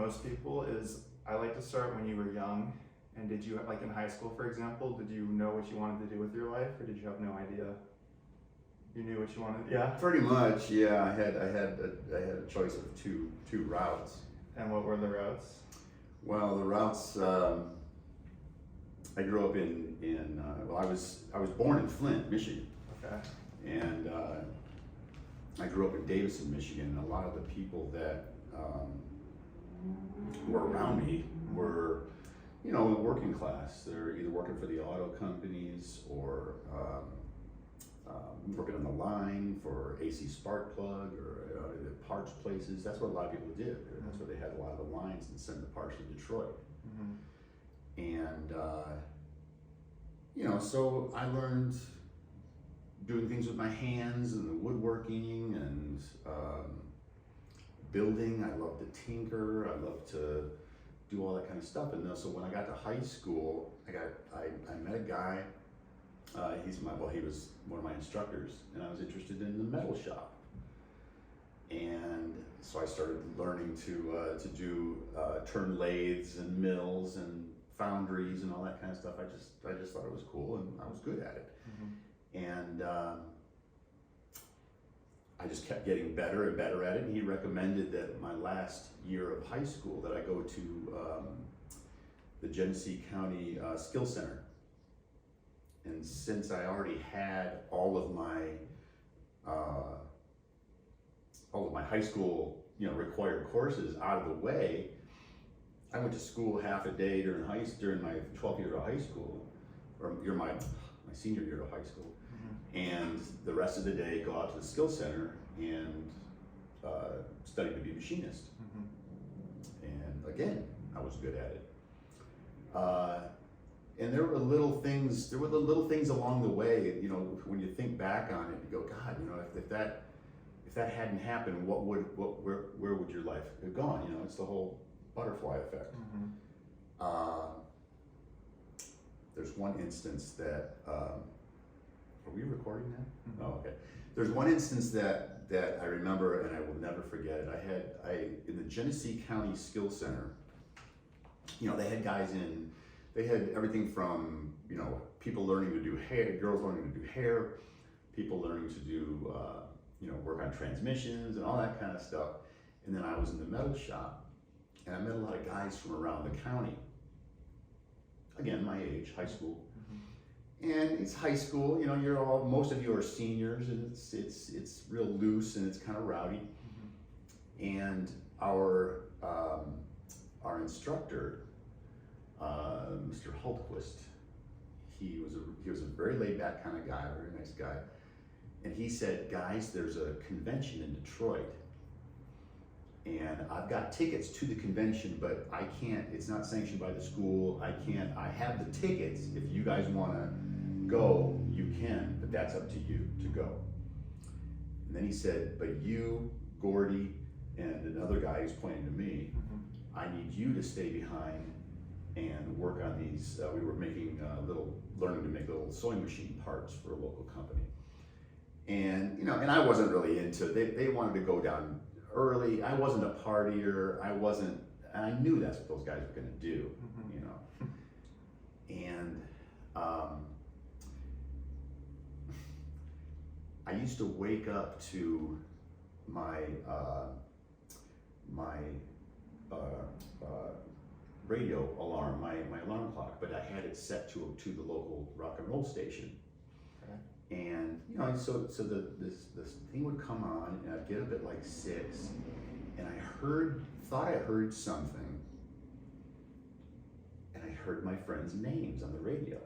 most people is I like to start when you were young. And did you, like in high school, for example, did you know what you wanted to do with your life, or did you have no idea? You knew what you wanted, yeah? Pretty much, yeah. I had a choice of two routes. And what were the routes? Well, the routes. I grew up well, I was born in Flint, Michigan. Okay. And I grew up in Davison, Michigan. And a lot of the people that were around me were, working class. They're either working for the auto companies or working on the line for AC Spark Plug or the parts places. That's what a lot of people did. That's where they had a lot of the lines and sent the parts to Detroit. And so I learned doing things with my hands and the woodworking and building. I love to tinker. I love to do all that kind of stuff. And so when I got to high school, I met a guy. He was one of my instructors, and I was interested in the metal shop. And so I started learning to do turn lathes and mills and foundries and all that kind of stuff. I just thought it was cool, and I was good at it. And I just kept getting better and better at it. And he recommended that my last year of high school that I go to the Genesee County Skill Center. And since I already had all of my high school required courses out of the way, I went to school half a day during my 12th year of high school, or my senior year of high school, and the rest of the day go out to the skill center and study to be a machinist. And again, I was good at it. And there were the little things along the way, when you think back on it, you go, God, if that hadn't happened, where would your life have gone? It's the whole butterfly effect. There's one instance that, are we recording now? Oh, okay. There's one instance that I remember, and I will never forget it. In the Genesee County Skill Center, they had guys in. They had everything from, people learning to do hair, girls learning to do hair, people learning to do, work on transmissions and all that kind of stuff. And then I was in the metal shop, and I met a lot of guys from around the county. Again, my age, high school. And it's high school, most of you are seniors, and it's real loose and it's kind of rowdy. And our instructor, Mr. Hultquist, he was a very laid-back kind of guy, a very nice guy, and he said, guys, there's a convention in Detroit, and I've got tickets to the convention, but I can't, it's not sanctioned by the school, I have the tickets. If you guys want to go, you can, but that's up to you to go. And then he said, but you, Gordy, and another guy who's pointing to me, I need you to stay behind and work on these. We were making learning to make little sewing machine parts for a local company. And and I wasn't really into it. They wanted to go down early. I wasn't a partier. And I knew that's what those guys were gonna do, And I used to wake up to my radio alarm, my alarm clock, but I had it set to the local rock and roll station. And so this thing would come on, and I'd get up at like 6, and thought I heard something, and I heard my friends' names on the radio.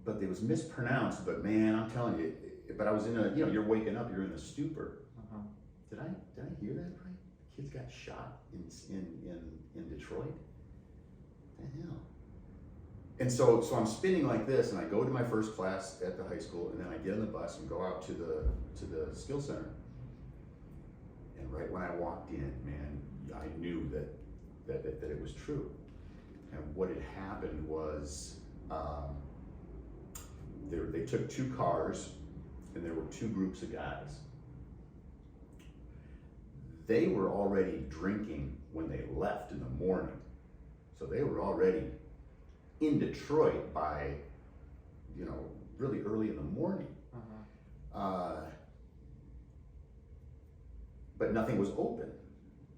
But it was mispronounced, but man, I'm telling you, but I was in you're waking up, you're in a stupor. Did I hear that right? Kids got shot in Detroit? What the hell? And so I'm spinning like this, and I go to my first class at the high school, and then I get on the bus and go out to the skill center. And right when I walked in, man, I knew that it was true. And what had happened was they took 2 cars, and there were 2 groups of guys. they were already drinking when they left in the morning. So they were already in Detroit by, really early in the morning. But nothing was open.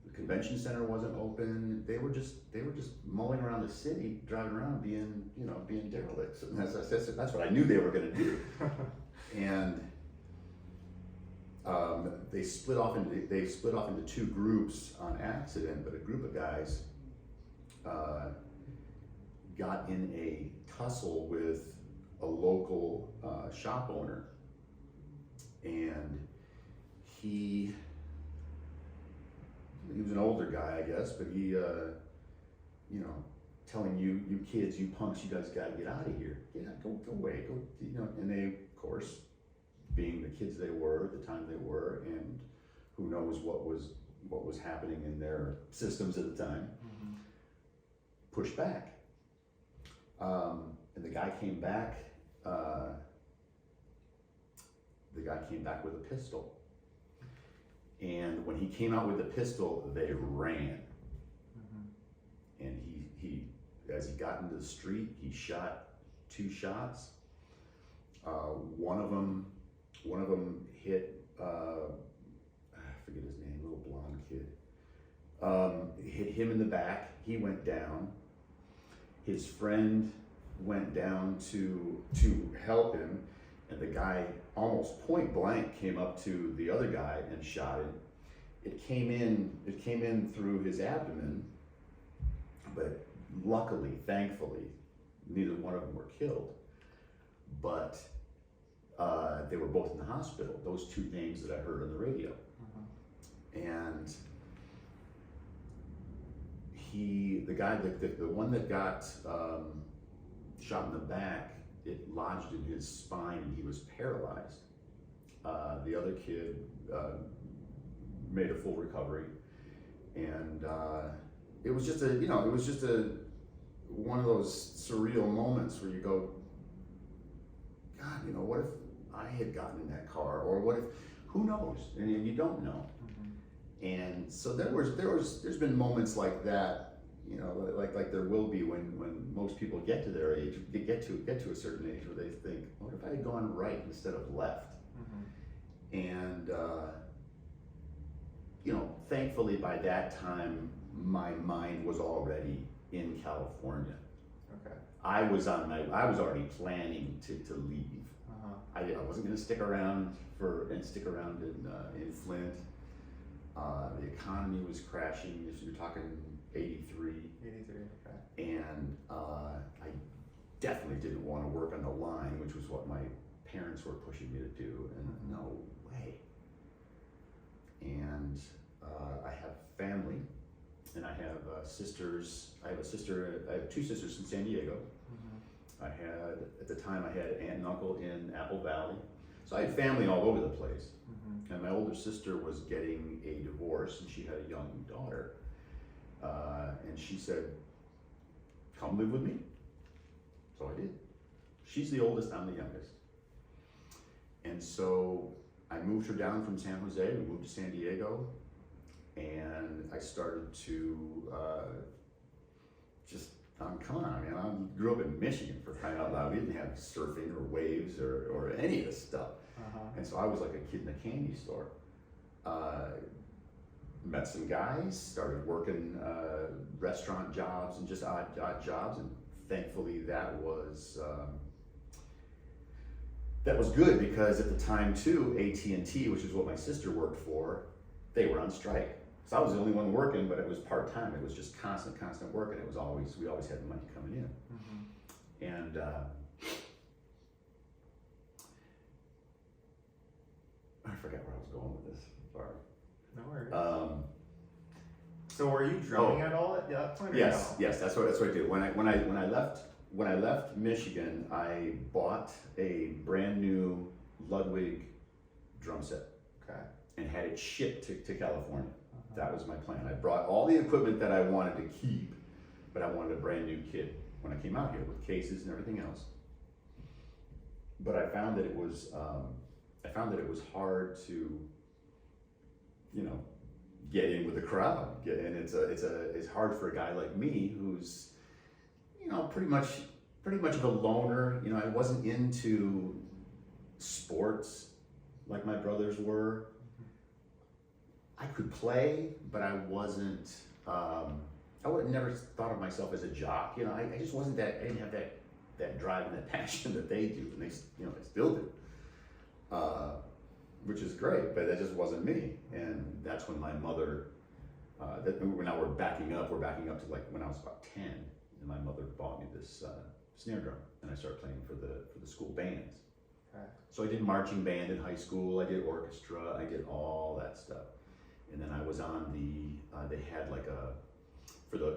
The convention center wasn't open. They were just mulling around the city, driving around, being derelicts. And that's what I knew they were going to do. And they split off into two groups on accident. But a group of guys got in a tussle with a local shop owner, and he was an older guy, I guess, but he, telling you kids, you punks, you guys gotta get out of here. Yeah, go away, go, and they, of course, being the kids they were at the time they were, and who knows what was happening in their systems at the time, pushed back. And the guy came back with a pistol. And when he came out with the pistol, they ran. And he, as he got into the street, he shot 2 shots. One of them hit, I forget his name, little blonde kid. Hit him in the back. He went down. His friend went down to help him, and the guy almost point blank came up to the other guy and shot him. It came in through his abdomen, but luckily, thankfully, neither one of them were killed. But they were both in the hospital. Those 2 names that I heard on the radio. And the one that got shot in the back, it lodged in his spine and he was paralyzed. The other kid made a full recovery, and it was just one of those surreal moments where you go, God, what if I had gotten in that car, or what if, who knows, and you don't know. And so there's been moments like that, like there will be when most people get to their age, get to a certain age where they think, what if I had gone right instead of left? And thankfully by that time my mind was already in California. Okay. I was already planning to leave. I wasn't going to stick around in Flint. The economy was crashing. If you're talking 83. 83, okay. And I definitely didn't want to work on the line, which was what my parents were pushing me to do, and no way. And I have family, and I have sisters. I have 2 sisters in San Diego. At the time I had aunt and uncle in Apple Valley. So I had family all over the place. And my older sister was getting a divorce, and she had a young daughter. And she said, come live with me. So I did. She's the oldest, I'm the youngest. And so I moved her down from San Jose. We moved to San Diego. And I started to come on. I mean, I grew up in Michigan, for crying out loud. We didn't have surfing or waves or any of this stuff. And so I was like a kid in a candy store. Met some guys, started working restaurant jobs and just odd jobs, and thankfully that was good, because at the time too, AT&T, which is what my sister worked for, they were on strike. So I was the only one working, but it was part-time. It was just constant work, and we always had money coming in. And I forgot where I was going with this. Sorry. No worries. So were you drumming at all at that point? Yes, that's what I did. When I left Michigan, I bought a brand new Ludwig drum set. Okay. And had it shipped to California. That was my plan. I brought all the equipment that I wanted to keep, but I wanted a brand new kit when I came out here with cases and everything else. But I found that it was hard to, get in with the crowd. And it's hard for a guy like me who's, pretty much of a loner. I wasn't into sports like my brothers were. I could play, but I wasn't. I would have never thought of myself as a jock. I just wasn't that. I didn't have that drive and that passion that they do, and they still do. Which is great, but that just wasn't me. And that's when my mother. Now we're backing up. We're backing up to like when I was about 10, and my mother bought me this snare drum, and I started playing for the school bands. Okay. So I did marching band in high school. I did orchestra. I did all that stuff. And then I was on they had like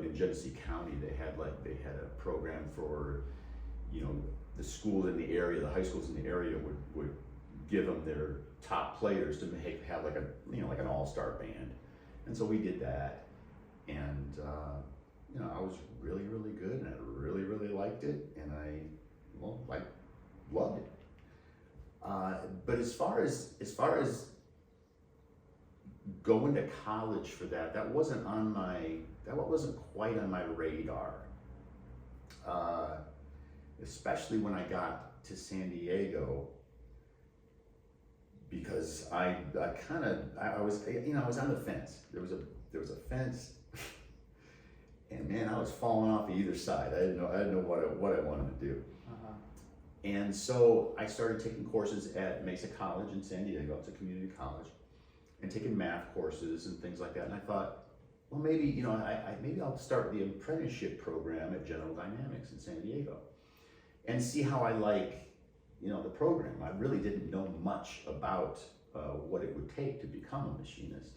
in Genesee County, they had a program for, the school in the area, the high schools in the area would give them their top players to have like like an all-star band. And so we did that. And, I was really, really good, and I really, really liked it. And I loved it. But as far as going to college for that wasn't quite on my radar. Especially when I got to San Diego, because I was on the fence. There was a fence, and man, I was falling off either side. I didn't know what I wanted to do. And so I started taking courses at Mesa College in San Diego. It's a community college, and taking math courses and things like that. And I thought, well, maybe maybe I'll start the apprenticeship program at General Dynamics in San Diego, and see how I like, the program. I really didn't know much about what it would take to become a machinist.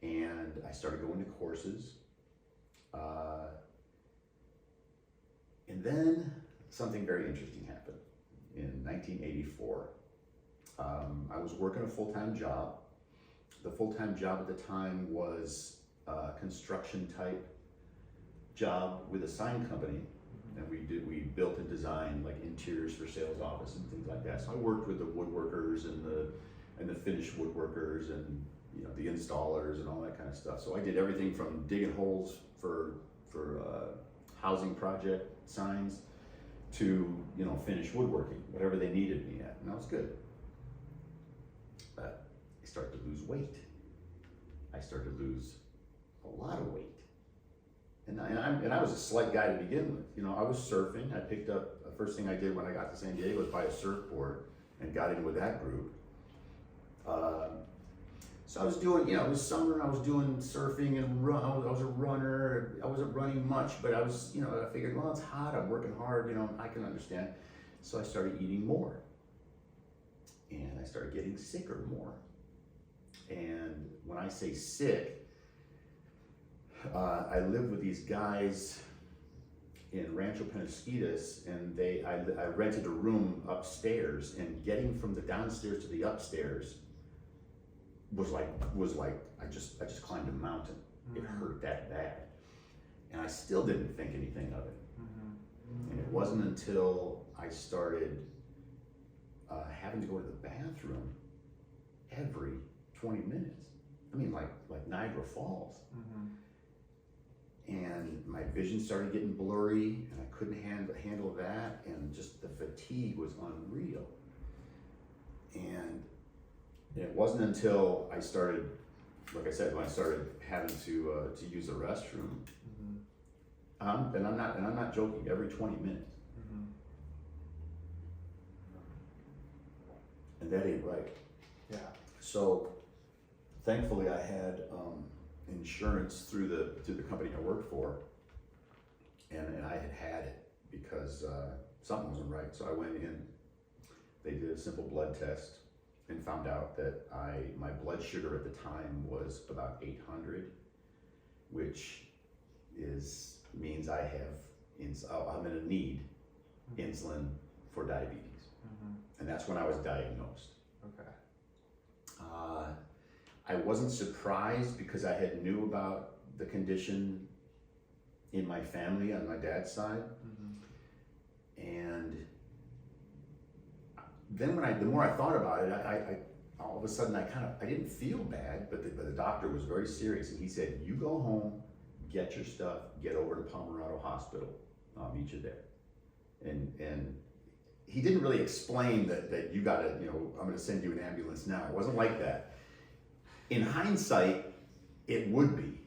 And I started going to courses, and then something very interesting happened in 1984. I was working a full-time job. The full-time job at the time was a construction type job with a sign company, and we built and designed like interiors for sales office and things like that. So I worked with the woodworkers and the finished woodworkers and the installers and all that kind of stuff. So I did everything from digging holes for housing project signs to finished woodworking, whatever they needed me at, and that was good. But I started to lose weight. I started to lose a lot of weight, and I was a slight guy to begin with. I was surfing. I picked up the first thing I did when I got to San Diego was buy a surfboard and got in with that group. So I was doing, it was summer. I was doing surfing and I was a runner. I wasn't running much, but I was, I figured, well, it's hot. I'm working hard. I can understand. So I started eating more, and I started getting sicker more. And when I say sick, I lived with these guys in Rancho Penasquitos, and I rented a room upstairs, and getting from the downstairs to the upstairs was like I just climbed a mountain. It hurt that bad, and I still didn't think anything of it. And it wasn't until I started having to go to the bathroom every 20 minutes. I mean, like Niagara Falls. And my vision started getting blurry, and I couldn't handle that, and just the fatigue was unreal. And it wasn't until I started, like I said, when I started having to use the restroom, and I'm not joking, every 20 minutes. And that ain't right. Yeah. So thankfully I had insurance through the company I worked for, and I had it because something wasn't right. So I went in, they did a simple blood test, and found out that my blood sugar at the time was about 800, which means I'm gonna need insulin for diabetes. And that's when I was diagnosed. Okay. I wasn't surprised because I had knew about the condition in my family on my dad's side. And then the more I thought about it, all of a sudden I didn't feel bad, but the doctor was very serious, and he said, you go home, get your stuff, get over to Pomerado Hospital, I'll meet you there. And he didn't really explain that you gotta, I'm gonna send you an ambulance now. It wasn't like that. In hindsight, it would be.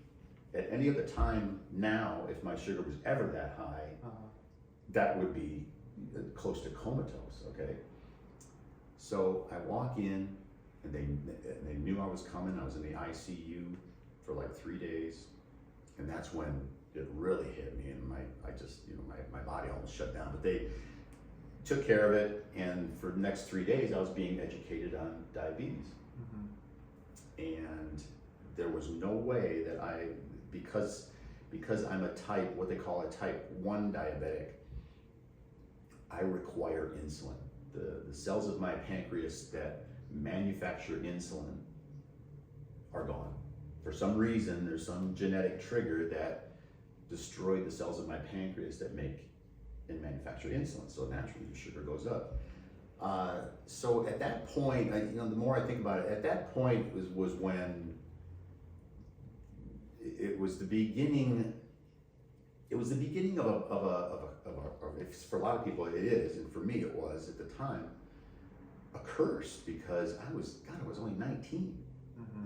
At any other time now, if my sugar was ever that high, that would be close to comatose, okay? So I walk in, and they knew I was coming. I was in the ICU for like 3 days, and that's when it really hit me, and my body almost shut down. But they took care of it, and for the next 3 days, I was being educated on diabetes. And there was no way that because I'm what they call a type 1 diabetic, I require insulin. The cells of my pancreas that manufacture insulin are gone. For some reason, there's some genetic trigger that destroyed the cells of my pancreas that make and manufacture insulin. So naturally, your sugar goes up. So at that point, the more I think about it, at that point was when it was the beginning. It was the beginning of for a lot of people it is, and for me it was at the time, a curse, because I was only 19.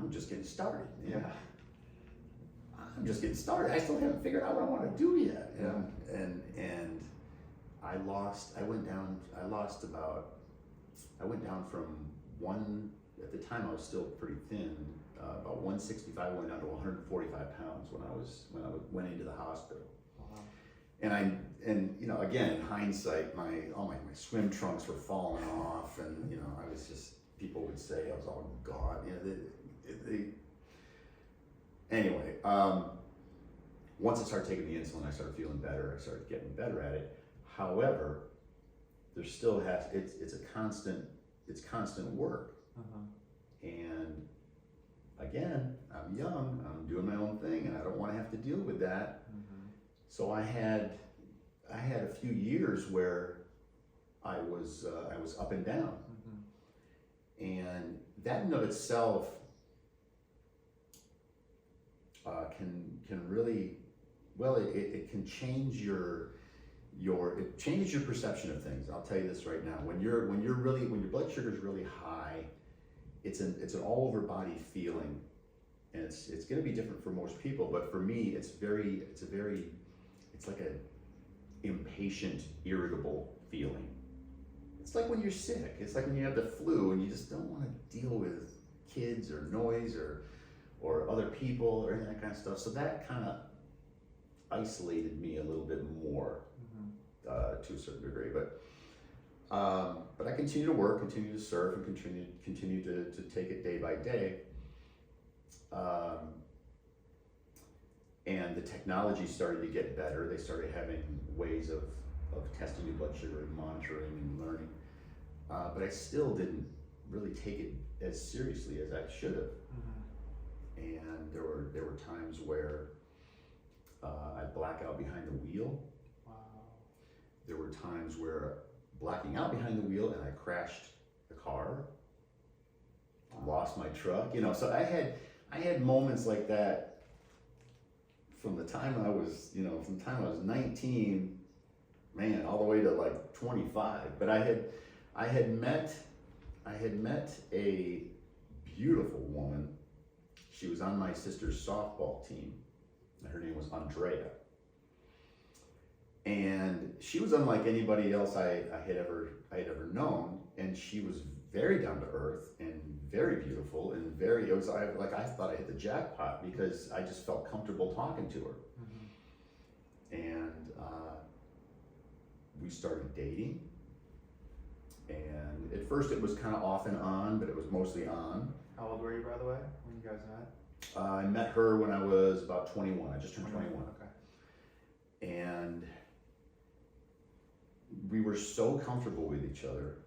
I'm just getting started. I'm just getting started. I still haven't figured out what I want to do yet. And I went down from at the time I was still pretty thin, about 165, went down to 145 pounds when I went into the hospital. Wow. And again, in hindsight, my swim trunks were falling off, and I was just, people would say I was all gone. Anyway, once I started taking the insulin, I started feeling better. I started getting better at it. However, there still it's constant work. And again, I'm young, I'm doing my own thing, and I don't want to have to deal with that. So I had a few years where I was up and down, and that in of itself can really, it can change it changes your perception of things. I'll tell you this right now. When your blood sugar is really high, it's an all over body feeling, and it's going to be different for most people. But for me, it's like a impatient, irritable feeling. It's like when you're sick. It's like when you have the flu and you just don't want to deal with kids or noise or other people or any of that kind of stuff. So that kind of isolated me a little bit more to a certain degree. But I continue to work, continue to surf, and continue to take it day by day. And the technology started to get better. They started having ways of testing your blood sugar and monitoring and learning. But I still didn't really take it as seriously as I should have. And there were times where I'd black out behind the wheel. Wow. There were times where blacking out behind the wheel and I crashed the car, lost my truck. So I had moments like that from the time I was 19, man, all the way to like 25. But I had met a beautiful woman. She was on my sister's softball team. Her name was Andrea. And she was unlike anybody else I had ever known. And she was very down to earth and very beautiful and I thought I hit the jackpot because I just felt comfortable talking to her. And we started dating. And at first it was kind of off and on, but it was mostly on. How old were you, by the way, when you guys met? I met her when I was about 21. I just turned 21. Okay. And we were so comfortable with each other,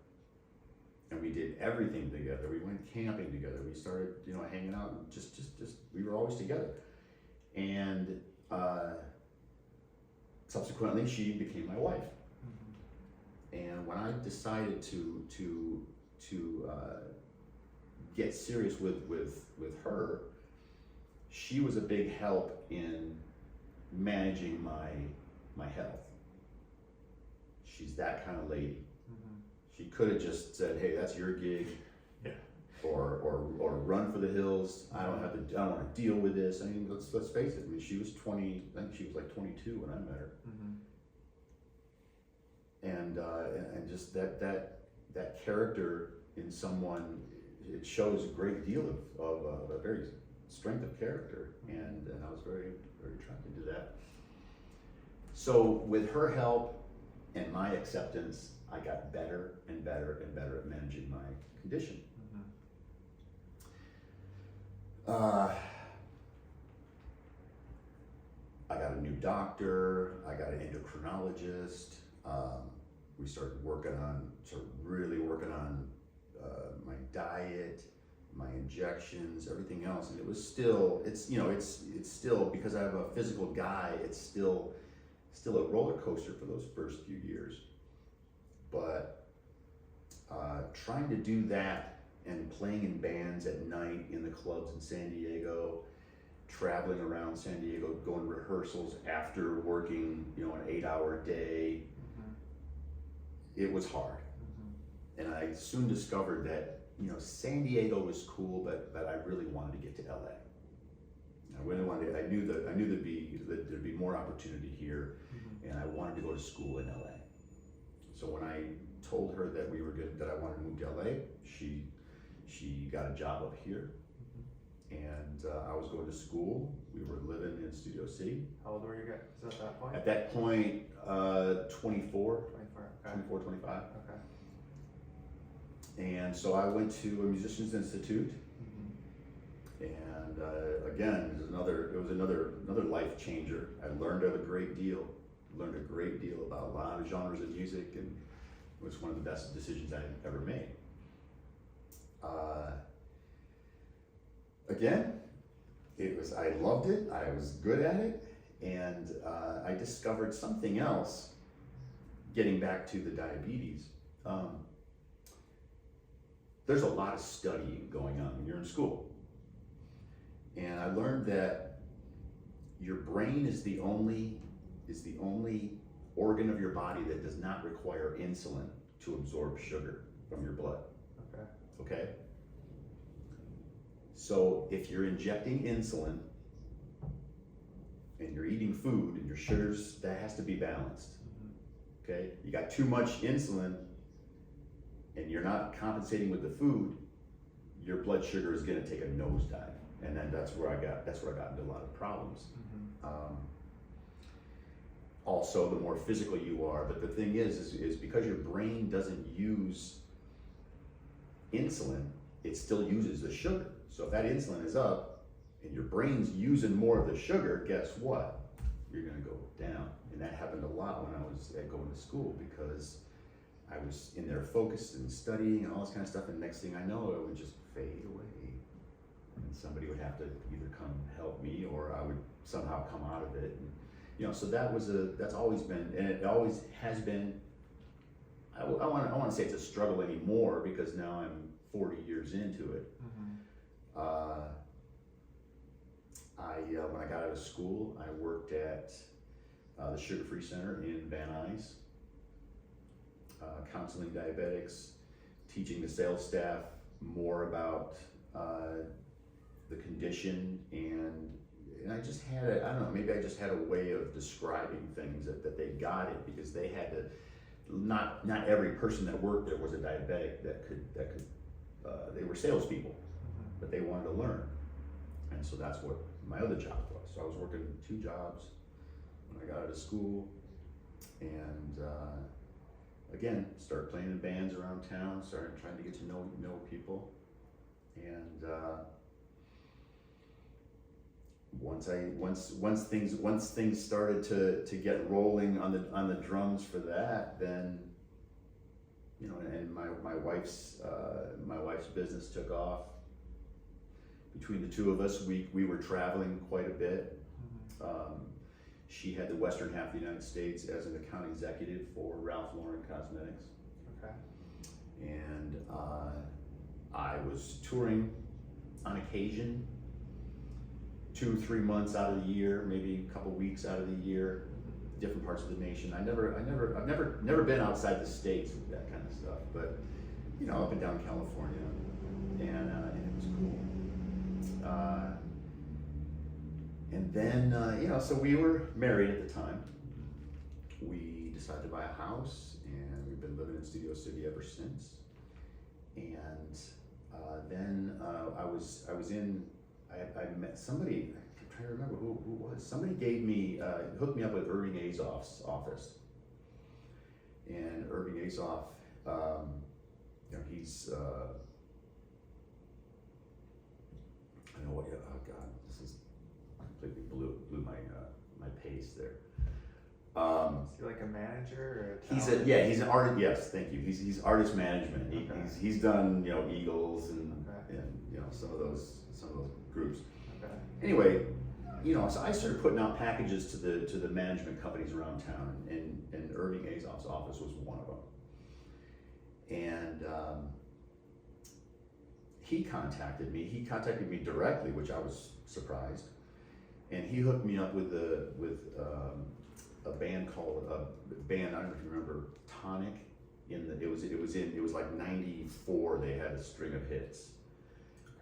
and we did everything together. We went camping together. We started, hanging out, and just we were always together. And subsequently, she became my wife. And when I decided to get serious with her, she was a big help in managing my health. She's that kind of lady. Mm-hmm. She could have just said, "Hey, that's your gig," Yeah. or run for the hills. I don't want to deal with this. I mean, let's face it. I mean, she was 20. I think she was like 22 when I met her. Mm-hmm. And just that character in someone, it shows a great deal of a very strength of character, and I was very, very attracted to that. So with her help and my acceptance, I got better and better and better at managing my condition. Mm-hmm. I got a new doctor, I got an endocrinologist. We started really working on my diet, my injections, everything else, and it's still because I have a physical guy, it's still a roller coaster for those first few years. But trying to do that and playing in bands at night in the clubs in San Diego, traveling around San Diego, going to rehearsals after working, an 8-hour day, it was hard. And I soon discovered that, San Diego was cool, but I really wanted to get to LA. I knew there'd be more opportunity here, and I wanted to go to school in LA. So when I told her that that I wanted to move to LA, she got a job up here, and I was going to school. We were living in Studio City. How old were you guys at that point? At that point, 24, Okay. 25. Okay. And so I went to a musicians institute, and again, it was another life changer. I learned a great deal about a lot of genres of music, and it was one of the best decisions I ever made. Again, I loved it, I was good at it, and I discovered something else. Getting back to the diabetes, there's a lot of studying going on when you're in school. And I learned that your brain is the only organ of your body that does not require insulin to absorb sugar from your blood. Okay? So if you're injecting insulin and you're eating food and your sugars, that has to be balanced. Okay, you got too much insulin and you're not compensating with the food, your blood sugar is going to take a nosedive, and then that's where I got into a lot of problems. Also, the more physical you are, but the thing is because your brain doesn't use insulin, it still uses the sugar. So if that insulin is up and your brain's using more of the sugar, guess what? You're going to go down. And that happened a lot when I was going to school, because I was in there focused and studying and all this kind of stuff, and next thing I know, it would just fade away. And somebody would have to either come help me, or I would somehow come out of it. And, so that's always been, and it always has been, I want to say it's a struggle anymore, because now I'm 40 years into it. When I got out of school, I worked at the Sugar Free Center in Van Nuys, counseling diabetics, teaching the sales staff more about the condition, and I just had maybe I just had a way of describing things that they got it, because they had to, not every person that worked there was a diabetic that could they were salespeople, but they wanted to learn, and so that's what my other job was. So I was working 2 jobs when I got out of school, and again, started playing in bands around town, started trying to get to know people, and once things started to get rolling on the drums for that, then and my wife's business took off. Between the two of us, we were traveling quite a bit. She had the western half of the United States as an account executive for Ralph Lauren Cosmetics. Okay. And I was touring on occasion, 2-3 months out of the year, maybe a couple weeks out of the year, different parts of the nation. I've never been outside the States with that kind of stuff, but you know, up and down California, and it was cool. And then, you know, so we were married at the time. We decided to buy a house, and we've been living in Studio City ever since. And then I met somebody. I'm trying to remember who it was. Somebody hooked me up with Irving Azoff's office. And Irving Azoff, you know, he's I know what. Oh God, this is completely blew my pace there. Is he like a manager or a He's talent? he's an artist. Yes, thank you. He's artist management. Okay. He's done, you know, Eagles and Okay. and you know some of those groups. Okay. Anyway, you know, so I started putting out packages to the management companies around town, and Irving Azoff's office was one of them. And he contacted me. He contacted me directly, which I was surprised, and he hooked me up with a band called I don't know if you remember Tonic. It was like '94. They had a string of hits,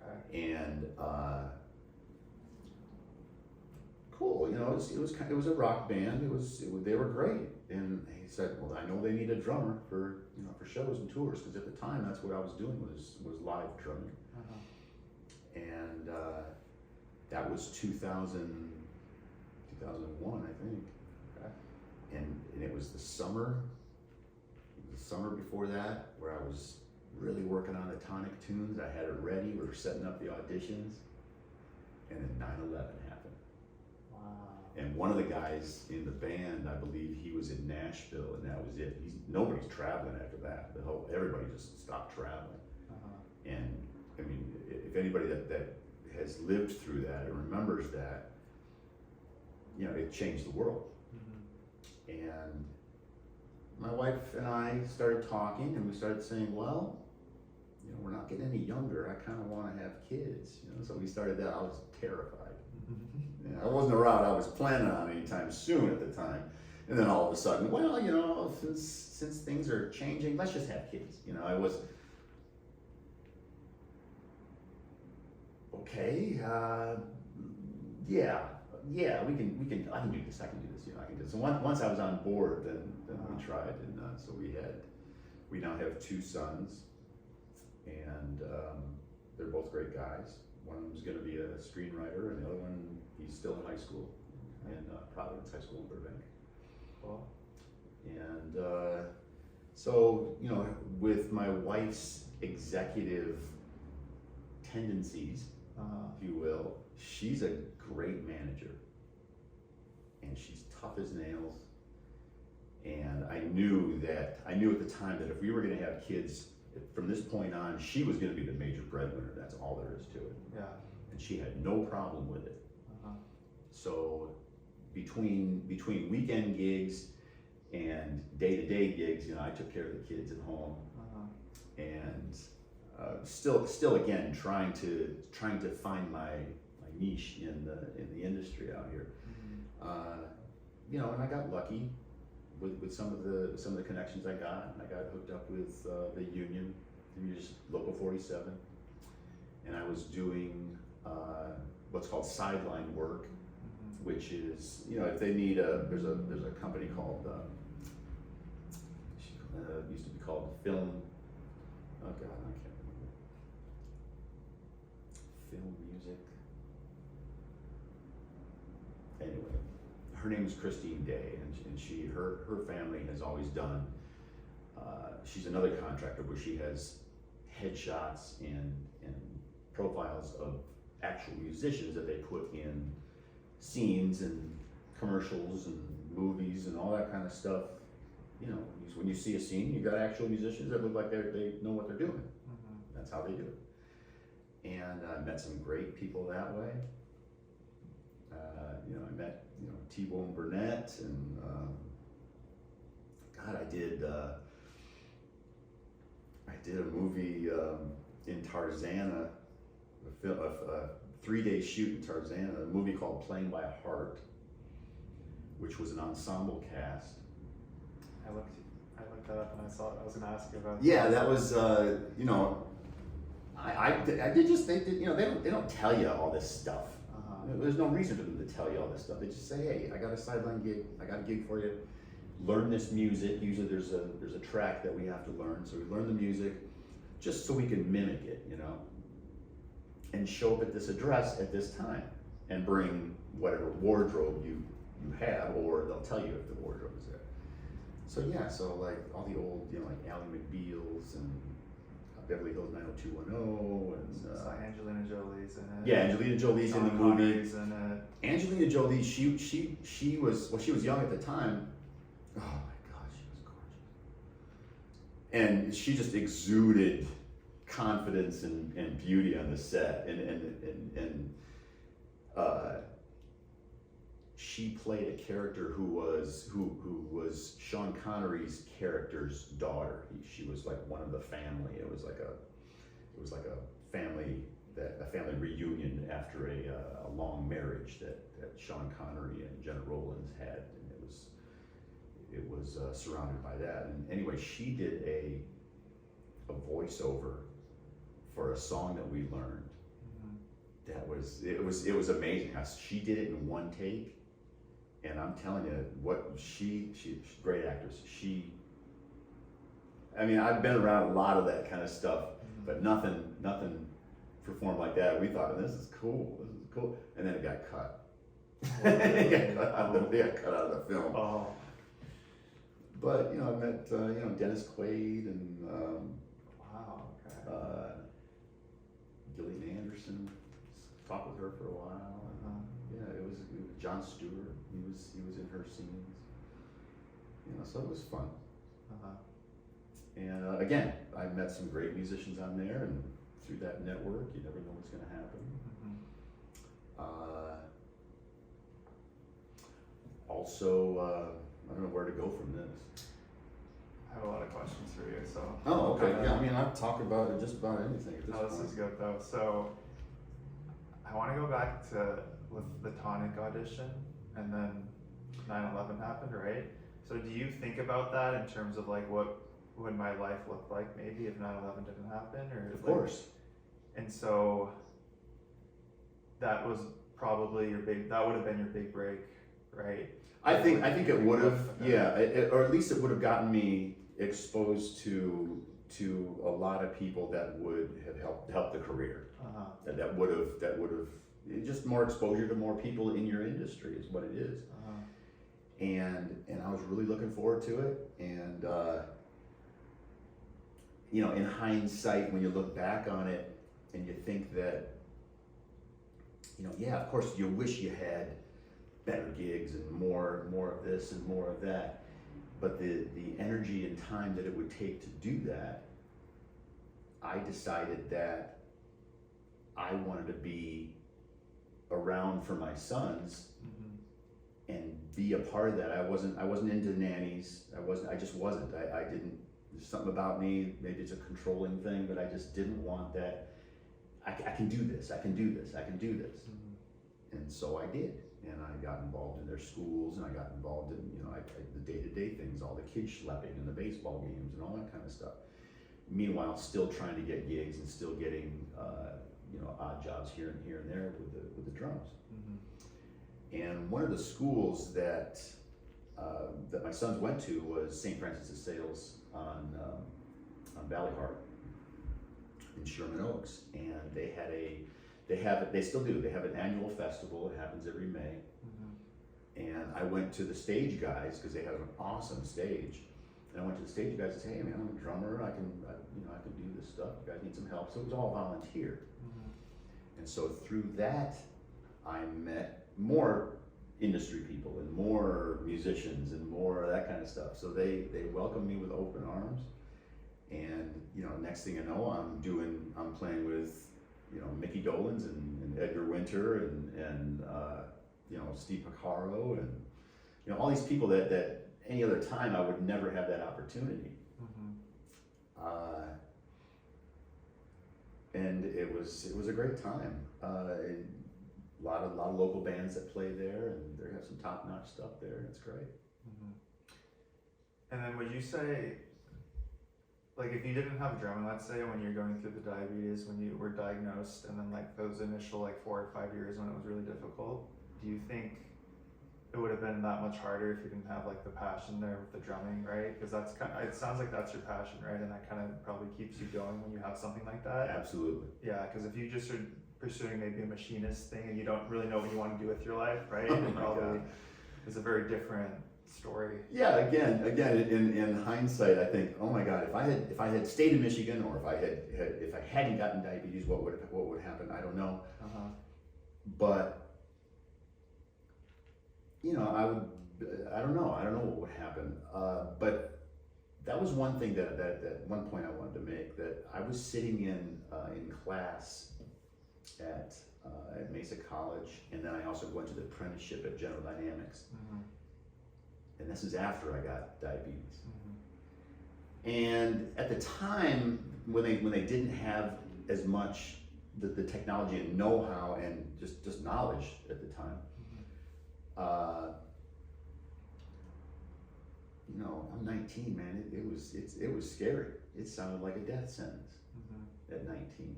Okay. and cool. You know, it was a rock band. They were great. And he said, well, I know they need a drummer for shows and tours, because at the time that's what I was doing was live drumming. Uh-huh. And that was 2001, I think. Okay. And it was the summer before that, where I was really working on the Tonic tunes. I had it ready. We were setting up the auditions, and then 9/11 happened. Wow. And one of the guys in the band, I believe he was in Nashville, and that was it. Nobody's traveling after that. Everybody just stopped traveling. Uh-huh. And I mean, if anybody that has lived through that and remembers that, you know, it changed the world. Mm-hmm. And my wife and I started talking, and we started saying, well, you know, we're not getting any younger. I kind of want to have kids, you know. So we started that. I was terrified. You know, I wasn't around. I was planning on anytime soon at the time. And then all of a sudden, well, you know, since things are changing, let's just have kids. You know, I was okay. Yeah, we can. I can do this. You know, I can do this. And once I was on board, then we tried, and so we now have 2 sons, and they're both great guys. One of them's going to be a screenwriter, and the other one, he's still in high school, in Providence High School in Burbank. Cool. And so, you know, with my wife's executive tendencies, if you will, she's a great manager, and she's tough as nails. And I knew at the time that if we were going to have kids from this point on, she was going to be the major breadwinner. That's all there is to it. Yeah. And she had no problem with it. Uh-huh. So between weekend gigs and day-to-day gigs, you know, I took care of the kids at home, Uh-huh. and still again trying to find my niche in the industry out here. Mm-hmm. You know, and I got lucky with some of the connections I got. I got hooked up with the union, Local 47, and I was doing what's called sideline work, Mm-hmm. which is, you know, if they need there's a company called used to be called Film. Oh God, I can't remember. Film Music. Anyway, her name is Christine Day, and her family has always done. She's another contractor where she has headshots and profiles of actual musicians that they put in scenes and commercials and movies and all that kind of stuff. You know, when you see a scene, you got actual musicians that look like they know what they're doing. Mm-hmm. That's how they do it. And I met some great people that way. You know, I met, you know, T-Bone Burnett, and God, I did a movie in Tarzana, a 3-day shoot in Tarzana, a movie called Playing by Heart, which was an ensemble cast. I looked that up and I was gonna ask you about. Yeah, that was you know, I did just think that, you know, they don't tell you all this stuff. There's no reason for them to tell you all this stuff. They just say, hey, I got a sideline gig, I got a gig for you. Learn this music. Usually there's a track that we have to learn, so we learn the music just so we can mimic it, you know, and show up at this address at this time and bring whatever wardrobe you have, or they'll tell you if the wardrobe is there. So yeah, so like all the old, you know, like Ally McBeal's and Beverly Hills 90210 and so Angelina Jolie's in it. yeah, Angelina Jolie's in the Sean movie. Connery's in it. Angelina Jolie, she was, well, she was young at the time. Oh my God, she was gorgeous. And she just exuded confidence and beauty on the set. And she played a character who was Sean Connery's character's daughter. She was like one of the family. It was like a family reunion after a long marriage that Sean Connery and Jenna Rollins had, and it was surrounded by that. And anyway, she did a voiceover for a song that we learned. That was it was amazing. She did it in one take, and I'm telling you, she's a great actress. I mean, I've been around a lot of that kind of stuff, but nothing performed like that. We thought, this is cool, and then it got cut. It got cut out of the film. Oh. But, you know, I met, you know, Dennis Quaid and Wow, okay. Gillian Anderson. Talked with her for a while. Yeah, it was Jon Stewart. He was in her scenes. You know, so it was fun. And again, I met some great musicians on there, and through that network, you never know what's going to happen. Also, I don't know where to go from this. I have a lot of questions for you, so. Oh, okay. Yeah, I mean, I've talked about just about anything at this No, point. this is good though. So, I want to go back to with the Tonic audition, and then 9/11 happened, right? So, do you think about that in terms of like what would my life look like maybe if 9/11 didn't happen, or Of like, course. And so, that was probably that would have been your big break, right? I think it would have, Okay. yeah, or at least it would have gotten me exposed to a lot of people that would have helped the career. That would have just more exposure to more people in your industry is what it is. And I was really looking forward to it. And you know, in hindsight, when you look back on it and you think that, you know, yeah, of course you wish you had better gigs and more of this and more of that, but the energy and time that it would take to do that, I decided that I wanted to be around for my sons and be a part of that. I wasn't into nannies. I just wasn't. I didn't. There's something about me. Maybe it's a controlling thing, but I just didn't want that. I can do this. I can do this. I can do this. And so I did. And I got involved in their schools, and I got involved in, you know, the day-to-day things, all the kids schlepping and the baseball games and all that kind of stuff. Meanwhile, still trying to get gigs and still getting, you know, odd jobs here and there with the drums. And one of the schools that my sons went to was St. Francis de Sales on Valley Heart in Sherman Oaks, and they still do. They have an annual festival. It happens every May. And I went to the stage guys because they have an awesome stage. And I went to the stage guys and said, "Hey man, I'm a drummer. I can do this stuff. You guys need some help." So it was all volunteer. And so through that, I met more industry people and more musicians and more of that kind of stuff. So they welcomed me with open arms. And you know, next thing I know, I'm playing with, you know, Mickey Dolenz and Edgar Winter and you know, Steve Porcaro and, you know, all these people that any other time I would never have that opportunity. was a great time. A lot of local bands that play there, and they have some top notch stuff there, and it's great. Mm-hmm. And then would you say, like, if you didn't have drumming, let's say when you're going through the diabetes, when you were diagnosed, and then like those initial like 4 or 5 years when it was really difficult, do you think it would have been that much harder if you didn't have like the passion there with the drumming, right? Because that's kind of, it sounds like that's your passion, right? And that kind of probably keeps you going when you have something like that. Absolutely. Yeah, because if you just are pursuing maybe a machinist thing and you don't really know what you want to do with your life, right? It probably is a very different story. Yeah, again, in hindsight, I think, oh my God, if I had stayed in Michigan, or if I hadn't gotten diabetes, what would happen? I don't know. Uh-huh. But you know, I don't know what would happen. But that was one thing that one point I wanted to make, that I was sitting in class at Mesa College, and then I also went to the apprenticeship at General Dynamics. Mm-hmm. And this is after I got diabetes. Mm-hmm. And at the time, when they didn't have as much the technology and know-how and just knowledge at the time, you know, I'm 19, man. It was scary. It sounded like a death sentence at 19.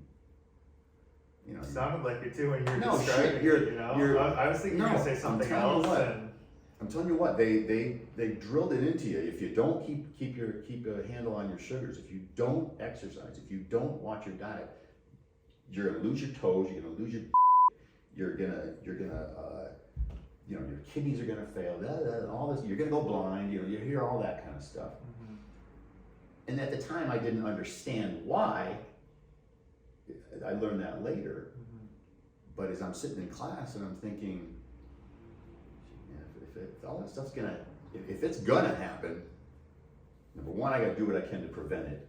You know, it sounded like it too when you were no, describing shit, it, you know? I was thinking you were no, going to say something I'm telling else. you what, And I'm telling you what, they drilled it into you. If you don't keep a handle on your sugars, if you don't exercise, if you don't watch your diet, you're gonna lose your toes, you're gonna lose your you're gonna you know, your kidneys are gonna fail, all this, you're gonna go blind, you know, you hear all that kind of stuff. mm-hmm. And at the time I didn't understand why. I learned that later. Mm-hmm. But as I'm sitting in class and I'm thinking, if all that stuff's if it's gonna happen, number one, I gotta do what I can to prevent it.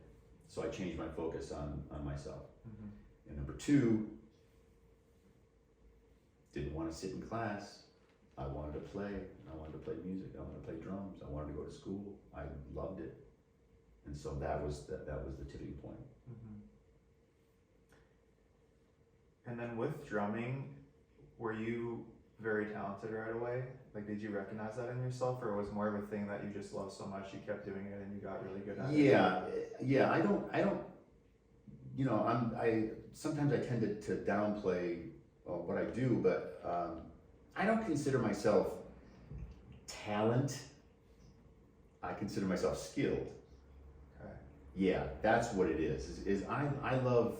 So I changed my focus on myself. Mm-hmm. And number two, didn't want to sit in class. I wanted to play. I wanted to play music. I wanted to play drums. I wanted to go to school. I loved it. And so that was the tipping point. Mm-hmm. And then with drumming, were you very talented right away? Like, did you recognize that in yourself, or was it more of a thing that you just loved so much you kept doing it and you got really good at it? Yeah. I don't. You know, I sometimes I tend to downplay what I do, but I don't consider myself talent. I consider myself skilled. Okay. Yeah, that's what it is I love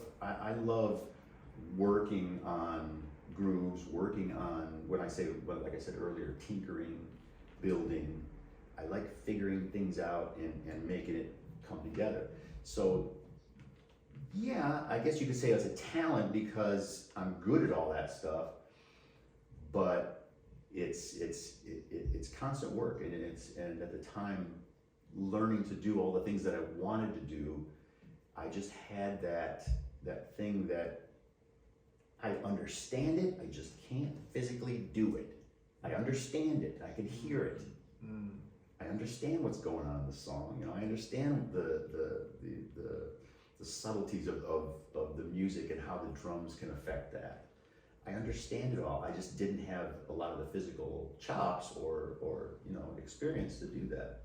working on grooves, working on, like I said earlier, tinkering, building. I like figuring things out and making it come together. So yeah, I guess you could say it's a talent because I'm good at all that stuff, but it's constant work, and at the time, learning to do all the things that I wanted to do, I just had that thing that I understand it, I just can't physically do it. I understand it, I can hear it. Mm. I understand what's going on in the song, you know, I understand the subtleties of the music and how the drums can affect that. I understand it all. I just didn't have a lot of the physical chops or you know, experience to do that.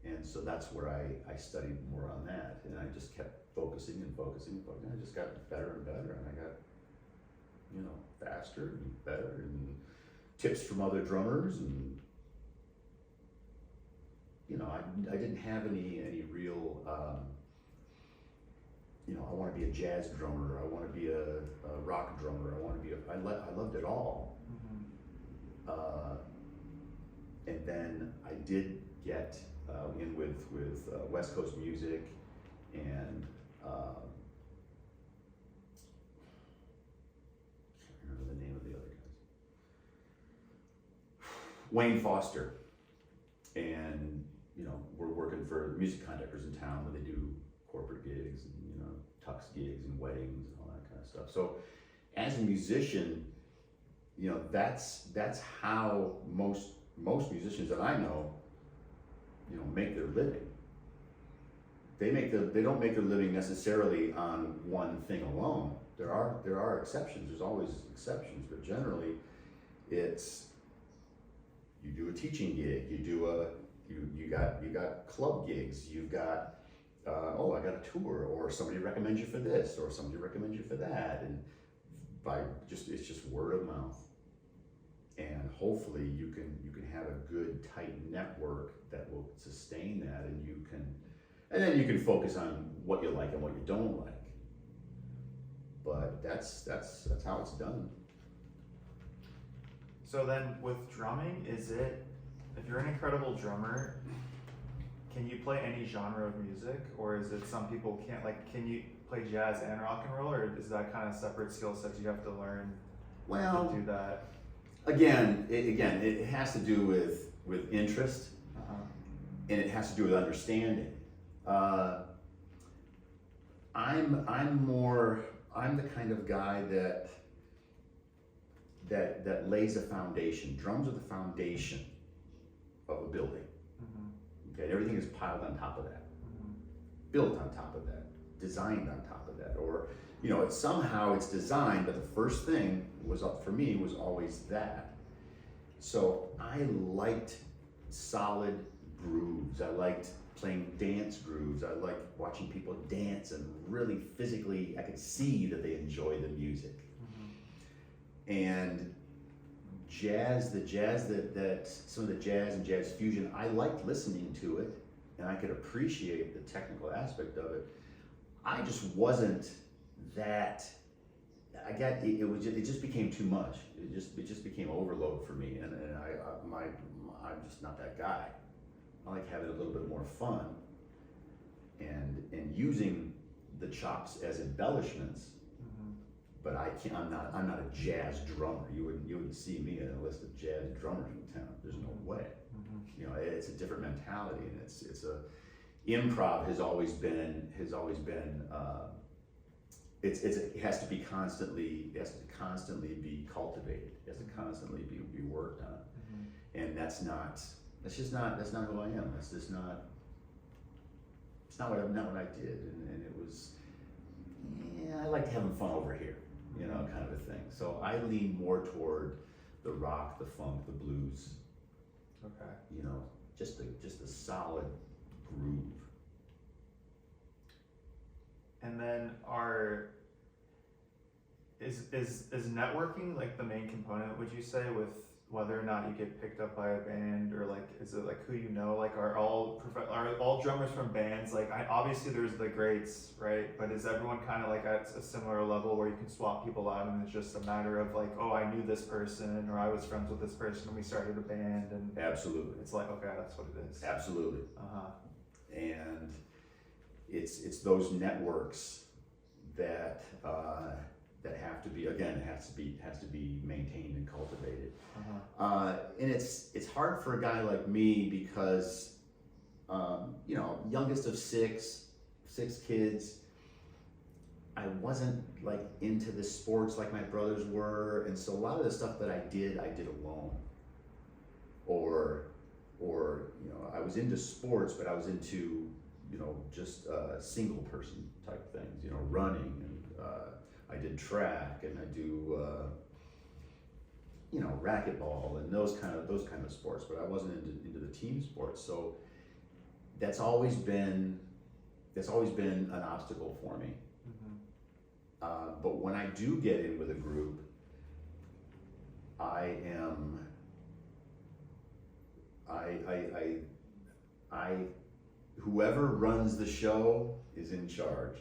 And so that's where I studied more on that, and I just kept focusing and I just got better and better, and I got, you know, faster and better, and tips from other drummers, and you know, I didn't have any real you know, I want to be a jazz drummer, I want to be a rock drummer, I loved it all. Mm-hmm. And then I did get in with West Coast music, and can't remember the name of the other guys. Wayne Foster, and you know, we're working for music contractors in town where they do corporate gigs and, you know, tux gigs and weddings and all that kind of stuff. So as a musician, you know, that's how most musicians that I know, you know, make their living. they don't make their living necessarily on one thing alone. There are exceptions. There's always exceptions, but generally, it's you do a teaching gig, you got club gigs, you've got I got a tour, or somebody recommends you for this, or somebody recommends you for that, and it's just word of mouth, and hopefully you can have a good tight network that will sustain that, and then you can focus on what you like and what you don't like. But that's how it's done. So then with drumming, is it, if you're an incredible drummer, can you play any genre of music, or is it some people can't, like, can you play jazz and rock and roll, or is that kind of separate skill sets you have to learn to do that? Again, it has to do with interest, and it has to do with understanding. I'm the kind of guy that lays a foundation. Drums are the foundation of a building. Okay, everything is piled on top of that, built on top of that, designed on top of that, or somehow it's designed, but the first thing was up for me was always that. So I liked solid grooves. I liked playing dance grooves. I liked watching people dance, and really physically I could see that they enjoy the music. And the jazz that some of the jazz and jazz fusion, I liked listening to it, and I could appreciate the technical aspect of it. I just wasn't that. It just became too much. It just became overload for me, and I'm just not that guy. I like having a little bit more fun, and using the chops as embellishments. But I'm not a jazz drummer. You wouldn't see me in a list of jazz drummers in town. There's no way. It's a different mentality, and it's a improv has always been it has to be constantly be cultivated. It has to constantly be worked on, and that's not who I am. That's just not. It's not what I did, and it was. Yeah, I like having fun over here, kind of a thing. So I lean more toward the rock, the funk, the blues. Okay. Just a solid groove. And then is networking like the main component, would you say, with whether or not you get picked up by a band, or like, is it like who you know? Like, are all drummers from bands, like, obviously there's the greats, right? But is everyone kind of like at a similar level where you can swap people out, and it's just a matter of like, oh, I knew this person, or I was friends with this person, and we started a band, and Absolutely. it's like, okay, that's what it is. Absolutely. And it's those networks that have to be, again, it has to be maintained and cultivated. And it's hard for a guy like me because youngest of six kids. I wasn't like into the sports like my brothers were, and so a lot of the stuff that I did alone. Or I was into sports, but I was into just single person type things, running, and I did track, and I do racquetball and those kind of sports, but I wasn't into the team sports. So that's always been an obstacle for me. But when I do get in with a group, whoever runs the show is in charge.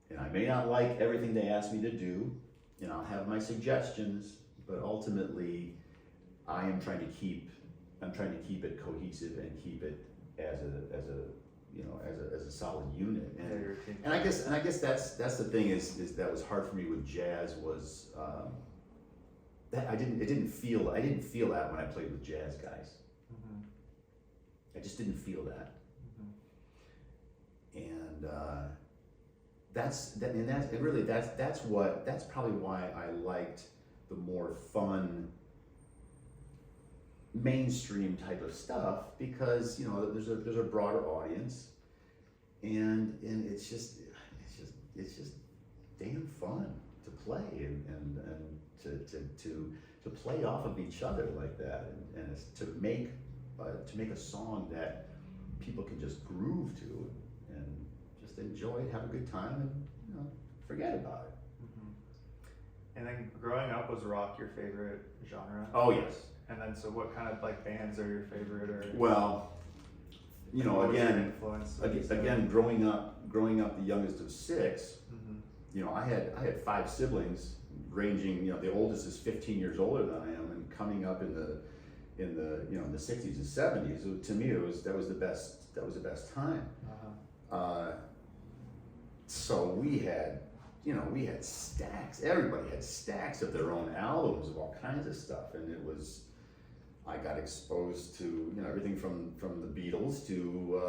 And I may not like everything they ask me to do, and I'll have my suggestions, but ultimately I'm trying to keep it cohesive and keep it as a solid unit. And I guess that's the thing is that was hard for me with jazz, was that I didn't feel that when I played with jazz guys. I just didn't feel that. And that's probably why I liked the more fun mainstream type of stuff, because there's a broader audience, and it's just damn fun to play and to play off of each other like that, and it's to make a song that people can just groove to and just enjoy it, have a good time, and forget about it. And then growing up, was rock your favorite genre? Oh yes. And then so what kind of like bands are your favorite, or Well, what was your again, influence, would you say? growing up the youngest of six, Mhm. I had 5 siblings, ranging, the oldest is 15 years older than I am, and coming up in the in the 60s and 70s. To me, that was the best time. So we had stacks. Everybody had stacks of their own albums of all kinds of stuff, and I got exposed to everything from the Beatles to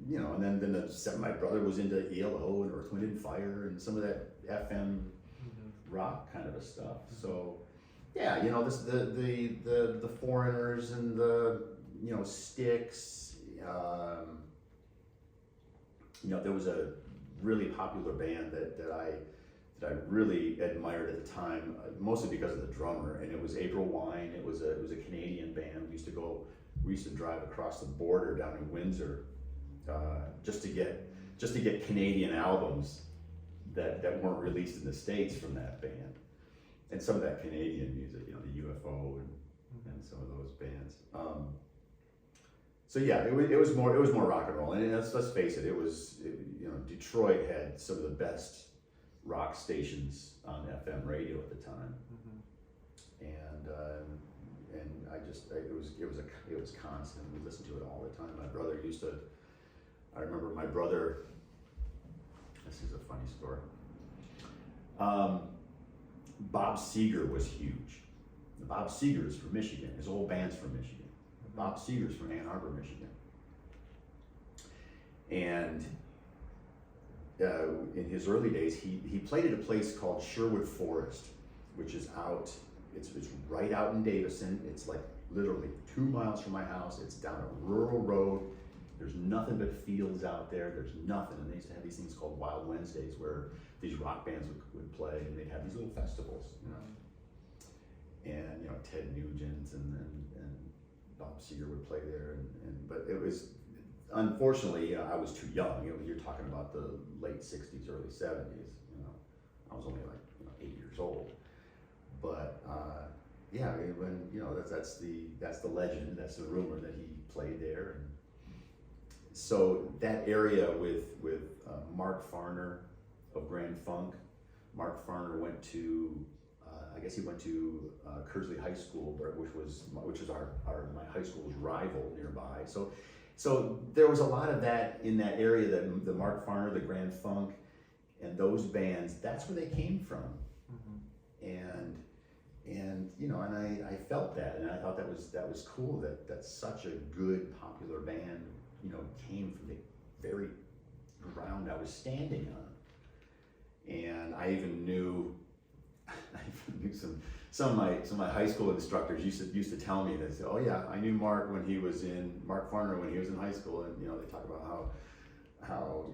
and then my brother was into ELO and Earth, Wind and Fire and some of that FM rock kind of a stuff. So yeah, the Foreigners and the Styx. There was a really popular band that I really admired at the time, mostly because of the drummer, and it was April Wine. It was a Canadian band. We used to drive across the border down in Windsor, just to get Canadian albums that weren't released in the States from that band, and some of that Canadian music, the UFO and some of those bands. So yeah, it was more rock and roll, and let's face it, Detroit had some of the best rock stations on FM radio at the time, and it was constant. We listened to it all the time. I remember my brother. This is a funny story. Bob Seger was huge. Bob Seger is from Michigan. His whole band's from Michigan. Bob Seger's from Ann Arbor, Michigan. And in his early days, he played at a place called Sherwood Forest, which is it's right out in Davison. It's like literally 2 miles from my house. It's down a rural road. There's nothing but fields out there. There's nothing. And they used to have these things called Wild Wednesdays where these rock bands would play, and they'd have these little festivals, And Ted Nugent and Bob Seger would play there, but it was, unfortunately, I was too young. You're talking about the late '60s, early '70s. I was only like 8 years old. But that's the legend. That's the rumor that he played there. And so that area with Mark Farner of Grand Funk. Mark Farner went to Kersley High School, which was my high school's rival nearby. So there was a lot of that in that area, that the Mark Farner, the Grand Funk, and those bands. That's where they came from, and I felt that, and I thought that was cool that such a good popular band came from the very ground I was standing on, and I even knew some of my high school instructors used to tell me, they said, "Oh yeah, I knew Mark Farner when he was in high school," and they talk about how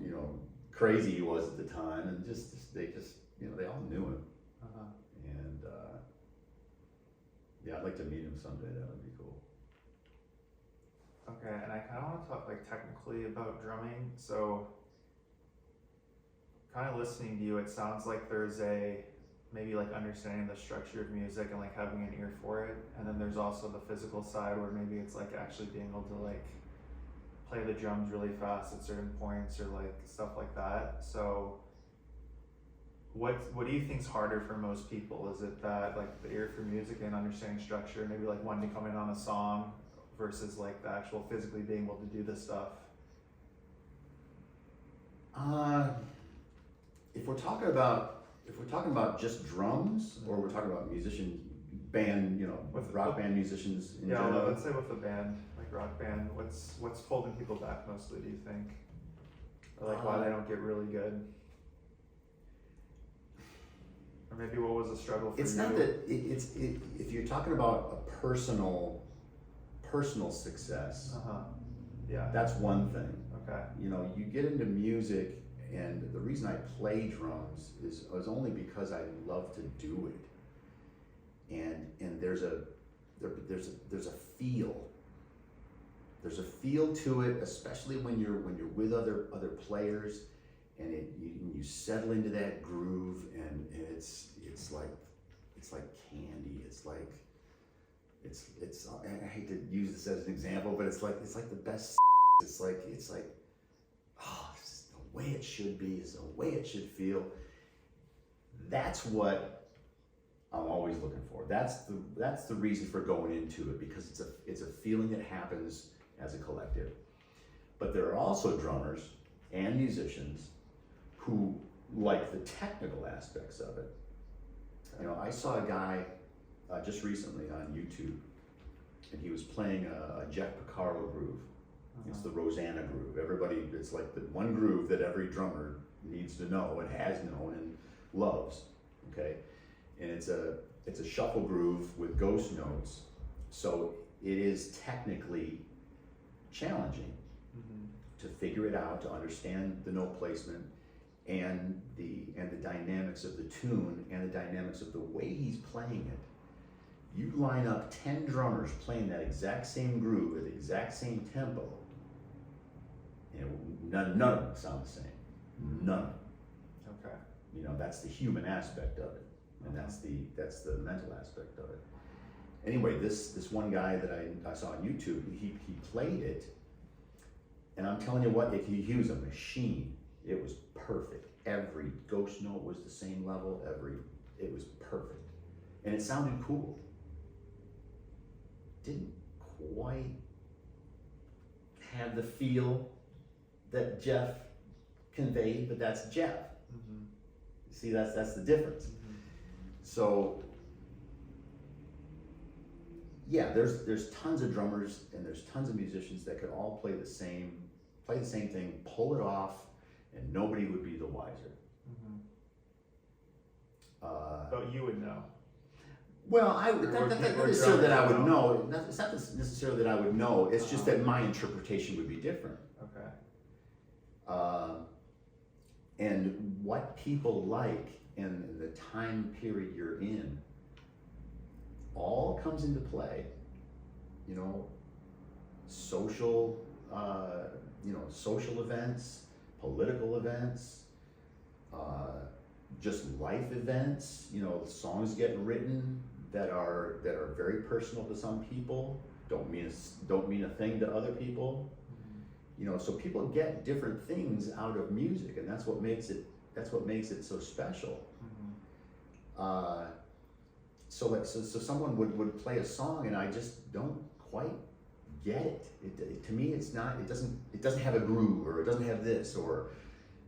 crazy he was at the time, and they all knew him, and yeah, I'd like to meet him someday. That would be cool. Okay, and I kind of want to talk like technically about drumming. So, kind of listening to you, it sounds like there's maybe like understanding the structure of music and like having an ear for it, and then there's also the physical side where maybe it's like actually being able to like play the drums really fast at certain points or like stuff like that. So what do you think's harder for most people? Is it that like the ear for music and understanding structure, maybe like wanting to come in on a song, versus like the actual physically being able to do this stuff? If we're talking about just drums, or we're talking about band, rock band musicians in general. Yeah, let's say with a band, like rock band, what's holding people back mostly, do you think? Or like why they don't get really good? Or maybe what was the struggle for you? It's not that, if you're talking about a personal success, Yeah. that's one thing. Okay. You know, you get into music, and the reason I play drums is only because I love to do it. And there's a feel. There's a feel to it, especially when you're with other players, and you settle into that groove, and it's like candy. It's I hate to use this as an example, but it's like the best. It's like oh, this is the way it should be. It's the way it should feel. That's what I'm always looking for. That's the reason for going into it, because it's a feeling that happens as a collective. But there are also drummers and musicians who like the technical aspects of it. You know, I saw a guy just recently on YouTube, and he was playing a Jeff Porcaro groove. It's the Rosanna groove. It's like the one groove that every drummer needs to know and has known and loves. Okay, and it's a shuffle groove with ghost notes, so it is technically challenging to figure it out, to understand the note placement and the dynamics of the tune and the dynamics of the way he's playing it. You line up 10 drummers playing that exact same groove at the exact same tempo, you know, none of them sound the same. None of them. Okay. You know, that's the human aspect of it, and that's the mental aspect of it. Anyway, this one guy that I saw on YouTube, he played it, and I'm telling you what, he was a machine. It was perfect. Every ghost note was the same level. It was perfect, and it sounded cool. Didn't quite have the feel that Jeff conveyed, but that's Jeff. See, that's the difference. So yeah, there's tons of drummers and there's tons of musicians that could all play the same thing, pull it off, and nobody would be the wiser. But you would know. Well, that's not necessarily that I would know. It's not necessarily that I would know. It's just that my interpretation would be different. Okay. And what people like and the time period you're in all comes into play. You know, social events, political events, just life events. You know, songs get written that are very personal to some people, don't mean a thing to other people. You know, so people get different things out of music, and that's what makes it so special. So someone would play a song, and I just don't quite get it. To me, it doesn't have a groove, or it doesn't have this, or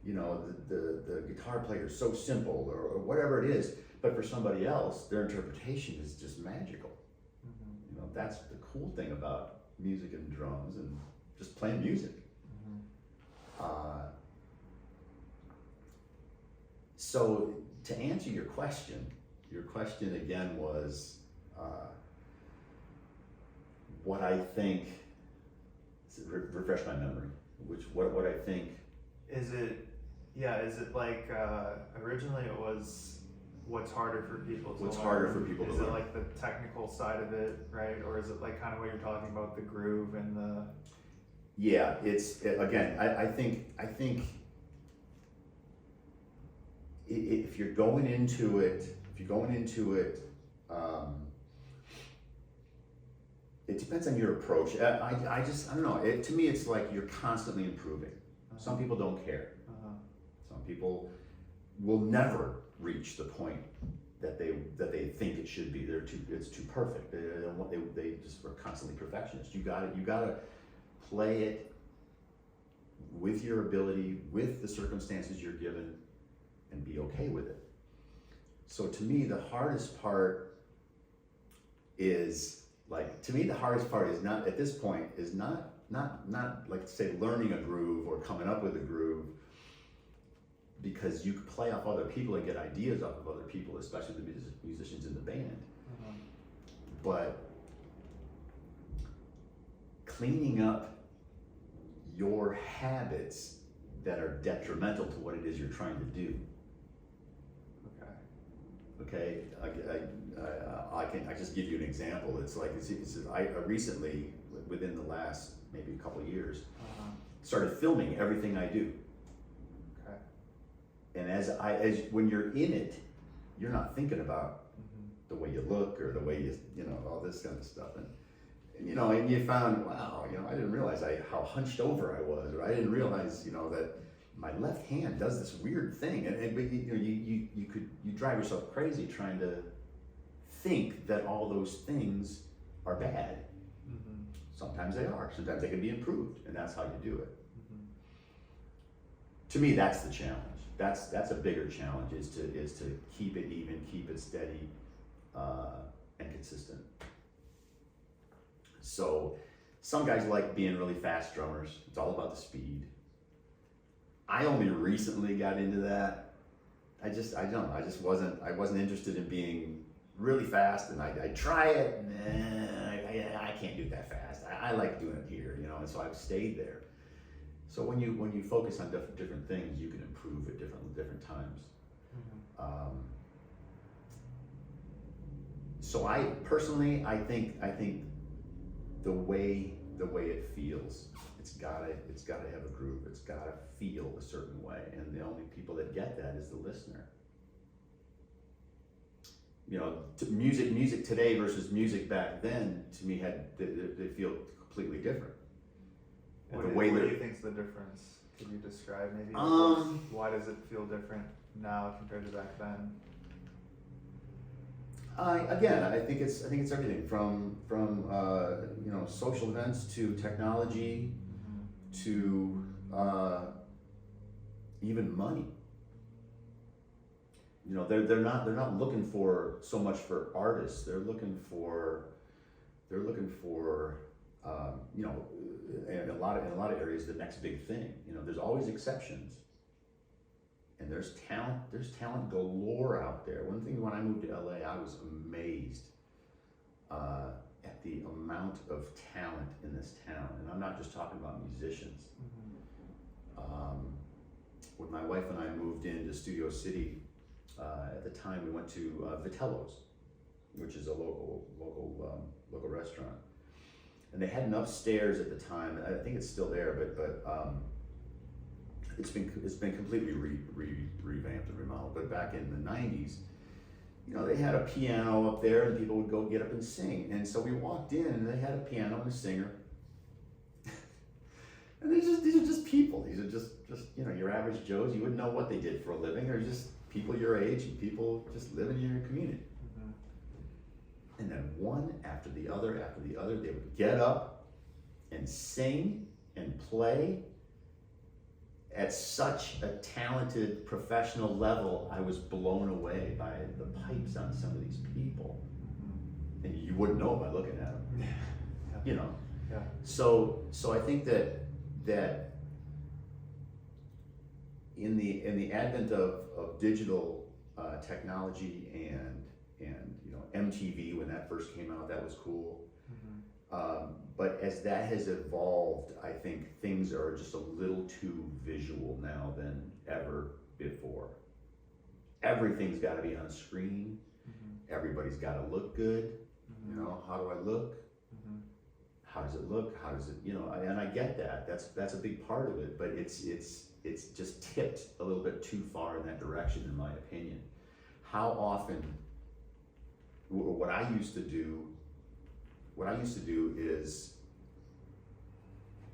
you know, the guitar player is so simple, or whatever it is. But for somebody else, their interpretation is just magical. You know, that's the cool thing about music and drums and just playing music. So to answer your question again was what I think. Refresh my memory. What I think. Is it like originally it was what's harder for people to What's learn? harder for people to learn? Is it learn? like the technical side of it, right? Or is it like kind of what you're talking about, the groove and the? Yeah, again. I think if you're going into it, it depends on your approach. I don't know. To me, it's like you're constantly improving. Some people don't care. Some people will never reach the point that they think it should be. It's too perfect. They just are constantly perfectionists. You gotta play it with your ability, with the circumstances you're given, and be okay with it. So to me, the hardest part is not at this point is not like say learning a groove or coming up with a groove, because you can play off other people and get ideas off of other people, especially the musicians in the band. But cleaning up your habits that are detrimental to what it is you're trying to do. Okay, I just give you an example. It's like I recently, within the last maybe a couple of years, started filming everything I do. Okay. And as when you're in it, you're not thinking about the way you look or the way you know, all this kind of stuff. And you know, and you found, wow, you know, I didn't realize how hunched over I was, or I didn't realize, you know, that my left hand does this weird thing, and you know, you drive yourself crazy trying to think that all those things are bad. Sometimes they are. Sometimes they can be improved, and that's how you do it. To me, that's the challenge. That's a bigger challenge, is to keep it even, keep it steady, and consistent. So some guys like being really fast drummers. It's all about the speed. I only recently got into that. I wasn't interested in being really fast, and I try it, and I can't do that fast. I like doing it here, you know, and so I've stayed there. So when you focus on different things, you can improve at different times. So I personally, I think the way it feels, it's gotta have a groove. It's gotta feel a certain way, and the only people that get that is the listener. You know, music today versus music back then, to me, they feel completely different. What do you think's the difference? Can you describe maybe? Why does it feel different now compared to back then? I think it's everything from you know, social events to technology to even money. You know, they're not looking for so much for artists. They're looking for you know, in a lot of areas, the next big thing. You know, there's always exceptions. And there's talent galore out there. One thing, when I moved to LA, I was amazed at the amount of talent in this town. And I'm not just talking about musicians. When my wife and I moved into Studio City, at the time we went to Vitello's, which is a local restaurant. And they had an upstairs at the time. I think it's still there, but it's been completely revamped and remodeled. But back in the 90s, you know, they had a piano up there, and people would go get up and sing. And so we walked in, and they had a piano and a singer. And these are just people. These are just you know, your average Joes. You wouldn't know what they did for a living. They're just people your age, and people just living in your community. And then one after the other, they would get up and sing and play at such a talented professional level. I was blown away by the pipes on some of these people. And you wouldn't know by looking at them. Yeah. You know? Yeah. So I think that in the advent of digital technology and you know, MTV, when that first came out, that was cool. But as that has evolved, I think things are just a little too visual now than ever before. Everything's got to be on a screen. Everybody's got to look good. You know, how do I look? How does it look? How does it, you know? And I get that. That's a big part of it. But it's just tipped a little bit too far in that direction, in my opinion. How often? What I used to do is,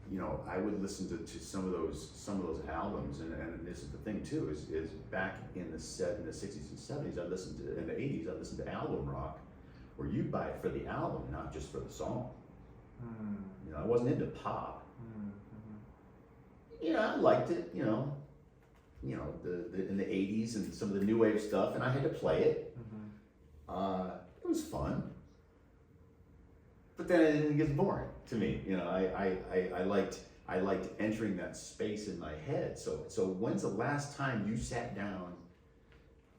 you know, I would listen to some of those albums, and this is the thing too, is back in the 60s and 70s, in the 80s, I listened to album rock, where you buy it for the album, not just for the song. You know, I wasn't into pop. You know, I liked it, you know, the in the 80s and some of the new wave stuff, and I had to play it. It was fun, but then it gets boring to me. You know, I liked entering that space in my head. So when's the last time you sat down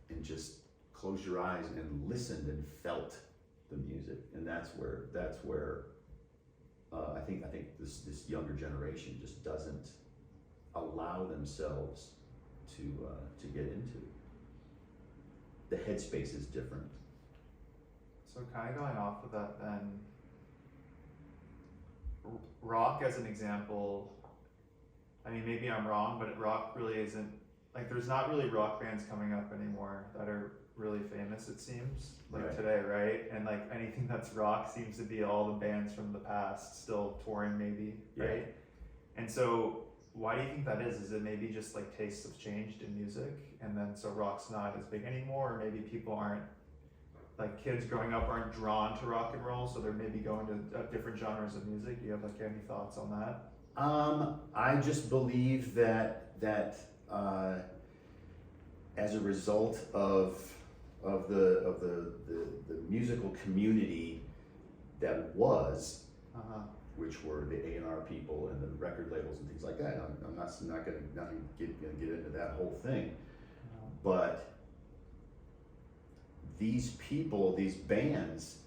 and just closed your eyes and listened and felt the music? And that's where I think this younger generation just doesn't allow themselves to get into. The headspace is different. So kind of going off of that then, rock as an example, I mean, maybe I'm wrong, but rock really isn't, like there's not really rock bands coming up anymore that are really famous, it seems, like Right. today, right? And like anything that's rock seems to be all the bands from the past still touring maybe, Yeah. right? And so why do you think that is? Is it maybe just like tastes have changed in music and then so rock's not as big anymore, or maybe people aren't, like kids growing up aren't drawn to rock and roll, so they're maybe going to different genres of music? Do you have like any thoughts on that? I just believe that as a result of the musical community that was, which were the A&R people and the record labels and things like that. I'm not gonna get into that whole thing, but these people, these bands,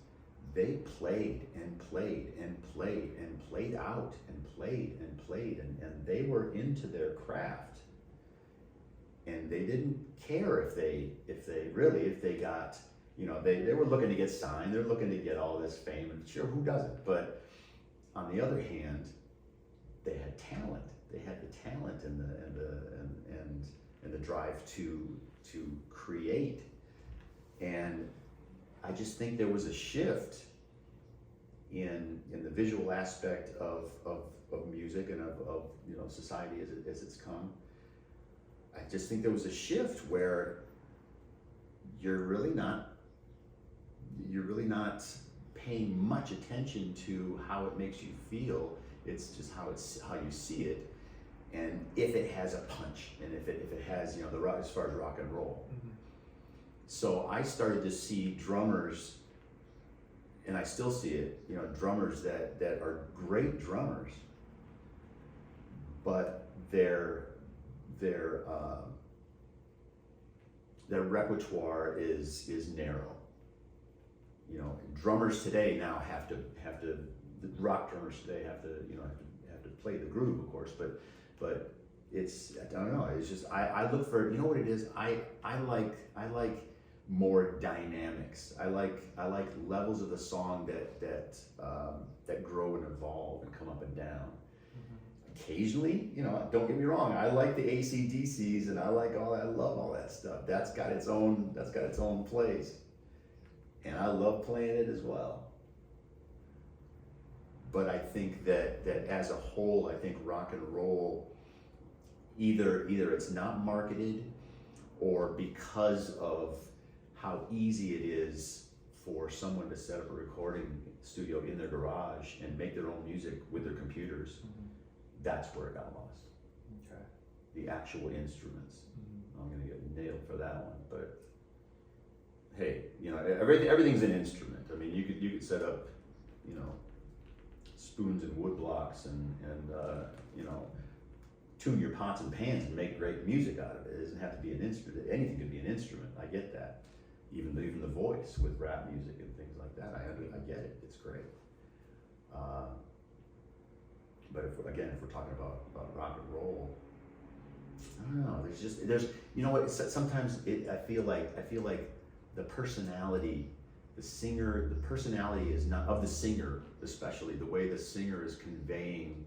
they played and played and played and played out and played and played and they were into their craft, and they didn't care if they got, you know, they were looking to get signed, they're looking to get all this fame, and sure, who doesn't? But on the other hand, they had talent. They had the talent and the drive to create. And I just think there was a shift in the visual aspect of music and of you know, society as it's come. I just think there was a shift where you're really not paying much attention to how it makes you feel. It's just how you see it, and if it has a punch, and if it has, you know, the rock, as far as rock and roll. Mm-hmm. So I started to see drummers, and I still see it, you know, drummers that are great drummers, but their repertoire is narrow. You know, drummers today now have to the rock drummers today have to, you know, have to play the groove, of course, but it's, I don't know, it's just, I look for, you know what it is, I like more dynamics. I like levels of the song that grow and evolve and come up and down. Occasionally, you know, don't get me wrong, I like the AC/DCs and I like all that, I love all that stuff. That's got its own place. And I love playing it as well. But I think that as a whole, I think rock and roll, either it's not marketed, or because of how easy it is for someone to set up a recording studio in their garage and make their own music with their computers, that's where it got lost. Okay. The actual instruments. I'm gonna get nailed for that one, but hey, you know, everything's an instrument. I mean, you could set up, you know, spoons and wood blocks and you know, tune your pots and pans and make great music out of it. It doesn't have to be an instrument. Anything could be an instrument. I get that. Even the voice with rap music and things like that. I get it. It's great. But if we're talking about rock and roll, I don't know. There's you know what? Sometimes I feel like the personality, the personality is not of the singer, especially the way the singer is conveying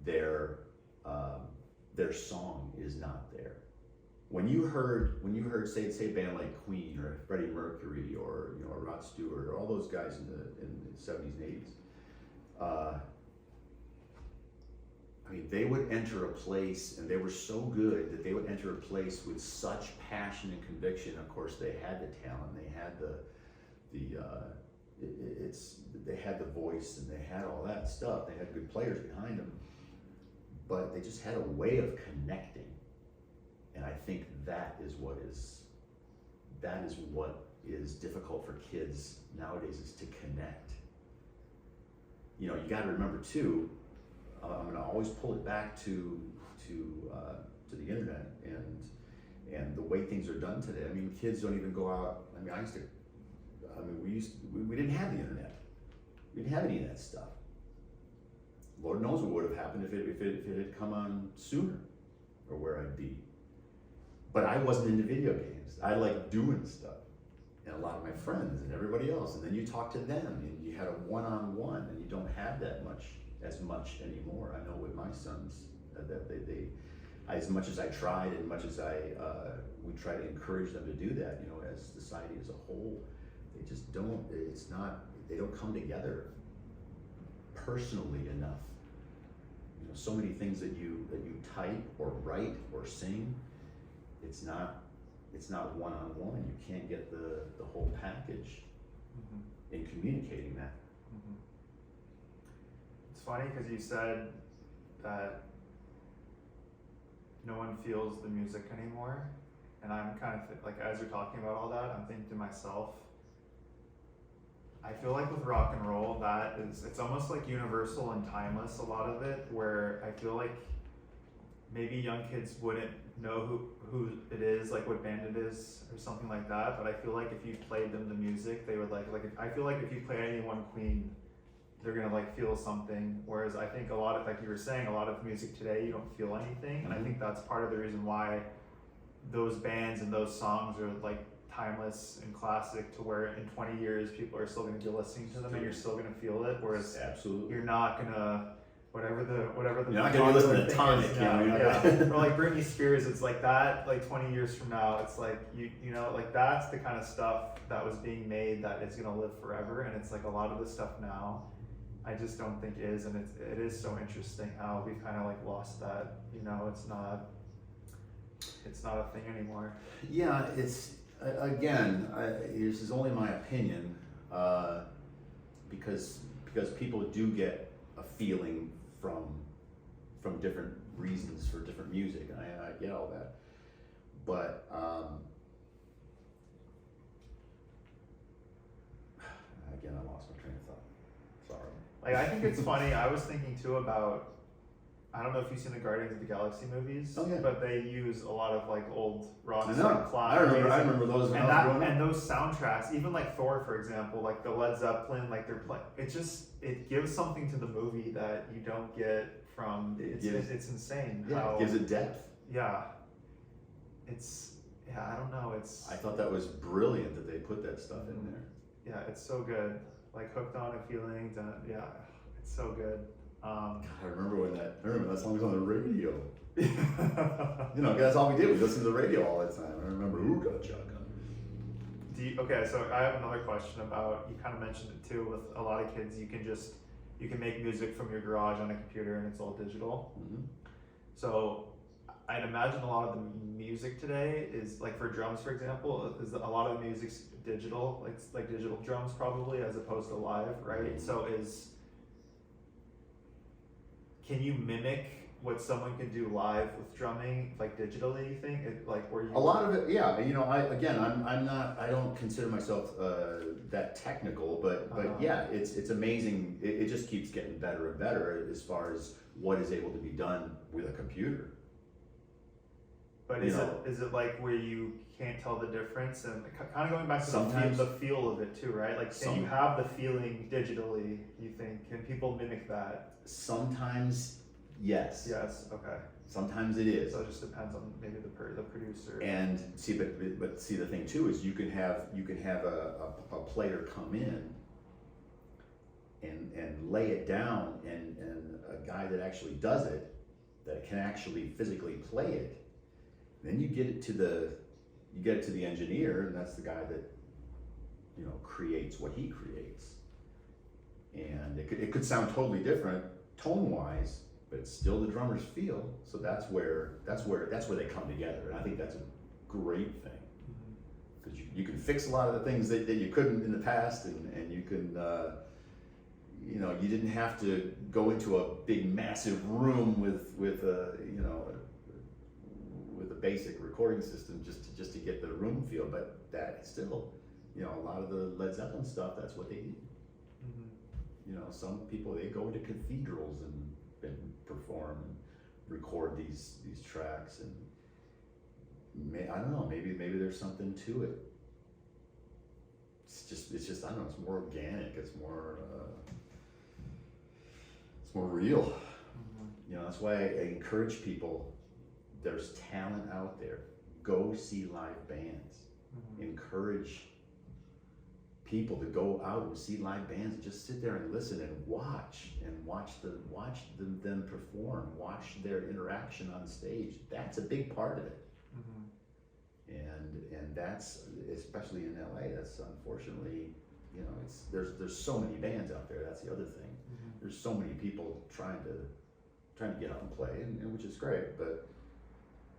their song is not there. When you heard say a band like Queen or Freddie Mercury or, you know, or Rod Stewart or all those guys in the 70s and 80s, I mean, they would enter a place, and they were so good that they would enter a place with such passion and conviction. Of course, they had the talent, they had they had the voice, and they had all that stuff. They had good players behind them, but they just had a way of connecting. And I think that is what is difficult for kids nowadays, is to connect. You know, you got to remember too. I'm going to always pull it back to the internet and the way things are done today. I mean, kids don't even go out. I mean, we didn't have the internet. We didn't have any of that stuff. Lord knows what would have happened if it had come on sooner, or where I'd be. But I wasn't into video games. I liked doing stuff, and a lot of my friends and everybody else. And then you talk to them, and you had a one-on-one, and you don't have that as much anymore. I know with my sons that they as much as I tried, and much as we try to encourage them to do that, you know, as society as a whole, they just don't. They don't come together personally enough. You know, so many things that you type or write or sing, it's not one-on-one. You can't get the whole package in communicating that. It's funny because you said that no one feels the music anymore, and I'm kind of like, as you're talking about all that, I'm thinking to myself, I feel like with rock and roll, it's almost like universal and timeless, a lot of it, where I feel like maybe young kids wouldn't know who it is, like what band it is or something like that, but I feel like if you played them the music, they would I feel like if you play any one Queen, they're gonna like feel something, whereas I think a lot of, like you were saying, a lot of music today, you don't feel anything, and I think that's part of the reason why those bands and those songs are like timeless and classic, to where in 20 years people are still going to be listening to them and you're still going to feel it, whereas Absolutely. you're not going to whatever the you're not going to listen to Tonic, or like Britney Spears. It's like that, like 20 years from now, it's like you know, like that's the kind of stuff that was being made that is going to live forever, and it's like a lot of the stuff now I just don't think is, and it is so interesting how we've kind of like lost that, you know, it's not a thing anymore. Yeah, it's again, this is only my opinion, because people do get a feeling from different reasons for different music. I get all that, but again, I lost my train of thought. Sorry. Like, I think it's funny. I was thinking too about, I don't know if you've seen the Guardians of the Galaxy movies, but they use a lot of like old rock songs. I remember those when I was growing up. And those soundtracks, even like Thor, for example, like the Led Zeppelin, like they're playing. It gives something to the movie that you don't get from. It's insane. Yeah, how, it gives it depth. Yeah. I don't know. I thought that was brilliant that they put that stuff in there. Yeah, it's so good. Like Hooked on a Feeling. Yeah, it's so good. God, I remember that song was on the radio. You know, that's all we did. We listened to the radio all the time. I remember Ooga Chaka. Okay, so I have another question about, you kind of mentioned it too, with a lot of kids, you can make music from your garage on a computer and it's all digital. Mm-hmm. So I'd imagine a lot of the music today is, like for drums, for example, is a lot of the music's digital, like digital drums probably, as opposed to live, right? So can you mimic what someone can do live with drumming, like digitally, you think? A lot of it, yeah. You know, I don't consider myself that technical, but yeah, it's amazing. It just keeps getting better and better as far as what is able to be done with a computer. But is it like where you can't tell the difference, and kind of going back to the feel of it too, right? Like, can you have the feeling digitally, you think? Can people mimic that? Sometimes, yes. Yes. Okay. Sometimes it is. So it just depends on maybe the producer. And see, but see, the thing too is you can have a player come in and lay it down, and a guy that actually does it, that can actually physically play it. Then you get it to the engineer, and that's the guy that, you know, creates what he creates. And it could sound totally different tone wise, but it's still the drummer's feel. So that's where they come together, and I think that's a great thing, because you can fix a lot of the things that you couldn't in the past, and you can you know, you didn't have to go into a big massive room with a, you know, with a basic recording system just to get the room feel. But that still, you know, a lot of the Led Zeppelin stuff, that's what they do. You know, some people, they go into cathedrals and perform and record these tracks, and I don't know, maybe there's something to it. It's just I don't know, it's more organic, it's more more real. Mm-hmm. You know, that's why I encourage people, there's talent out there. Go see live bands. Mm-hmm. Encourage people to go out and see live bands and just sit there and listen and watch them perform, watch their interaction on stage. That's a big part of it. Mm-hmm. And that's, especially in LA, that's unfortunately, you know, there's so many bands out there. That's the other thing. Mm-hmm. There's so many people trying to get out and play, and which is great, but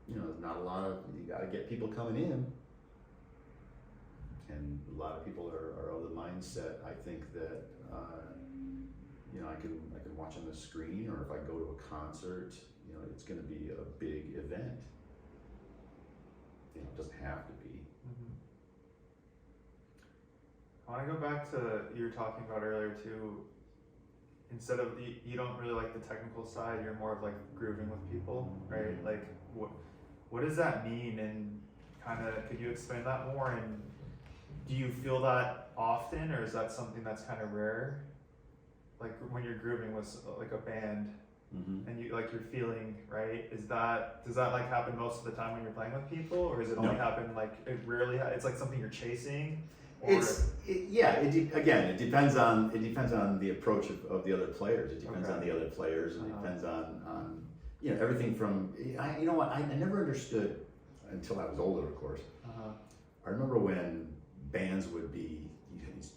you know, there's not a lot of, you got to get people coming in. And a lot of people are of the mindset, I think, that you know, I can watch on the screen, or if I go to a concert, you know, it's going to be a big event. You know, it doesn't have to be. Mm-hmm. I want to go back to, you were talking about earlier too, instead of, you don't really like the technical side, you're more of like grooving with people, right? Like, what does that mean, and kind of, could you explain that more? And do you feel that often, or is that something that's kind of rare? Like when you're grooving with like a band, Mm-hmm. and you're feeling, right? Does that like happen most of the time when you're playing with people, or is it only happen like, it rarely, it's like something you're chasing? Or Again, it depends on the approach of the other players. It depends on the other players, and it depends on you know, everything from, you know what, I never understood until I was older, of course. I remember when bands would be, you had these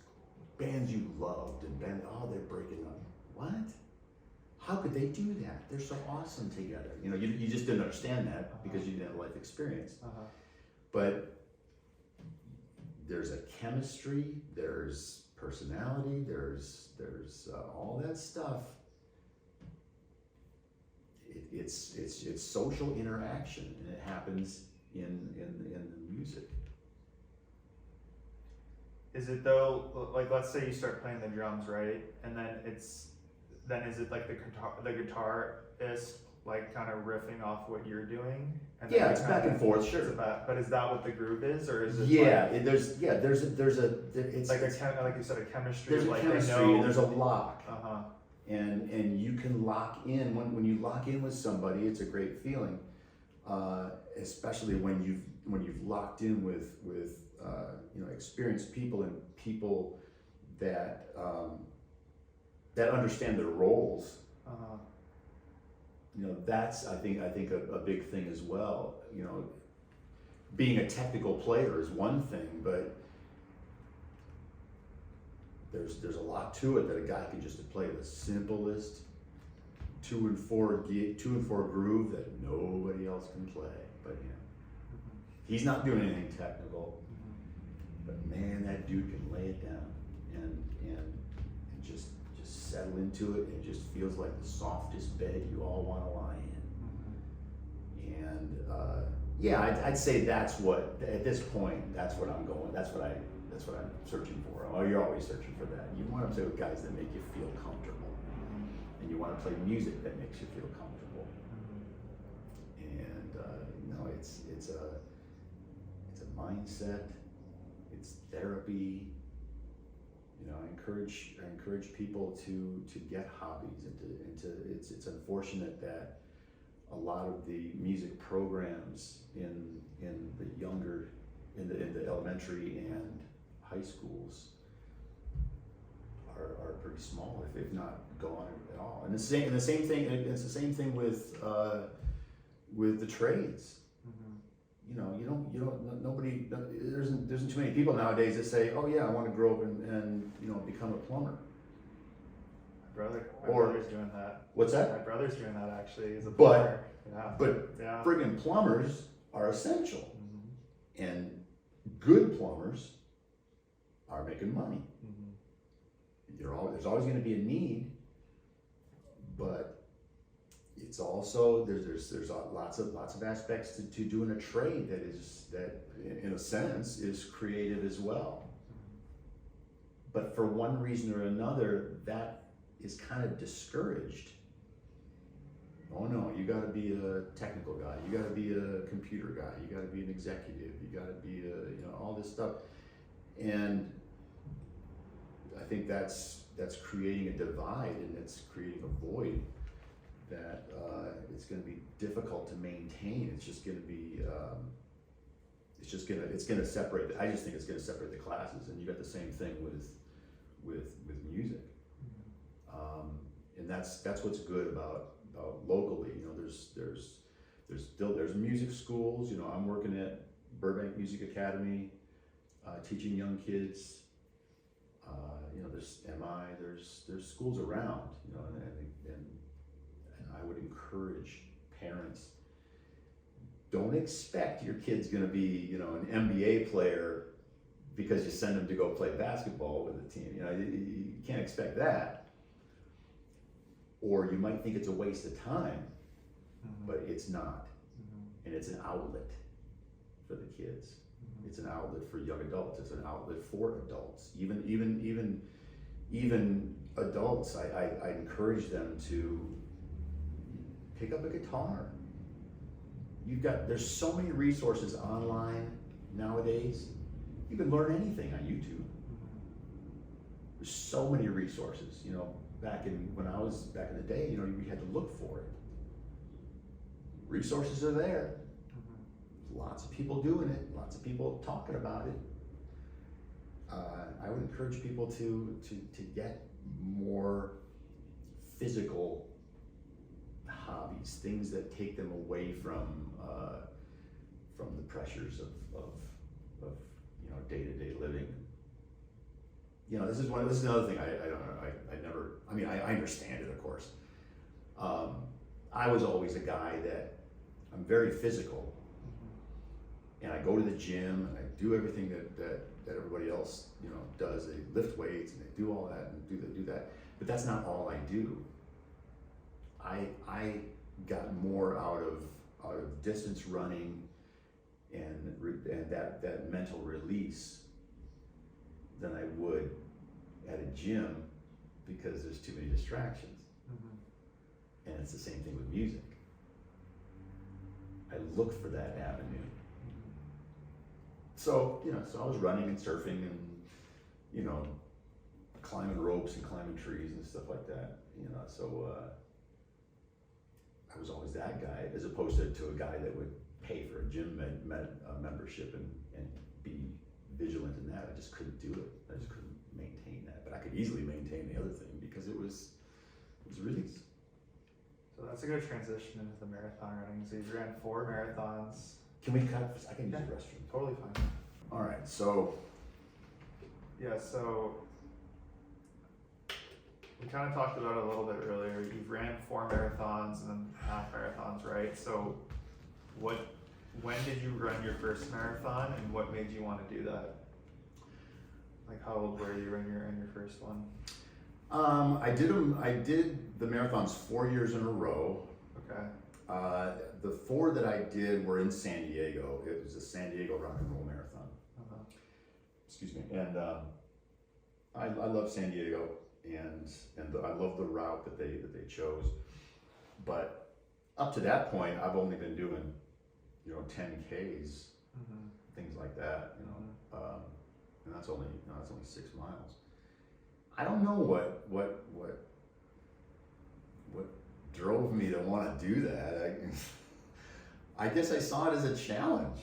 bands you loved, and they're breaking up. What? How could they do that? They're so awesome together. You know, you just didn't understand that because you didn't have life experience. But there's a chemistry, there's personality, there's all that stuff. It's social interaction, and it happens in the music. Is it though, like let's say you start playing the drums, right? And then is it like the guitarist like kind of riffing off what you're doing? And then It's back and forth, sure. But is that what the groove is, or is it? It's like like you said, a chemistry. There's a like chemistry, and there's a lock. And you can lock in when you lock in with somebody. It's a great feeling, especially when you've locked in with you know, experienced people, and people that that understand their roles. You know, that's I think a big thing as well. You know, being a technical player is one thing, but there's a lot to it that a guy can just play the simplest 2 and 4 groove that nobody else can play. But you know, he's not doing anything technical. But man, that dude can lay it down and just settle into it. It just feels like the softest bed you all want to lie in. And I'd say that's what, at this point, that's what I'm going. That's what I'm searching for. Oh, you're always searching for that. You want to play with guys that make you feel comfortable, and you want to play music that makes you feel comfortable. And no, it's a mindset. It's therapy. You know, I encourage people to get hobbies, and to it's unfortunate that a lot of the music programs in the elementary and high schools are pretty small, if not gone at all. And it's the same thing with the trades. You know, there isn't too many people nowadays that say, oh yeah, I want to grow up and you know, become a plumber. My brother's doing that. What's that? My brother's doing that actually. He's a plumber. But friggin' plumbers are essential, and good plumbers are making money. There's always going to be a need, but it's also there's lots of aspects to doing a trade that in a sense is creative as well. But for one reason or another, that is kind of discouraged. Oh no, you got to be a technical guy. You got to be a computer guy. You got to be an executive. You got to be all this stuff. And I think that's creating a divide, and it's creating a void that it's going to be difficult to maintain. It's just going to be it's going to separate. I just think it's going to separate the classes, and you got the same thing with music. And that's what's good about locally. You know, there's music schools. You know, I'm working at Burbank Music Academy, teaching young kids. You know, there's schools around. You know, and I would encourage parents. Don't expect your kid's going to be, you know, an NBA player because you send them to go play basketball with the team. You know, you can't expect that. Or you might think it's a waste of time, but it's not. And it's an outlet for the kids. It's an outlet for young adults. It's an outlet for adults. Even adults, I encourage them to pick up a guitar. There's so many resources online nowadays. You can learn anything on YouTube. There's so many resources. You know, back in the day, you know, we had to look for it. Resources are there. Lots of people doing it. Lots of people talking about it. I would encourage people to get more physical hobbies, things that take them away from the pressures of you know, day-to-day living. You know, this is another thing I understand it, of course. I was always a guy that I'm very physical, and I go to the gym and I do everything that everybody else, you know, does. They lift weights and they do all that and do that, but that's not all I do. I got more out of distance running and that mental release than I would at a gym, because there's too many distractions. And it's the same thing with music. I look for that avenue. So, you know, I was running and surfing and, you know, climbing ropes and climbing trees and stuff like that, you know, so I was always that guy, as opposed to a guy that would pay for a gym membership and be vigilant in that. I just couldn't do it. I just couldn't maintain that. But I could easily maintain the other thing because it was release. So that's a good transition into the marathon running. So you ran 4 marathons. Can we cut? I can use the restroom. Totally fine. All right, so. Yeah, so we kind of talked about it a little bit earlier. You've ran 4 marathons and then half marathons, right? So when did you run your first marathon, and what made you want to do that? Like, how old were you when you were in your first one? I did the marathons 4 years in a row. Okay. The 4 that I did were in San Diego. It was the San Diego Rock and Roll Marathon. Excuse me. And I love San Diego, and I love the route that they chose. But up to that point, I've only been doing, you know, 10Ks, things like that. You know, and that's only 6 miles. I don't know what drove me to want to do that. I guess I saw it as a challenge,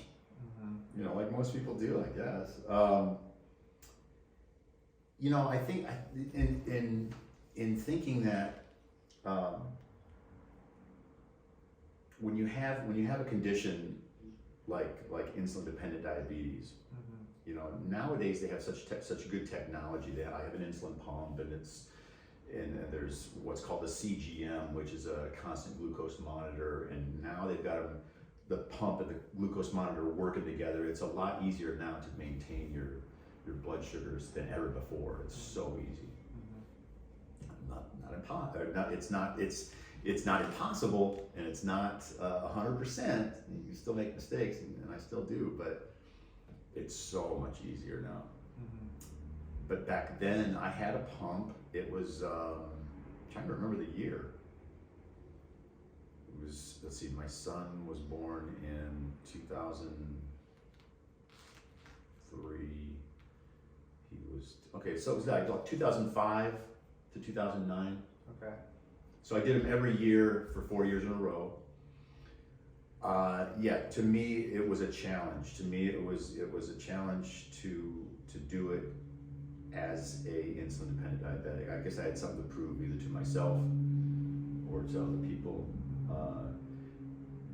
you know, like most people do, I guess. You know, I think in thinking that when you have a condition like insulin dependent diabetes, you know, nowadays they have such good technology. That I have an insulin pump, and there's what's called the CGM, which is a constant glucose monitor, and now they've got the pump and the glucose monitor working together. It's a lot easier now to maintain your blood sugars than ever before. It's so easy. It's not impossible, and it's not 100%. You can still make mistakes, and I still do, but it's so much easier now. But back then, I had a pump. It was, I'm trying to remember the year. It was, let's see, my son was born in 2003. Okay, so it was like 2005 to 2009. Okay. So I did them every year for 4 years in a row. Yeah, to me it was a challenge. To me it was a challenge to do it as a insulin dependent diabetic. I guess I had something to prove either to myself or to other people.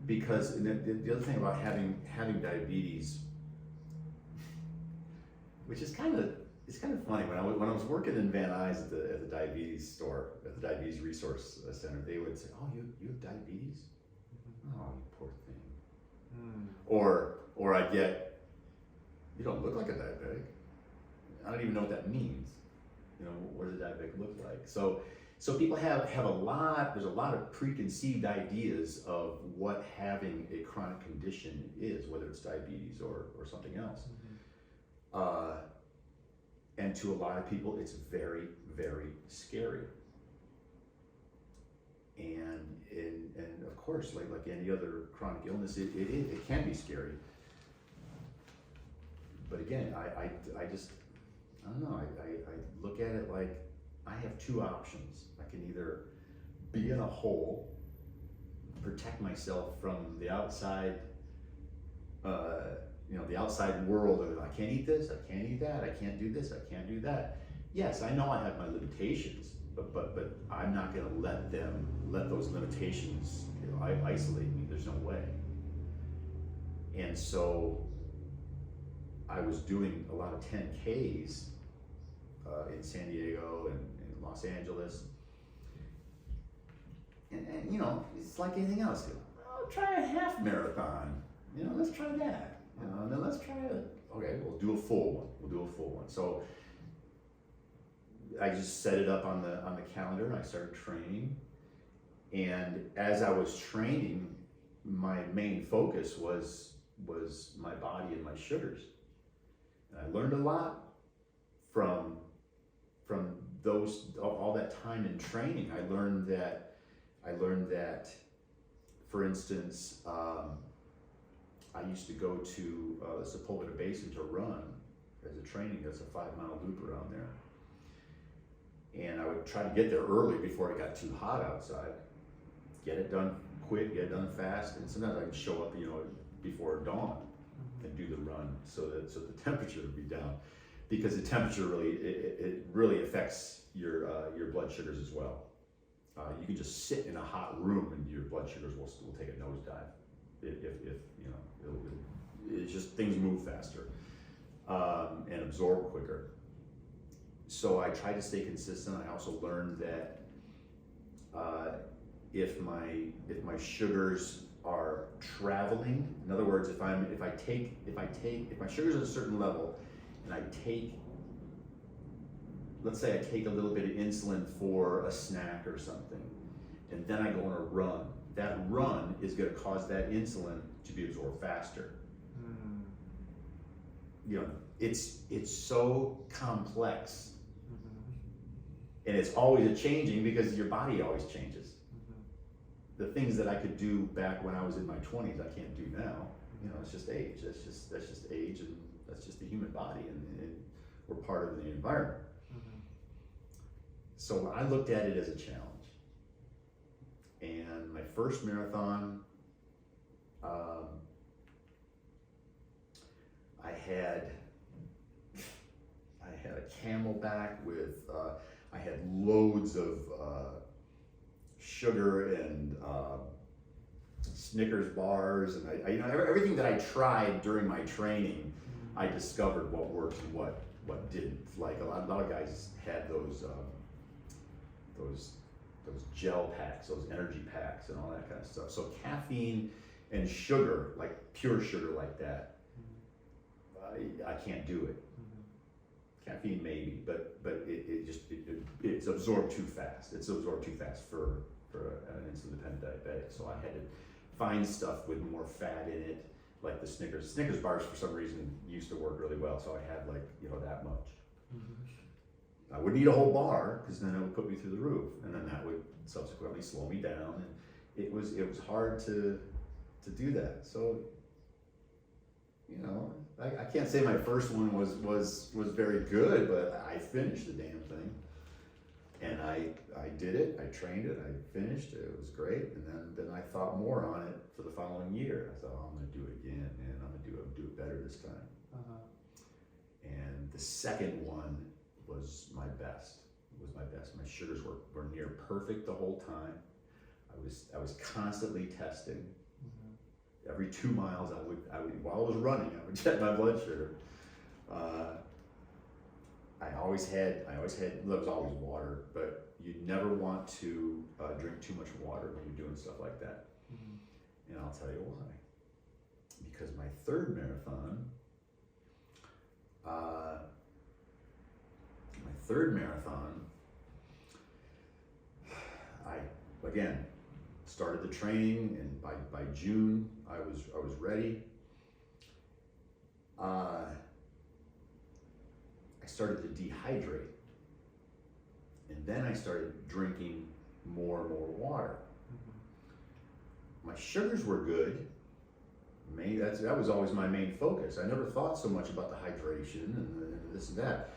Because the other thing about having diabetes, which is it's kind of funny, when I was working in Van Nuys at the diabetes store, at the diabetes resource center, they would say, "Oh, you have diabetes? Oh, you poor thing." Or I get, "You don't look like a diabetic." I don't even know what that means. You know, what does a diabetic look like? So people have a lot. There's a lot of preconceived ideas of what having a chronic condition is, whether it's diabetes or something else. And to a lot of people, it's very, very scary. And of course, like any other chronic illness, it can be scary. But again, I don't know. I look at it like I have two options. I can either be in a hole, protect myself from the outside, the outside world of, I can't eat this, I can't eat that, I can't do this, I can't do that. Yes, I know I have my limitations, but I'm not going to let those limitations, isolate me. There's no way. And so I was doing a lot of 10Ks in San Diego and in Los Angeles, and it's like anything else. I'll try a half marathon. Let's try that. And then let's try okay, we'll do a full one. So I just set it up on the calendar and I started training. And as I was training, my main focus was my body and my sugars. And I learned a lot from all that time in training. I learned that, for instance, I used to go to the Sepulveda Basin to run as a training. There's a 5-mile loop around there. And I would try to get there early before it got too hot outside. Get it done quick, get it done fast. And sometimes I would show up, before dawn and do the run so the temperature would be down. Because the temperature really affects your blood sugars as well. You can just sit in a hot room and your blood sugars will take a nosedive. It's just, things move faster and absorb quicker. So I tried to stay consistent. I also learned that if my sugars are traveling, in other words, if my sugars are at a certain level, and let's say I take a little bit of insulin for a snack or something, and then I go on a run. That run is going to cause that insulin to be absorbed faster. It's so complex, and it's always a changing because your body always changes. The things that I could do back when I was in my 20s, I can't do now. It's just age. That's just age, and that's just the human body, and we're part of the environment. So I looked at it as a challenge. And my first marathon, I had a Camelback with, I had loads of sugar and Snickers bars, and I everything that I tried during my training, I discovered what worked and what didn't. Like a lot of guys had those gel packs, those energy packs, and all that kind of stuff. So caffeine and sugar, like pure sugar like that, I can't do it. Caffeine maybe, but it's absorbed too fast. It's absorbed too fast for an insulin-dependent diabetic. So I had to find stuff with more fat in it, like the Snickers. Snickers bars, for some reason, used to work really well. So I had that much. I wouldn't eat a whole bar because then it would put me through the roof, and then that would subsequently slow me down. And it was hard to do that. So I can't say my first one was very good, but I finished the damn thing. And I did it, I trained it, I finished it, it was great. And then I thought more on it for the following year. I thought, oh, I'm gonna do it again, man, I'm gonna do it better this time. And the second one was my best. It was my best. My sugars were near perfect the whole time. I was constantly testing. Every 2 miles, I would while I was running, I would check my blood sugar. I always had, there was always water, but you never want to drink too much water when you're doing stuff like that. And I'll tell you why. Because my third marathon, I again started the training, and by June I was ready. I started to dehydrate, and then I started drinking more and more water. My sugars were good. That was always my main focus. I never thought so much about the hydration and this and that.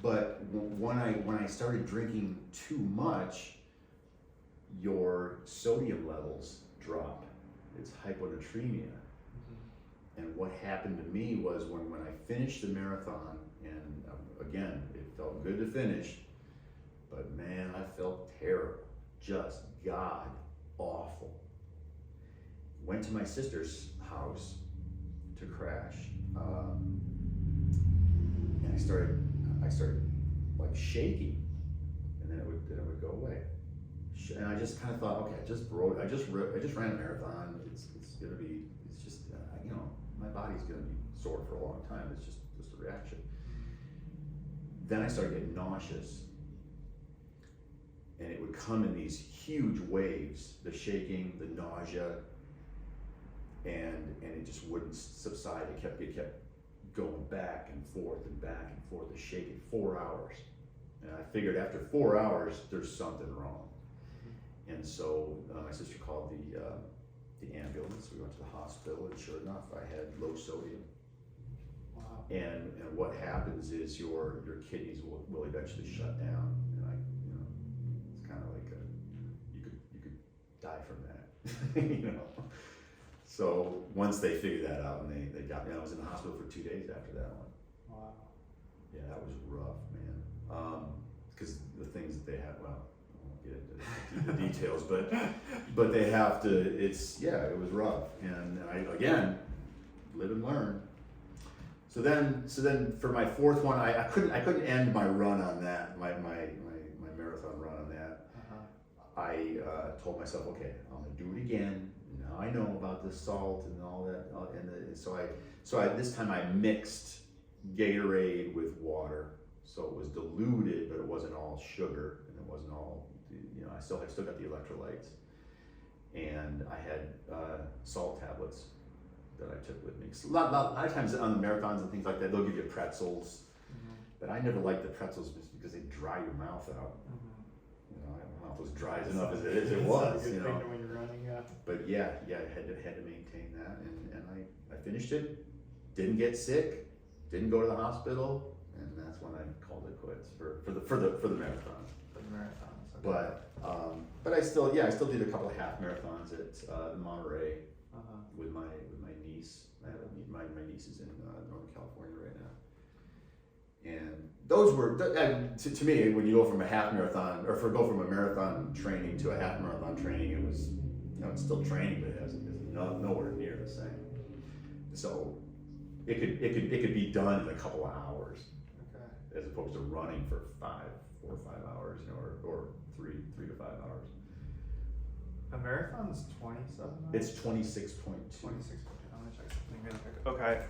But when I started drinking too much, your sodium levels drop. It's hyponatremia. And what happened to me was when I finished the marathon, and again, it felt good to finish, but man, I felt terrible, just god awful. Went to my sister's house to crash, and I started like shaking, and then it would go away. And I just kind of thought, okay, I just ran a marathon. It's just my body's gonna be sore for a long time. It's just a reaction. Then I started getting nauseous, and it would come in these huge waves, the shaking, the nausea, and it just wouldn't subside. It kept going back and forth, the shaking, 4 hours. And I figured after 4 hours, there's something wrong. And so my sister called the ambulance. We went to the hospital, and sure enough, I had low sodium. Wow. And what happens is your kidneys will eventually shut down, and it's kind of like you could die from that, So once they figured that out, and they got me, I was in the hospital for 2 days after that one. Wow. Yeah, that was rough, man. Because the things that they had, well, I won't get into the details, but they have to. It was rough, and I again live and learn. So then for my fourth one, I couldn't end my run on that, my marathon run on that. I told myself, okay, I'm gonna do it again. Now I know about the salt and all that, so this time I mixed Gatorade with water, so it was diluted, but it wasn't all sugar, and it wasn't all, I still got the electrolytes, and I had salt tablets that I took with me. So a lot of times on the marathons and things like that, they'll give you pretzels, but I never liked the pretzels just because they dry your mouth out. My mouth was dry enough as it was, When you're running, yeah. But yeah, I had to maintain that, and I finished it, didn't get sick, didn't go to the hospital, and that's when I called it quits for the marathon. For the marathons. Okay. But I still did a couple of half marathons at Monterey with my niece. My niece is in Northern California right now, and those were to me, when you go from a half marathon go from a marathon training to a half marathon training, it was it's still training, but it's nowhere near the same. So it could be done in a couple of hours, as opposed to running for 4 or 5 hours, or 3 to 5 hours. A marathon's 27 miles? It's 26.2. 26.2. I'm gonna check something really quick. Okay.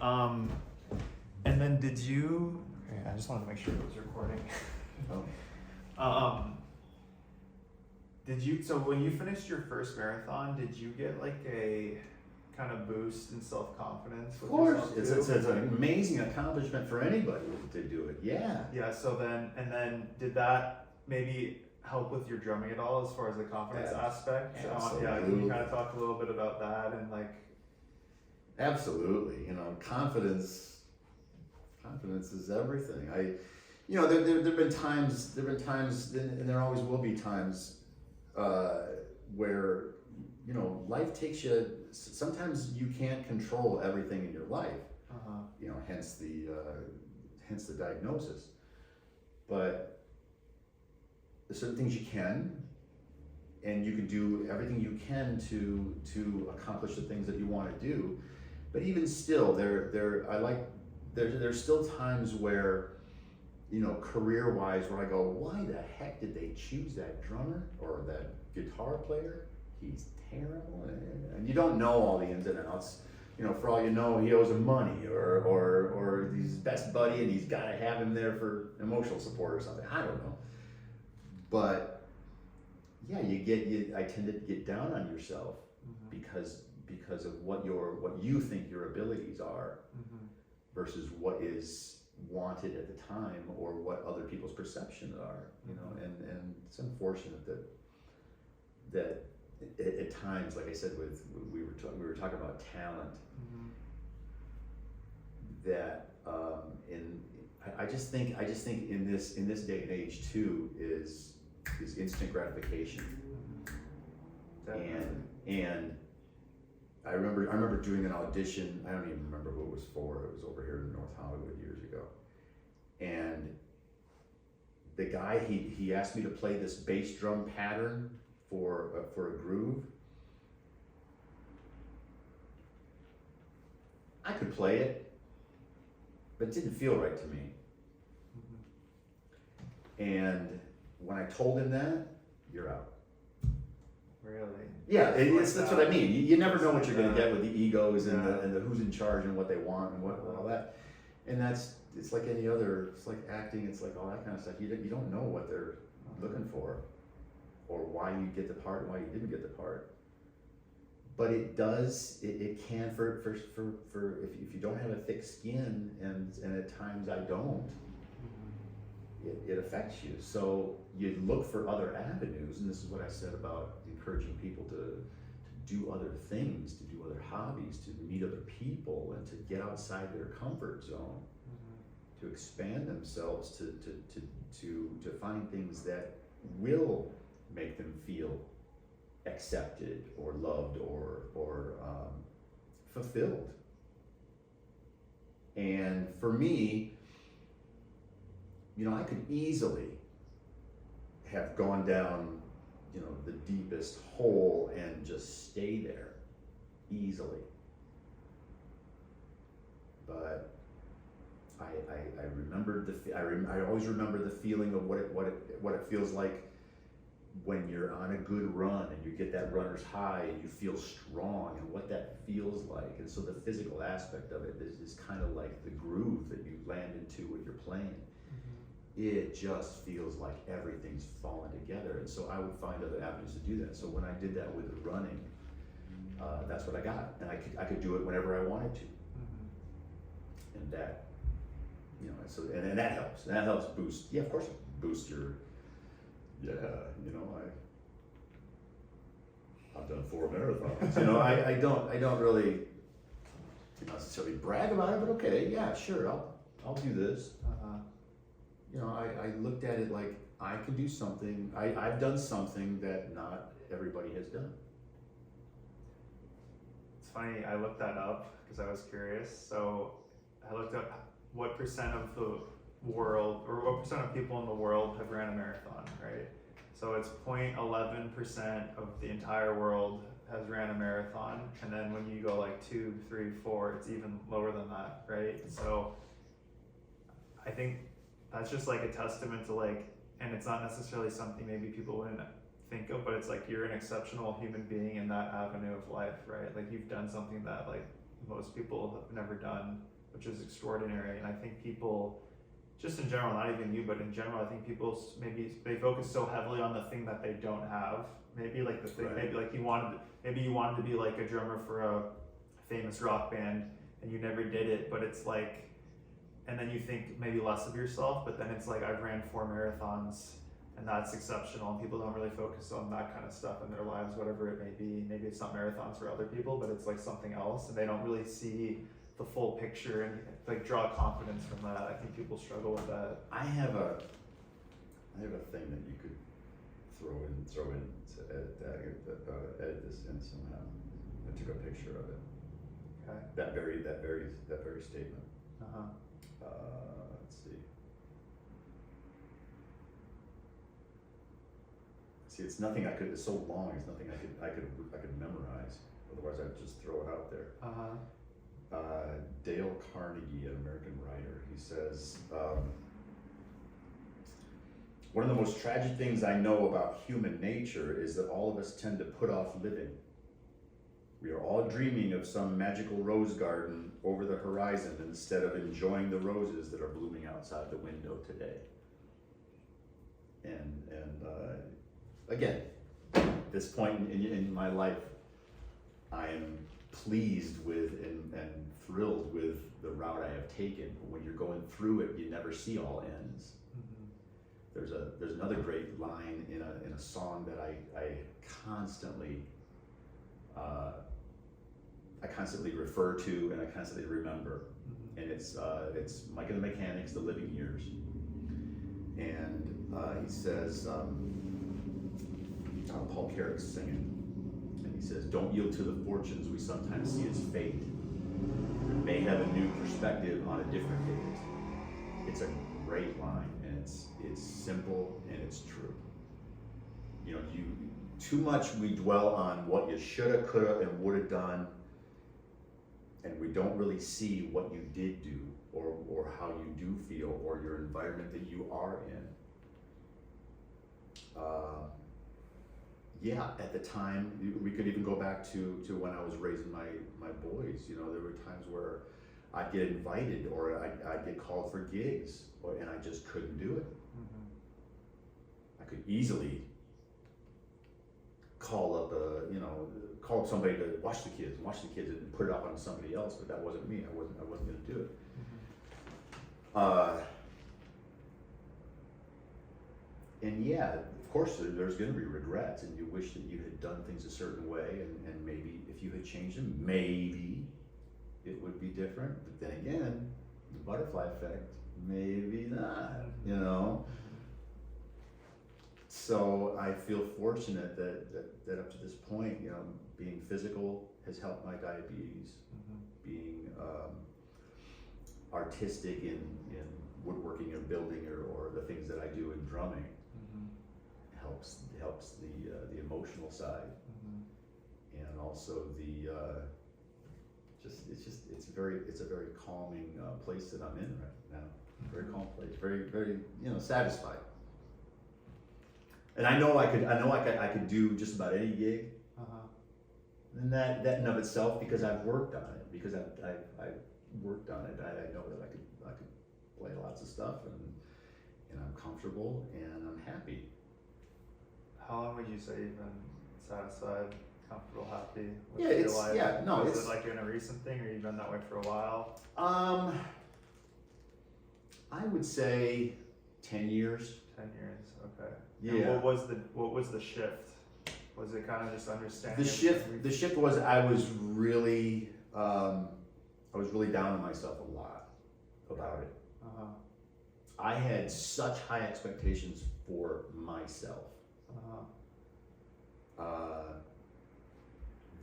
And then did you? Okay, I just wanted to make sure it was recording. Oh. Did you? So when you finished your first marathon, did you get like a kind of boost in self-confidence? Of course, it's an amazing accomplishment for anybody to do it. Yeah. Yeah. So then did that maybe help with your drumming at all, as far as the confidence aspect? Absolutely. Yeah. Can you kind of talk a little bit about that and like? Absolutely. Confidence Confidence is everything. There've been times, and there always will be times where, life takes you. Sometimes you can't control everything in your life. Hence the diagnosis. But there's certain things you can, and you can do everything you can to accomplish the things that you want to do. But even still, there's still times where, career-wise, where I go, why the heck did they choose that drummer or that guitar player? He's terrible, and you don't know all the ins and outs. For all you know, he owes him money, or he's his best buddy, and he's got to have him there for emotional support or something. I don't know, but yeah, I tend to get down on yourself because of what you think your abilities are versus what is wanted at the time or what other people's perceptions are. And it's unfortunate that at times, like I said, we were talking about talent. That I just think in this day and age too is instant gratification. And I remember doing an audition. I don't even remember who it was for. It was over here in North Hollywood years ago, and the guy he asked me to play this bass drum pattern for a groove. I could play it, but it didn't feel right to me. And when I told him that, you're out. Really? Yeah, that's what I mean. You never know what you're going to get with the egos and the who's in charge and what they want and all that. And it's like any other. It's like acting. It's like all that kind of stuff. You don't know what they're looking for, or why you get the part and why you didn't get the part. But it does. It can for if you don't have a thick skin, and at times I don't. It affects you. So you look for other avenues, and this is what I said about encouraging people to do other things, to do other hobbies, to meet other people, and to get outside their comfort zone, to expand themselves, to find things that will make them feel accepted or loved or fulfilled. And for me, I could easily have gone down, the deepest hole and just stay there easily. But I always remember the feeling of what it feels like when you're on a good run and you get that runner's high and you feel strong and what that feels like. And so the physical aspect of it is kind of like the groove that you land into when you're playing. It just feels like everything's falling together. And so I would find other avenues to do that. So when I did that with the running, that's what I got. And I could do it whenever I wanted to. And that, so, and that helps. And that helps boost, of course, boost your, I've done 4 marathons. I don't really necessarily brag about it, but okay, yeah, sure, I'll do this. I looked at it like I can do something. I've done something that not everybody has done. It's funny, I looked that up because I was curious. So I looked up what percent of the world, or what percent of people in the world have ran a marathon, right? So it's 0.11% of the entire world has ran a marathon. And then when you go like 2, 3, 4, it's even lower than that, right? So I think that's just like a testament to and it's not necessarily something maybe people wouldn't think of, but it's like you're an exceptional human being in that avenue of life, right? Like you've done something that most people have never done, which is extraordinary. And I think people, just in general, not even you, but in general, I think people maybe they focus so heavily on the thing that they don't have. Maybe like the thing, right. maybe you wanted to be like a drummer for a famous rock band and you never did it, but it's like, and then you think maybe less of yourself, but then it's like I've ran 4 marathons and that's exceptional, and people don't really focus on that kind of stuff in their lives, whatever it may be. Maybe it's not marathons for other people, but it's like something else, and they don't really see the full picture and like draw confidence from that. I think people struggle with that. I have a thing that you could throw in to edit this in somehow. I took a picture of it. Okay. That very statement. Uh-huh. Let's see. See, it's nothing I could. It's so long. It's nothing I could memorize. Otherwise, I'd just throw it out there. Uh-huh. Dale Carnegie, an American writer, he says, one of the most tragic things I know about human nature is that all of us tend to put off living. We are all dreaming of some magical rose garden over the horizon instead of enjoying the roses that are blooming outside the window today. And again, at this point in my life, I am pleased with and thrilled with the route I have taken. But when you're going through it, you never see all ends. Mm-hmm. There's another great line in a song that I constantly refer to and I constantly remember. Mm-hmm. And it's Mike and the Mechanics, The Living Years. And he says, Paul Carrick's singing. He says, don't yield to the fortunes we sometimes see as fate. We may have a new perspective on a different date. It's a great line, and it's simple and it's true. You know, too much we dwell on what you shoulda, coulda, and woulda done, and we don't really see what you did do, or how you do feel, or your environment that you are in. Yeah, at the time, we could even go back to when I was raising my boys. You know, there were times where I'd get invited or I'd get called for gigs, and I just couldn't do it. Mm-hmm. I could easily call somebody to watch the kids and put it up on somebody else, but that wasn't me. I wasn't going to do it. Mm-hmm. And yeah, of course, there's going to be regrets, and you wish that you had done things a certain way, and maybe if you had changed them, maybe it would be different. But then again, the butterfly effect, maybe not, you know? So I feel fortunate that up to this point, you know, being physical has helped my diabetes, Mm-hmm. being artistic in woodworking or building or the things that I do in drumming. Helps the emotional side, Mm-hmm. and also it's a very calming place that I'm in right now. Very calm place, very satisfied. And I know I could do just about any gig, and that in of itself, because I've worked on it, because I've worked on it, I know that I could play lots of stuff, and I'm comfortable and I'm happy. How long would you say you've been satisfied, comfortable, happy with Yeah, your life? Is it's it like in a recent thing, or you've been that way for a while? I would say 10 years. 10 years, okay. Yeah. And what was the shift? Was it kind of just understanding? The shift was I was really down on myself a lot about it. Uh-huh. I had such high expectations for myself.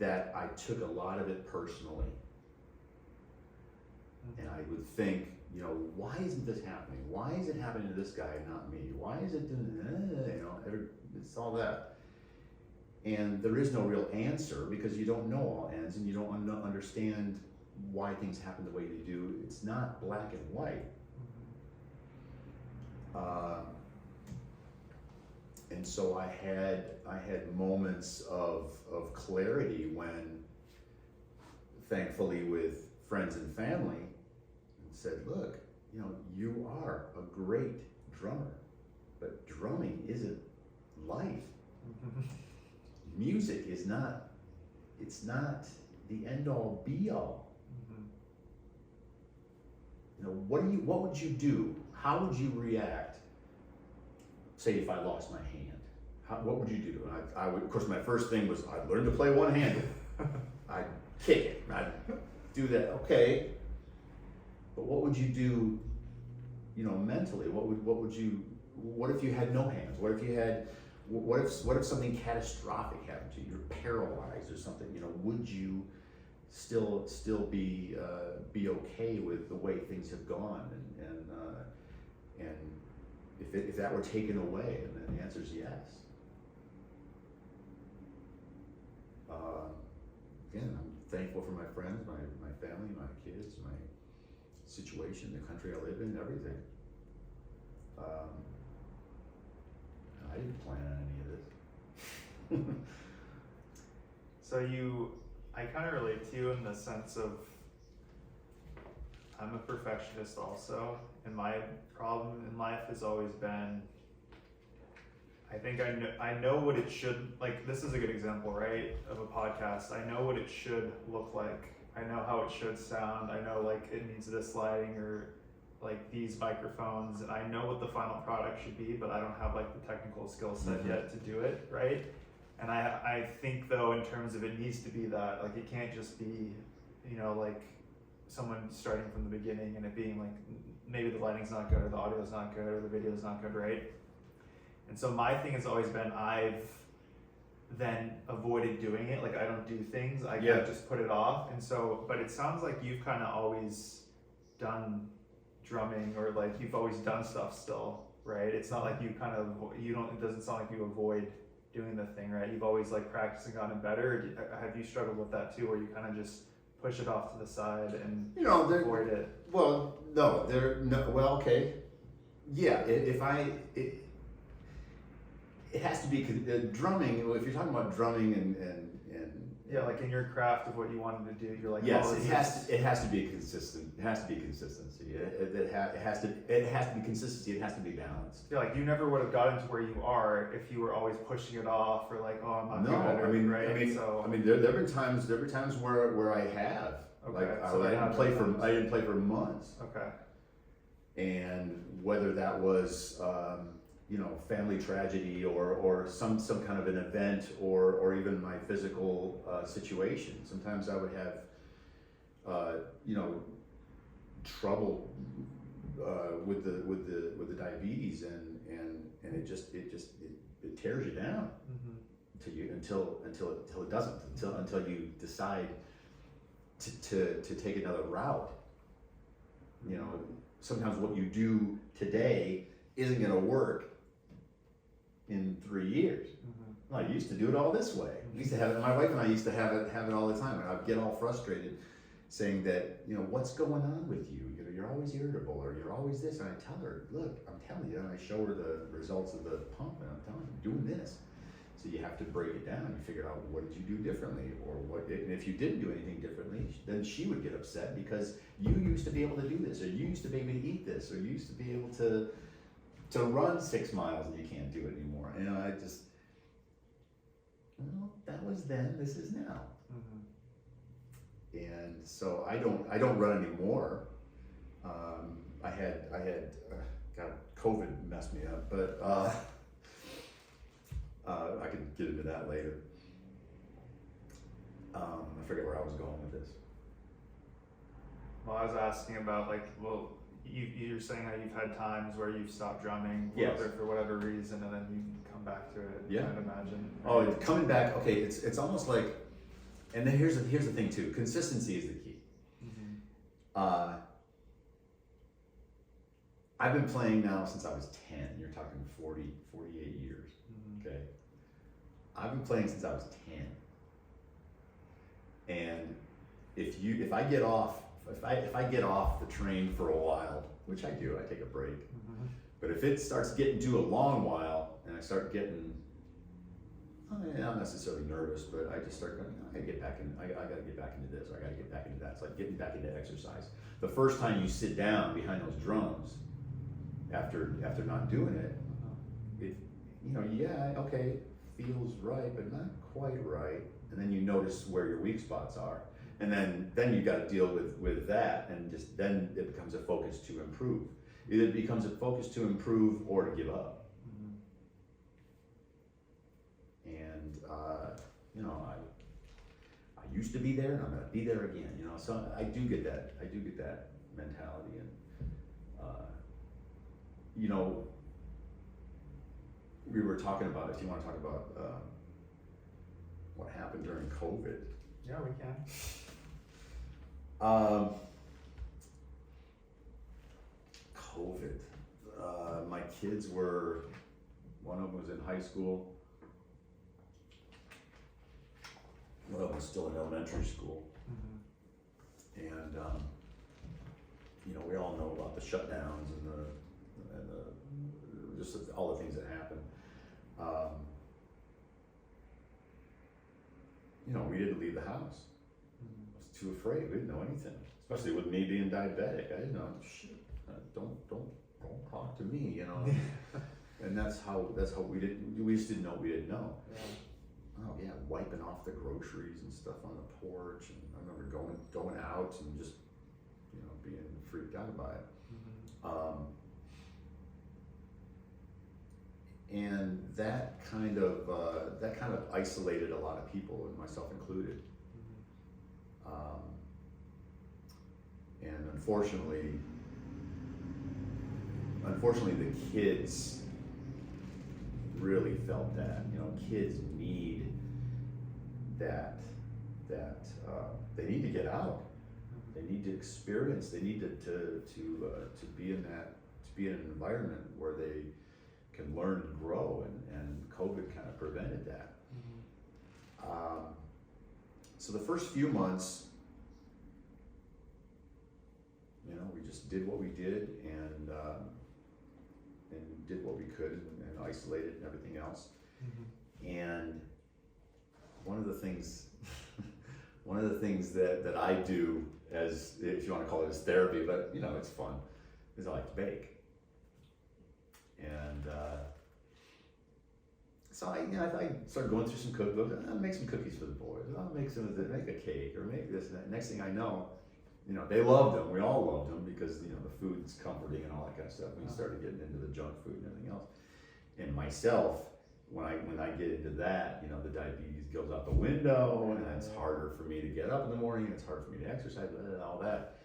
That I took a lot of it personally. Mm-hmm. And I would think, you know, why isn't this happening? Why is it happening to this guy and not me? Why is it doing, it's all that. And there is no real answer, because you don't know all ends and you don't understand why things happen the way they do. It's not black and white. Mm-hmm. And so I had moments of clarity when, thankfully, with friends and family, said, look, you know, you are a great drummer, but drumming isn't life. Mm-hmm. Music is not, it's not the end all be all. Mm-hmm. You know, what would you do? How would you react? Say if I lost my hand, what would you do? And I would, of course, my first thing was I'd learn to play one-handed. I'd kick it. I'd do that. Okay, But what would you do, mentally? What if you had no hands? What if something catastrophic happened to you? You're paralyzed or something, would you still be okay with the way things have gone? And if that were taken away, and then the answer is yes. Again, I'm thankful for my friends, my family, my kids, my situation, the country I live in, everything. I didn't plan on any of this. So I kind of relate to you in the sense of, I'm a perfectionist also, and my problem in life has always been, I think I know what it should, like, this is a good example, right, of a podcast. I know what it should look like. I know how it should sound. I know, like, it needs this lighting or like these microphones, and I know what the final product should be, but I don't have like the technical skill set yet to do it, right? And I think though, in terms of it needs to be that, like, it can't just be, like someone starting from the beginning and it being like, maybe the lighting's not good or the audio's not good or the video's not good, right? And so my thing has always been, I've then avoided doing it. Like, I don't do things, I kind of just put it off. And so, but it sounds like you've kind of always done drumming, or like you've always done stuff still, right? It's not like it doesn't sound like you avoid doing the thing, right? You've always like practiced and gotten better. Or have you struggled with that too, where you kind of just push it off to the side and avoid it? Well, no, okay. Yeah, it has to be drumming. If you're talking about drumming and yeah, like in your craft of what you wanted to do, you're like, yes, it has to be consistent. It has to be consistency. It has to be consistency. It has to be balanced. Yeah, like you never would have gotten to where you are if you were always pushing it off, or like, oh, I'm not good at it, right? I mean, there have been times where I have. Okay, like so I didn't play for months. Okay. And whether that was family tragedy or some kind of an event or even my physical situation. Sometimes I would have trouble with the diabetes, and it tears you down until it doesn't, until you decide to take another route. Sometimes what you do today isn't going to work in 3 years. Well, I used to do it all this way. We used to have it. My wife and I used to have it all the time, and I'd get all frustrated, saying that what's going on with you? You're always irritable, or you're always this. And I tell her, look, I'm telling you, and I show her the results of the pump, and I'm telling her, doing this. So you have to break it down and figure out, what did you do differently, or what? And if you didn't do anything differently, then she would get upset because you used to be able to do this, or you used to be able to eat this, or you used to be able to run 6 miles, and you can't do it anymore. I just, that was then, this is now. And so I don't run anymore. I had God, COVID messed me up, but I could get into that later. I forget where I was going with this. Well, I was asking about, like, well, you're saying how you've had times where you've stopped drumming, Yes. for whatever reason, and then you come back to it. Yeah. I'd imagine. Oh, coming back. Okay, it's almost like, and then here's the thing too. Consistency is the key. I've been playing now since I was 10. You're talking 48 years. Okay. I've been playing since I was 10. And if I get off the train for a while, which I do, I take a break. But if it starts getting to a long while, and I start getting, I'm not necessarily nervous, but I just start going, I gotta get back in. I gotta get back into this, or I gotta get back into that. It's like getting back into exercise. The first time you sit down behind those drums, after not doing it, okay, feels right, but not quite right. And then you notice where your weak spots are. And then you got to deal with that, and just then it becomes a focus to improve. Either it becomes a focus to improve or to give up. And I used to be there, and I'm going to be there again. So I do get that. mentality. And you know, we were talking about, if you want to talk about what happened during COVID. Yeah, we can. COVID. My kids were, one of them was in high school, one of them was still in elementary school. Mm-hmm. And you know, we all know about the shutdowns and the just all the things that happen. You know, we didn't leave the house. I was too afraid. We didn't know anything, especially with me being diabetic. I didn't know shit. Don't talk to me, you know. And that's how we just didn't know what we didn't know. Yeah. Oh yeah, wiping off the groceries and stuff on the porch, and I remember going out and just, you know, being freaked out by it. Mm-hmm. And that kind of isolated a lot of people, and myself included. Mm-hmm. And unfortunately, the kids really felt that. You know, kids need that. They need to get out. They need to experience. They need to be in an environment where they can learn and grow, and COVID kind of prevented that. Mm-hmm. So the first few months, you know, we just did what we did, and did what we could, and isolated and everything else. Mm-hmm. And one of the things that I do, as, if you want to call it as therapy, but you know, it's fun, is I like to bake. And so I started going through some cookbooks. I'll make some cookies for the boys. I'll make a cake, or make this and that. Next thing I know, you know, they loved them. We all loved them because, you know, the food's comforting and all that kind of stuff. We started getting into the junk food and everything else. And myself, when I get into that, you know, the diabetes goes out the window, and it's harder for me to get up in the morning. It's hard for me to exercise, and all that.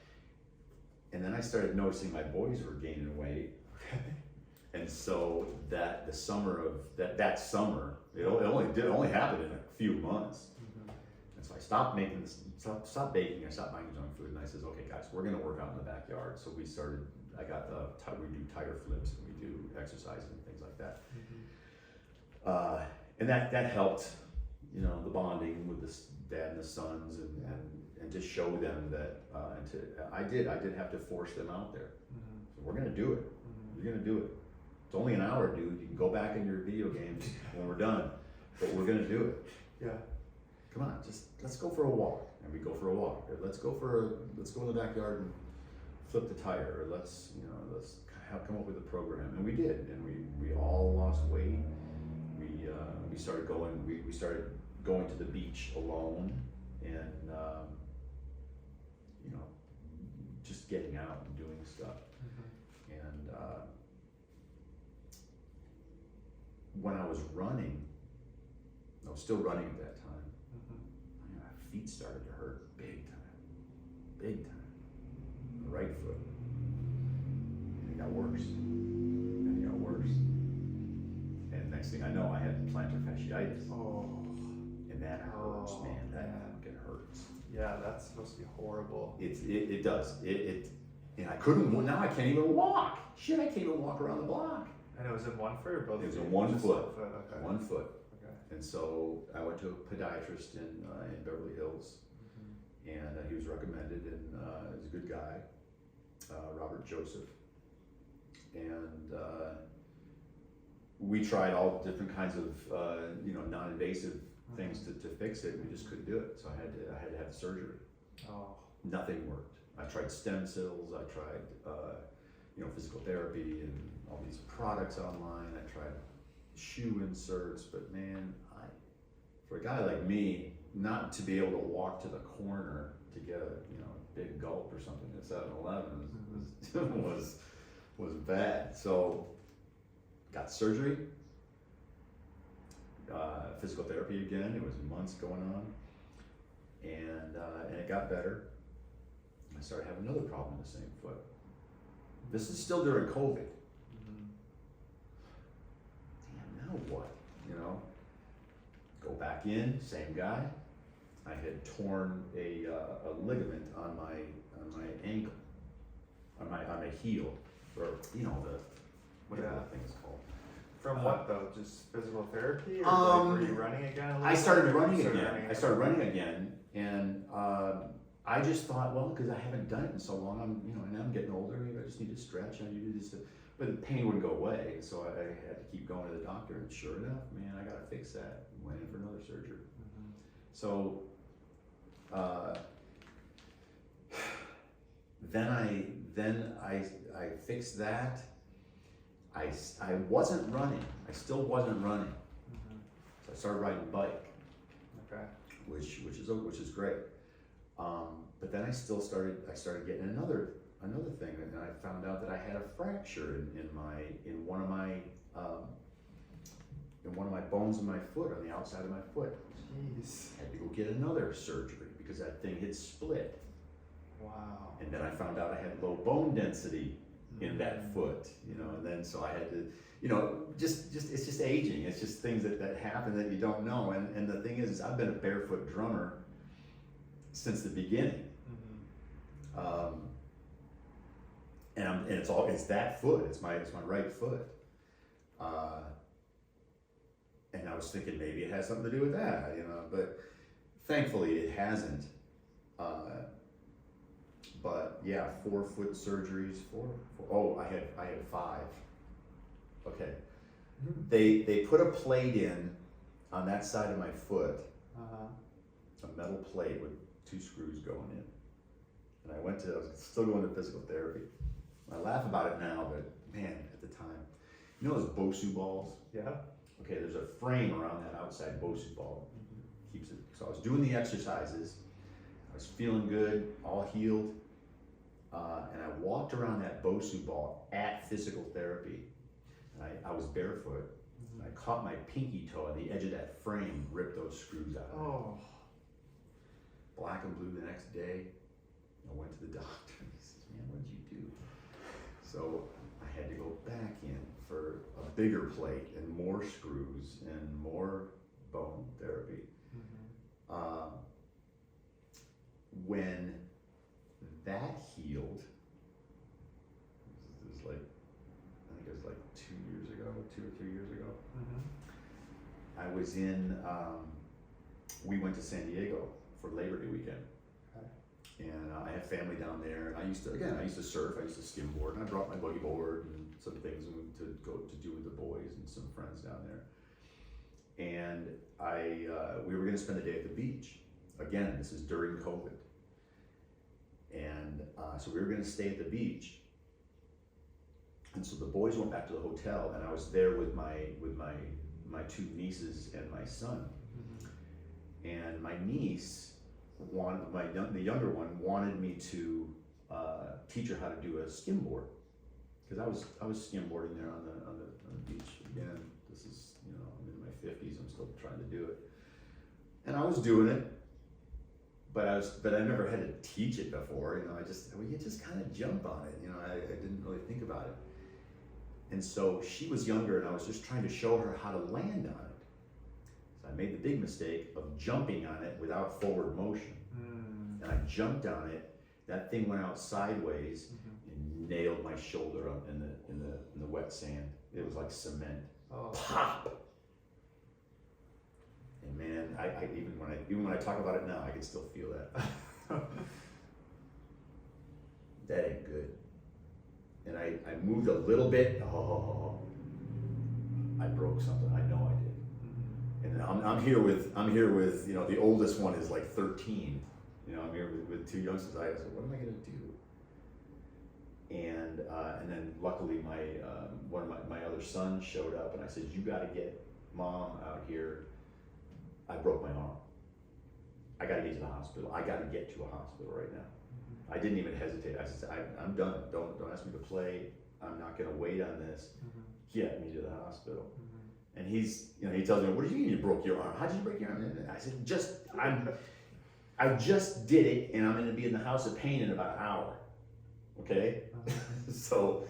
And then I started noticing my boys were gaining weight. And so that summer, it only happened in a few months. Mm-hmm. And so I stopped baking, I stopped buying junk food, and I says, okay guys, we're gonna work out in the backyard. So we started, we do tire flips, and we do exercises and things like that. Mm-hmm. And that helped, you know, the bonding with the dad and the sons, and to show them that, I did have to force them out there. Mm-hmm. So we're gonna do it. Mm-hmm. You're gonna do it. It's only an hour, dude. You can go back in your video games when we're done, but we're gonna do it. Yeah. Come on, just let's go for a walk. And we go for a walk. Or let's go in the backyard and flip the tire. Or let's come up with a program. And we did. And we all lost weight. We started going to the beach alone, and you know, just getting out and doing stuff. Mm-hmm. And when I was running, I was still running at that time. Mm-hmm. My feet started to hurt big time. The right foot. And it got worse. And next thing I know, I had plantar fasciitis. Oh. And that hurts, Oh, man. That man. fucking hurts. Yeah, that's supposed to be horrible. It does. And I couldn't. Now I can't even walk. Shit, I can't even walk around the block. And it was in one foot or both? It was feet? in one Just foot. Okay. One foot. Okay. And so I went to a podiatrist in Beverly Hills, Mm-hmm. and he was recommended, and he's a good guy, Robert Joseph. And we tried all different kinds of non-invasive things to fix it. We just couldn't do it. So I had to have surgery. Oh. Nothing worked. I tried stem cells. I tried physical therapy and all these products online. I tried shoe inserts, but man, for a guy like me, not to be able to walk to the corner to get a big gulp or something at 7-Eleven was bad. So got surgery, physical therapy again. It was months going on, and it got better. I started having another problem in the same foot. This is still during COVID. Damn, now what? You know? Go back in, same guy. I had torn a ligament on my ankle, on my heel, or you know whatever that thing is called. From what though? Just physical therapy, or were you running again? I started running again, and I just thought, well, because I haven't done it in so long, and I'm getting older. Maybe I just need to stretch. I need to do this, but the pain wouldn't go away, so I had to keep going to the doctor. And sure enough, man, I got to fix that. Went in for another surgery. So then I fixed that. I wasn't running. I still wasn't running. So I started riding a bike. Okay. Which is great. But then I started getting another thing, and I found out that I had a fracture in one of my bones in my foot, on the outside of my foot. Jeez. Had to go get another surgery because that thing had split. Wow. And then I found out I had low bone density in that foot, and then so I had to, just it's just aging. It's just things that happen that you don't know. And the thing is, I've been a barefoot drummer since the beginning. And it's that foot. It's my right foot. And I was thinking maybe it has something to do with that, but thankfully it hasn't. But yeah, 4 foot surgeries, I had 5. Okay. They put a plate in on that side of my foot, a metal plate with 2 screws going in. And I was still going to physical therapy. I laugh about it now, but man, at the time, those Bosu balls? Yeah. Okay, there's a frame around that outside Bosu ball. Keeps it. So I was doing the exercises. I was feeling good, all healed. And I walked around that Bosu ball at physical therapy. And I was barefoot. And I caught my pinky toe on the edge of that frame, ripped those screws out of it. Oh. Black and blue the next day. I went to the doctor and he says, man, what did you do? So I had to go back in for a bigger plate and more screws and more bone therapy. When that healed, it was like, I think it was like 2 or 3 years ago. I was we went to San Diego for Labor Day weekend. And I have family down there, and I used to surf, I used to skimboard, and I brought my buggy board and some things to go to do with the boys and some friends down there. And we were gonna spend a day at the beach. Again, this is during COVID. And so we were gonna stay at the beach. And so the boys went back to the hotel, and I was there with my 2 nieces and my son. And my niece, the younger one, wanted me to teach her how to do a skimboard, because I was skimboarding there on the beach. Again, this is I'm in my 50s. I'm still trying to do it, and I was doing it, but I never had to teach it before. You just kind of jump on it. I didn't really think about it, and so she was younger, and I was just trying to show her how to land on it. I made the big mistake of jumping on it without forward motion. And I jumped on it, that thing went out sideways and nailed my shoulder up in the wet sand. It was like cement. Oh. Pop! And man, I even when I talk about it now, I can still feel that. That ain't good. And I moved a little bit, I broke something, I know I did. And I'm here with the oldest one is like 13. I'm here with 2 youngsters. I said, what am I gonna do? And then luckily one of my other sons showed up, and I said, you got to get Mom out here. I broke my arm. I got to get to the hospital. I got to get to a hospital right now. I didn't even hesitate. I said, I'm done. Don't ask me to play. I'm not gonna wait on this. Get me to the hospital. And he tells me, what do you mean you broke your arm? How did you break your arm? And I said, I just did it, and I'm gonna be in the house of pain in about an hour. Okay? So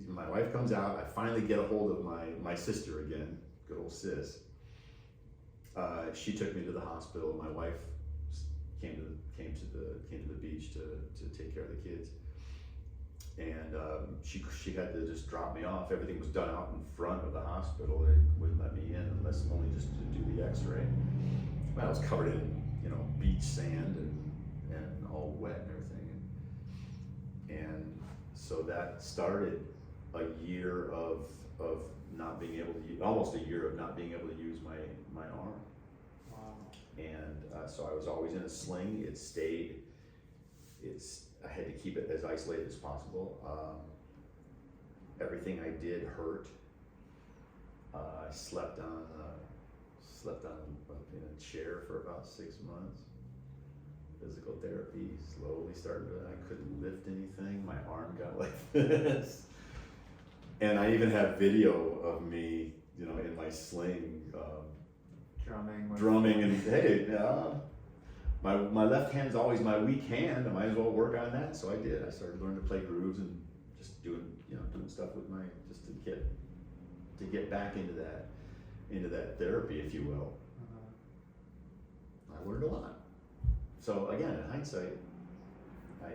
my wife comes out, I finally get a hold of my sister again, good old sis. She took me to the hospital. My wife came to the beach to take care of the kids. And she had to just drop me off. Everything was done out in front of the hospital. They wouldn't let me in unless only just to do the x-ray. I was covered in, beach sand and all wet and everything. And so that started a year of not being able to, almost a year of not being able to use my arm. Wow. And so I was always in a sling. I had to keep it as isolated as possible. Everything I did hurt. I slept on in a chair for about 6 months. Physical therapy slowly started. I couldn't lift anything. My arm got like this. And I even have video of me, in my sling, drumming, and hey, my left hand's always my weak hand. I might as well work on that. So I did. I started learning to play grooves and just doing stuff with just to get back into that therapy, if you will. I learned a lot. So again, in hindsight, I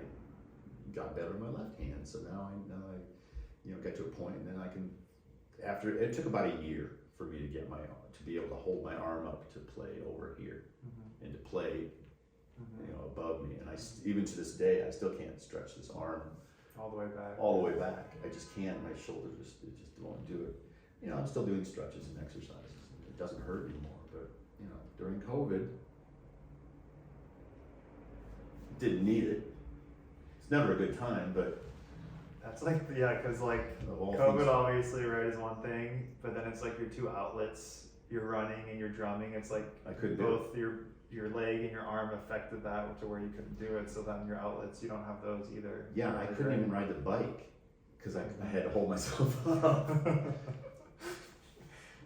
got better in my left hand. So now I get to a point, and then I can. After it took about a year for me to get to be able to hold my arm up to play over here, and to play, above me. And even to this day, I still can't stretch this arm all the way back. I just can't. My shoulder just won't do it. I'm still doing stretches and exercises. It doesn't hurt anymore. But during COVID, didn't need it. It's never a good time, but that's because COVID obviously, right, is one thing, but then it's like your two outlets. You're running and you're drumming. It's like I couldn't both your leg and your arm affected that to where you couldn't do it. So then your outlets, you don't have those either. Yeah, I couldn't even ride the bike because I had to hold myself up.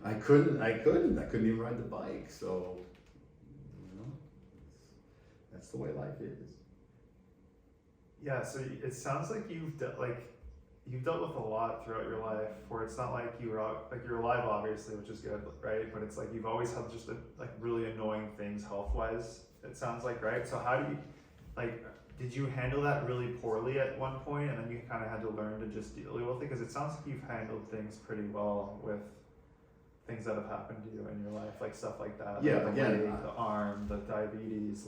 I couldn't even ride the bike. So that's the way life is. Yeah, so it sounds like you've dealt with a lot throughout your life, where it's not like you're alive, obviously, which is good, right? But it's like you've always had just really annoying things health-wise. It sounds like, right? So how do you did you handle that really poorly at one point, and then you kind of had to learn to just deal with it? Because it sounds like you've handled things pretty well with things that have happened to you in your life, like stuff like that. Yeah, the again, leg, the arm, the diabetes,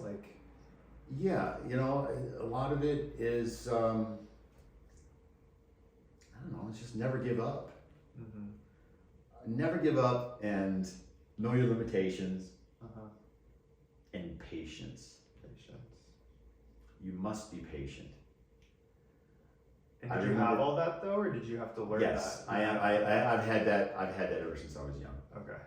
Yeah, a lot of it is, I don't know, it's just never give up. Never give up and know your limitations and patience. You must be patient. And did you have all that though, or did you have to learn that? Yes, I've had that ever since I was young. Okay.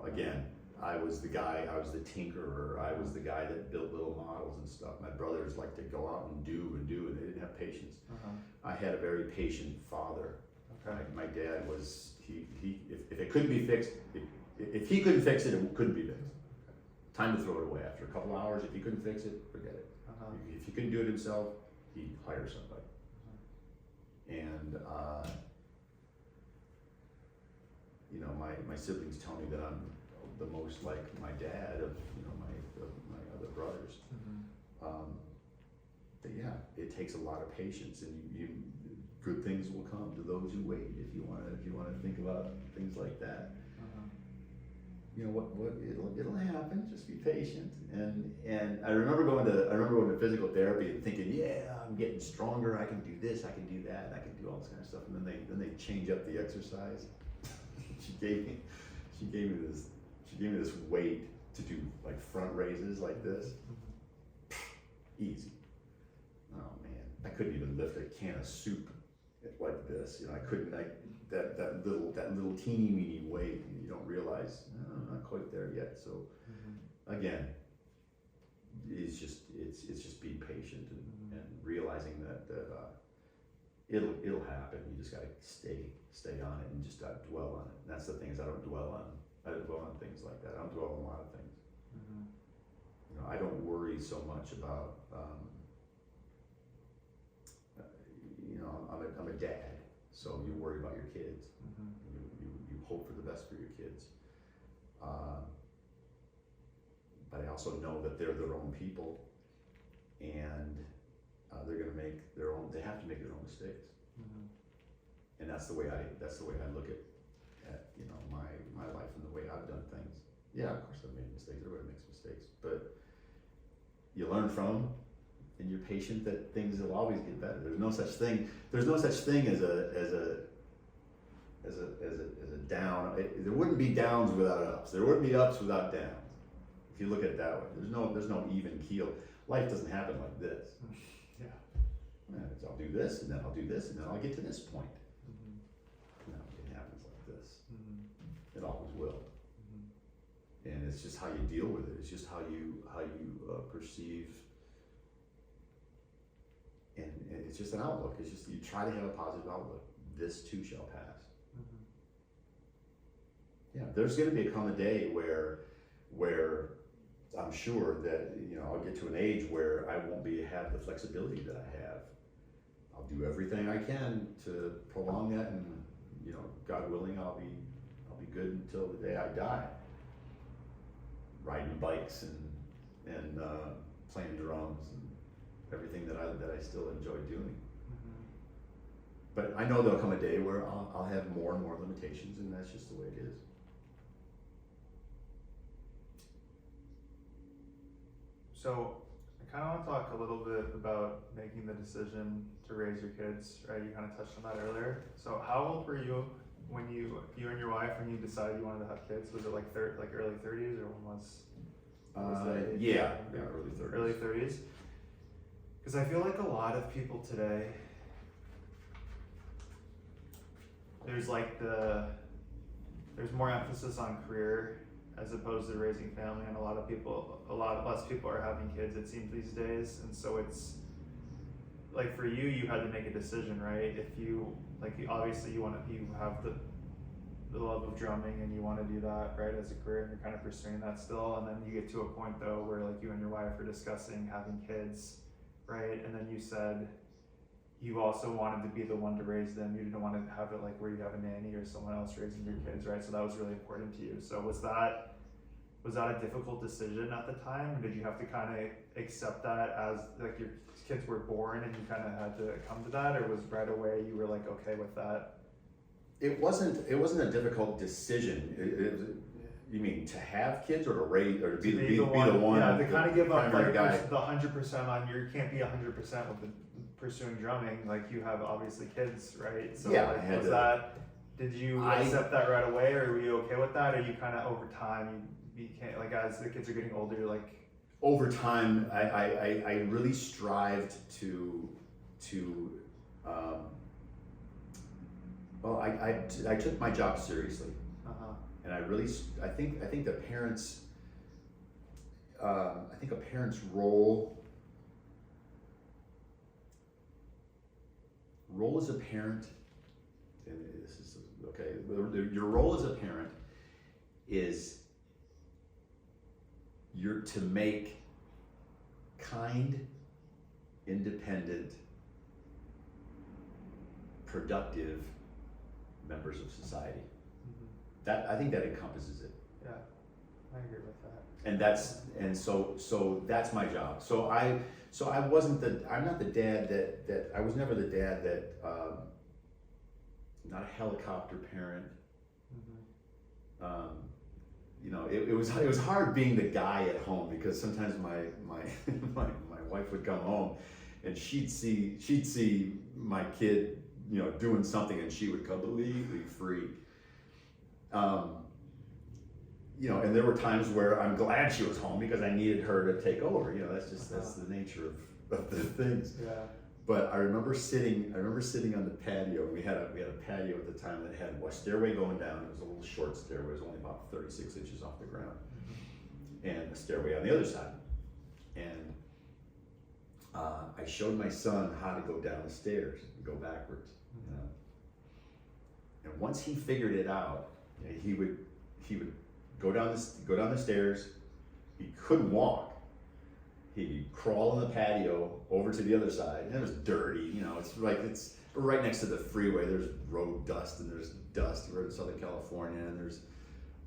Again, I was the tinkerer. I was the guy that built little models and stuff. My brothers liked to go out and do, and they didn't have patience. I had a very patient father. Okay. My dad was, if it couldn't be fixed, if he couldn't fix it, it couldn't be fixed. Time to throw it away after a couple hours. If he couldn't fix it, forget it. If he couldn't do it himself, he'd hire somebody. And my siblings tell me that I'm the most like my dad of my other brothers. But yeah, it takes a lot of patience, and good things will come to those who wait. If you want to think about things like that, it'll happen. Just be patient. And I remember going to physical therapy and thinking, yeah, I'm getting stronger. I can do this. I can do that. I can do all this kind of stuff. And then they change up the exercise. She gave me this weight to do like front raises like this. Easy. Oh man, I couldn't even lift a can of soup like this. I couldn't. That little teeny weeny weight. You don't realize. No, I'm not quite there yet. So again, it's just being patient and realizing that it'll happen. You just gotta stay on it and just not dwell on it. And that's the thing, is I don't dwell on things like that. I don't dwell on a lot of things. I don't worry so much about, I'm a dad, so you worry about your kids. You hope for the best for your kids. But I also know that they're their own people, and they're gonna make their own, they have to make their own mistakes. And that's the way I look at my life and the way I've done things. Yeah, of course I've made mistakes, everybody makes mistakes, but you learn from them, and you're patient that things will always get better. There's no such thing as a down. There wouldn't be downs without ups. There wouldn't be ups without downs. If you look at it that way, there's no even keel. Life doesn't happen like this. Yeah. I'll do this, and then I'll do this, and then I'll get to this point. No, it happens like this. It always will. And it's just how you deal with it. It's just how you perceive, and it's just an outlook. It's just you try to have a positive outlook. This too shall pass. Yeah, there's going to come a day where I'm sure that I'll get to an age where I won't have the flexibility that I have. I'll do everything I can to prolong that, and God willing, I'll be good until the day I die. Riding bikes and playing drums and everything that I still enjoy doing. But I know there'll come a day where I'll have more and more limitations, and that's just the way it is. So I kind of want to talk a little bit about making the decision to raise your kids, right? You kind of touched on that earlier. So how old were you when you and your wife, when you decided you wanted to have kids? Was it like early 30s, or when was that age? Yeah, early 30s. Early 30s. Because I feel like a lot of people today, there's more emphasis on career as opposed to raising family, and a lot less people are having kids, it seems, these days. And so it's like, for you had to make a decision, right? If you obviously you have the love of drumming, and you want to do that, right, as a career, and you're kind of pursuing that still. And then you get to a point though where you and your wife are discussing having kids, right? And then you said you also wanted to be the one to raise them. You didn't want to have it where you have a nanny or someone else raising your kids, right? So that was really important to you. So was that a difficult decision at the time? Or did you have to kind of accept that as your kids were born and you kind of had to come to that, or was right away you were okay with that? It wasn't a difficult decision. You mean to have kids, or to raise, or to be the one? Yeah, to kind of give up the 100% on. You can't be 100% with pursuing drumming. You have obviously kids, right? So yeah, did you accept that right away, or were you okay with that? Or you kind of over time you became as the kids are getting older, over time I really strived to I took my job seriously. And I think the parents, I think a parent's role as a parent, and this is okay, your role as a parent is you're to make kind, independent, productive members of society. I think that encompasses it. Yeah, I agree with that. And so that's my job. So I'm not the dad that I was never the dad that, not a helicopter parent. It was hard being the guy at home, because sometimes my wife would come home and she'd see my kid, doing something, and she would completely freak. And there were times where I'm glad she was home, because I needed her to take over. That's the nature of the things. Yeah. But I remember sitting on the patio. We had a patio at the time that had a stairway going down. It was a little short stairway. It was only about 36 inches off the ground, and a stairway on the other side. And I showed my son how to go down the stairs, and go backwards. And once he figured it out, he would go down the stairs. He couldn't walk, he'd crawl on the patio over to the other side, and it was dirty, you know, it's right next to the freeway, there's road dust, and there's dust, we're in Southern California, and there's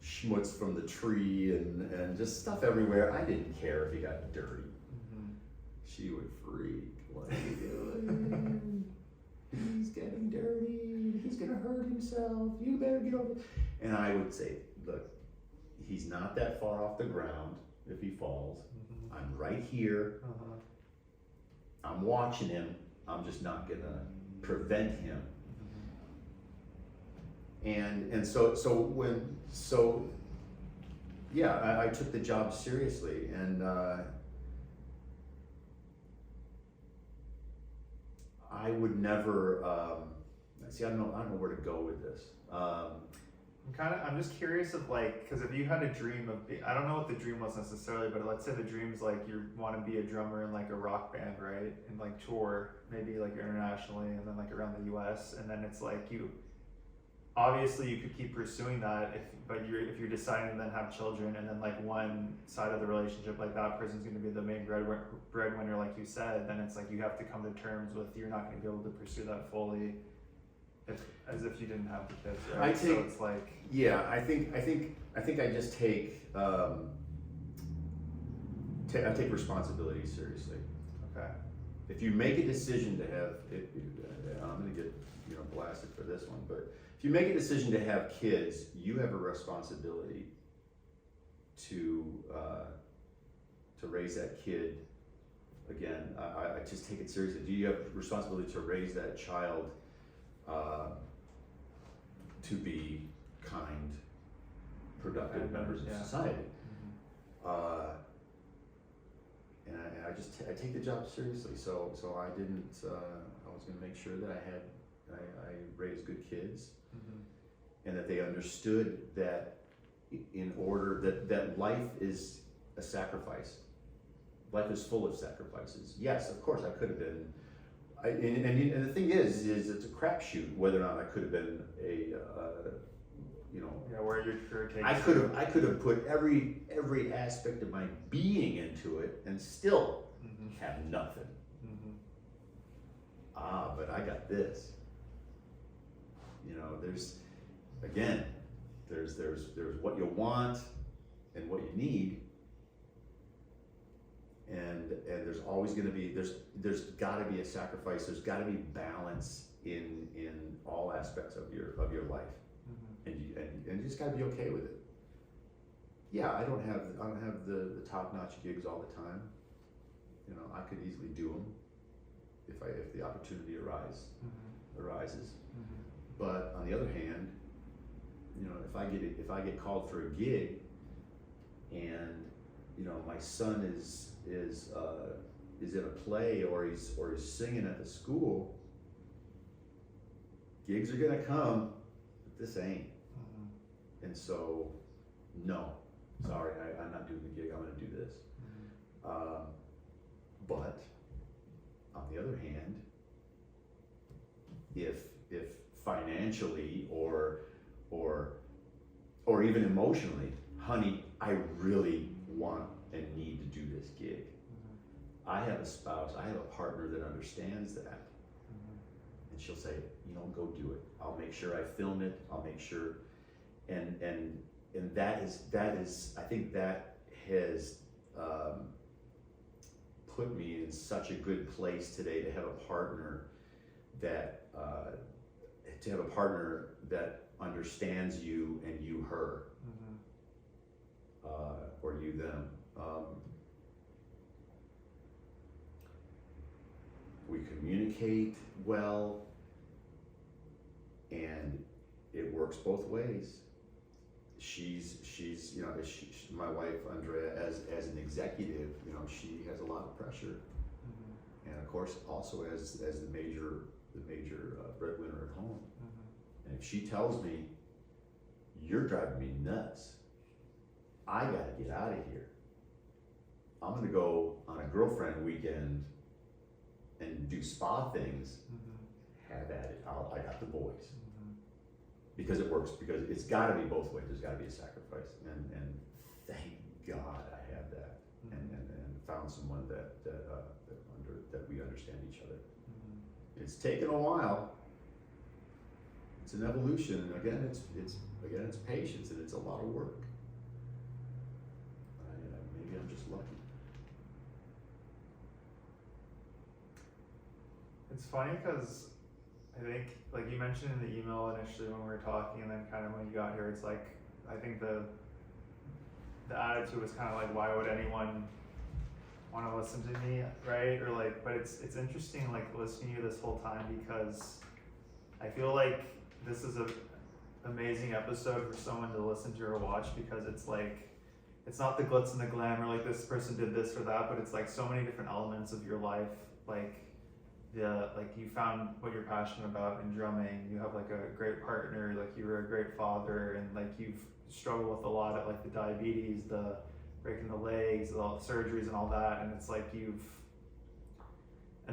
schmutz from the tree, and just stuff everywhere. I didn't care if he got dirty. Mm-hmm. She would freak, what are you doing? He's getting dirty, he's gonna hurt himself, you better get over it. And I would say, look, he's not that far off the ground if he falls. Mm-hmm. I'm right here, I'm watching him, I'm just not gonna prevent him. And so yeah, I took the job seriously, and I would never see. I don't know where to go with this. I'm just curious of like, because if you had a dream of, I don't know what the dream was necessarily, but let's say the dream's like you want to be a drummer in like a rock band, right? And like tour, maybe like internationally, and then like around the U.S. And then it's like obviously you could keep pursuing that, if you're deciding to then have children, and then like one side of the relationship, like that person's going to be the main breadwinner, like you said, then it's like you have to come to terms with you're not going to be able to pursue that fully, as if you didn't have the kids, right? So it's like, yeah, I think I just take I take responsibility seriously. okay, If you make a decision to have, I'm going to get blasted for this one, but if you make a decision to have kids, you have a responsibility to raise that kid. Again, I just take it seriously. Do you have a responsibility to raise that child to be kind, productive members of society? Mm-hmm. And I take the job seriously. So I didn't. I was going to make sure that I raised good kids, and that they understood that in order that life is a sacrifice. Life is full of sacrifices. Yes, of course I could have been. And the thing is it's a crapshoot whether or not I could have been a where your career takes I could have put every aspect of my being into it and still have nothing. But I got this. There's what you want and what you need, and there's always going to be there's got to be a sacrifice. There's got to be balance in all aspects of your life, and you just got to be okay with it. Yeah, I don't have the top-notch gigs all the time. I could easily do them if the opportunity arises. But on the other hand, if I get called for a gig, and my son is in a play or he's singing at the school, gigs are gonna come, but this ain't. And so, no, sorry, I'm not doing the gig. I'm gonna do this. But on the other hand, if financially or even emotionally, honey, I really want and need to do this gig. I have a spouse, I have a partner that understands that. And she'll say, go do it. I'll make sure I film it. I'll make sure, and that is I think that has put me in such a good place today to have a partner that understands you and you her, or you them. We communicate well, and it works both ways. She's my wife Andrea, as an executive, she has a lot of pressure, and of course also as the major breadwinner at home. And if she tells me, you're driving me nuts, I gotta get out of here, I'm gonna go on a girlfriend weekend and do spa things, have at it. I got the boys. Because it works, because it's gotta be both ways. There's gotta be a sacrifice, and thank God I have that. And found someone that we understand each other. Mm-hmm. It's taken a while. It's an evolution, and again, it's patience, and it's a lot of work. Maybe I'm just lucky. It's funny because I think, like you mentioned in the email initially when we were talking, and then kind of when you got here, it's like, I think the attitude was kind of like, why would anyone want to listen to me, right? Or like, but it's interesting, like listening to you this whole time, because I feel like this is a amazing episode for someone to listen to or watch, because it's like, it's not the glitz and the glamour, like this person did this or that, but it's like so many different elements of your life, like you found what you're passionate about in drumming, you have like a great partner, like you were a great father, and like you've struggled with a lot of like the diabetes, the breaking the legs, all the surgeries and all that, and it's like and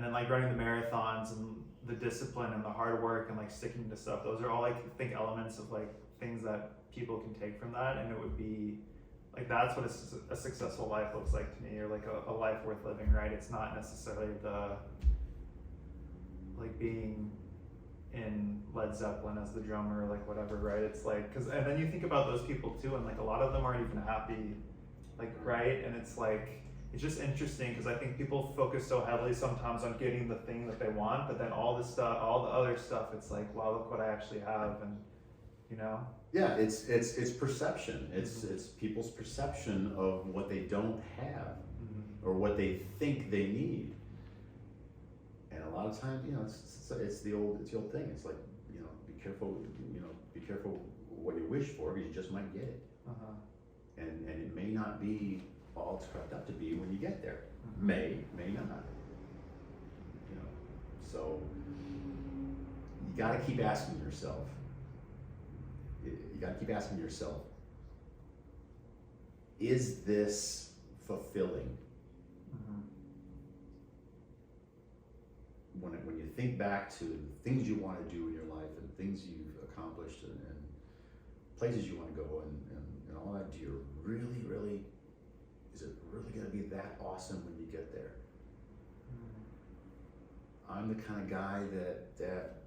then like running the marathons and the discipline and the hard work and like sticking to stuff, those are all like, I think, elements of like things that people can take from that, and it would be like, that's what a successful life looks like to me, or like a life worth living, right? It's not necessarily like being in Led Zeppelin as the drummer, or like whatever, right? It's like, and then you think about those people too, and like a lot of them aren't even happy, like, right? And it's like, it's just interesting, because I think people focus so heavily sometimes on getting the thing that they want, but then all the other stuff, it's like, wow, look what I actually have, and you know? Yeah, it's perception. It's people's perception of what they don't have, or what they think they need. And a lot of times, it's the old thing. It's like, be careful what you wish for, because you just might get it. And it may not be all it's cracked up to be when you get there. May not. So you got to keep asking yourself. Is this fulfilling? When you think back to things you want to do in your life, and things you've accomplished, and places you want to go, and all that, is it really going to be that awesome when you get there? I'm the kind of guy that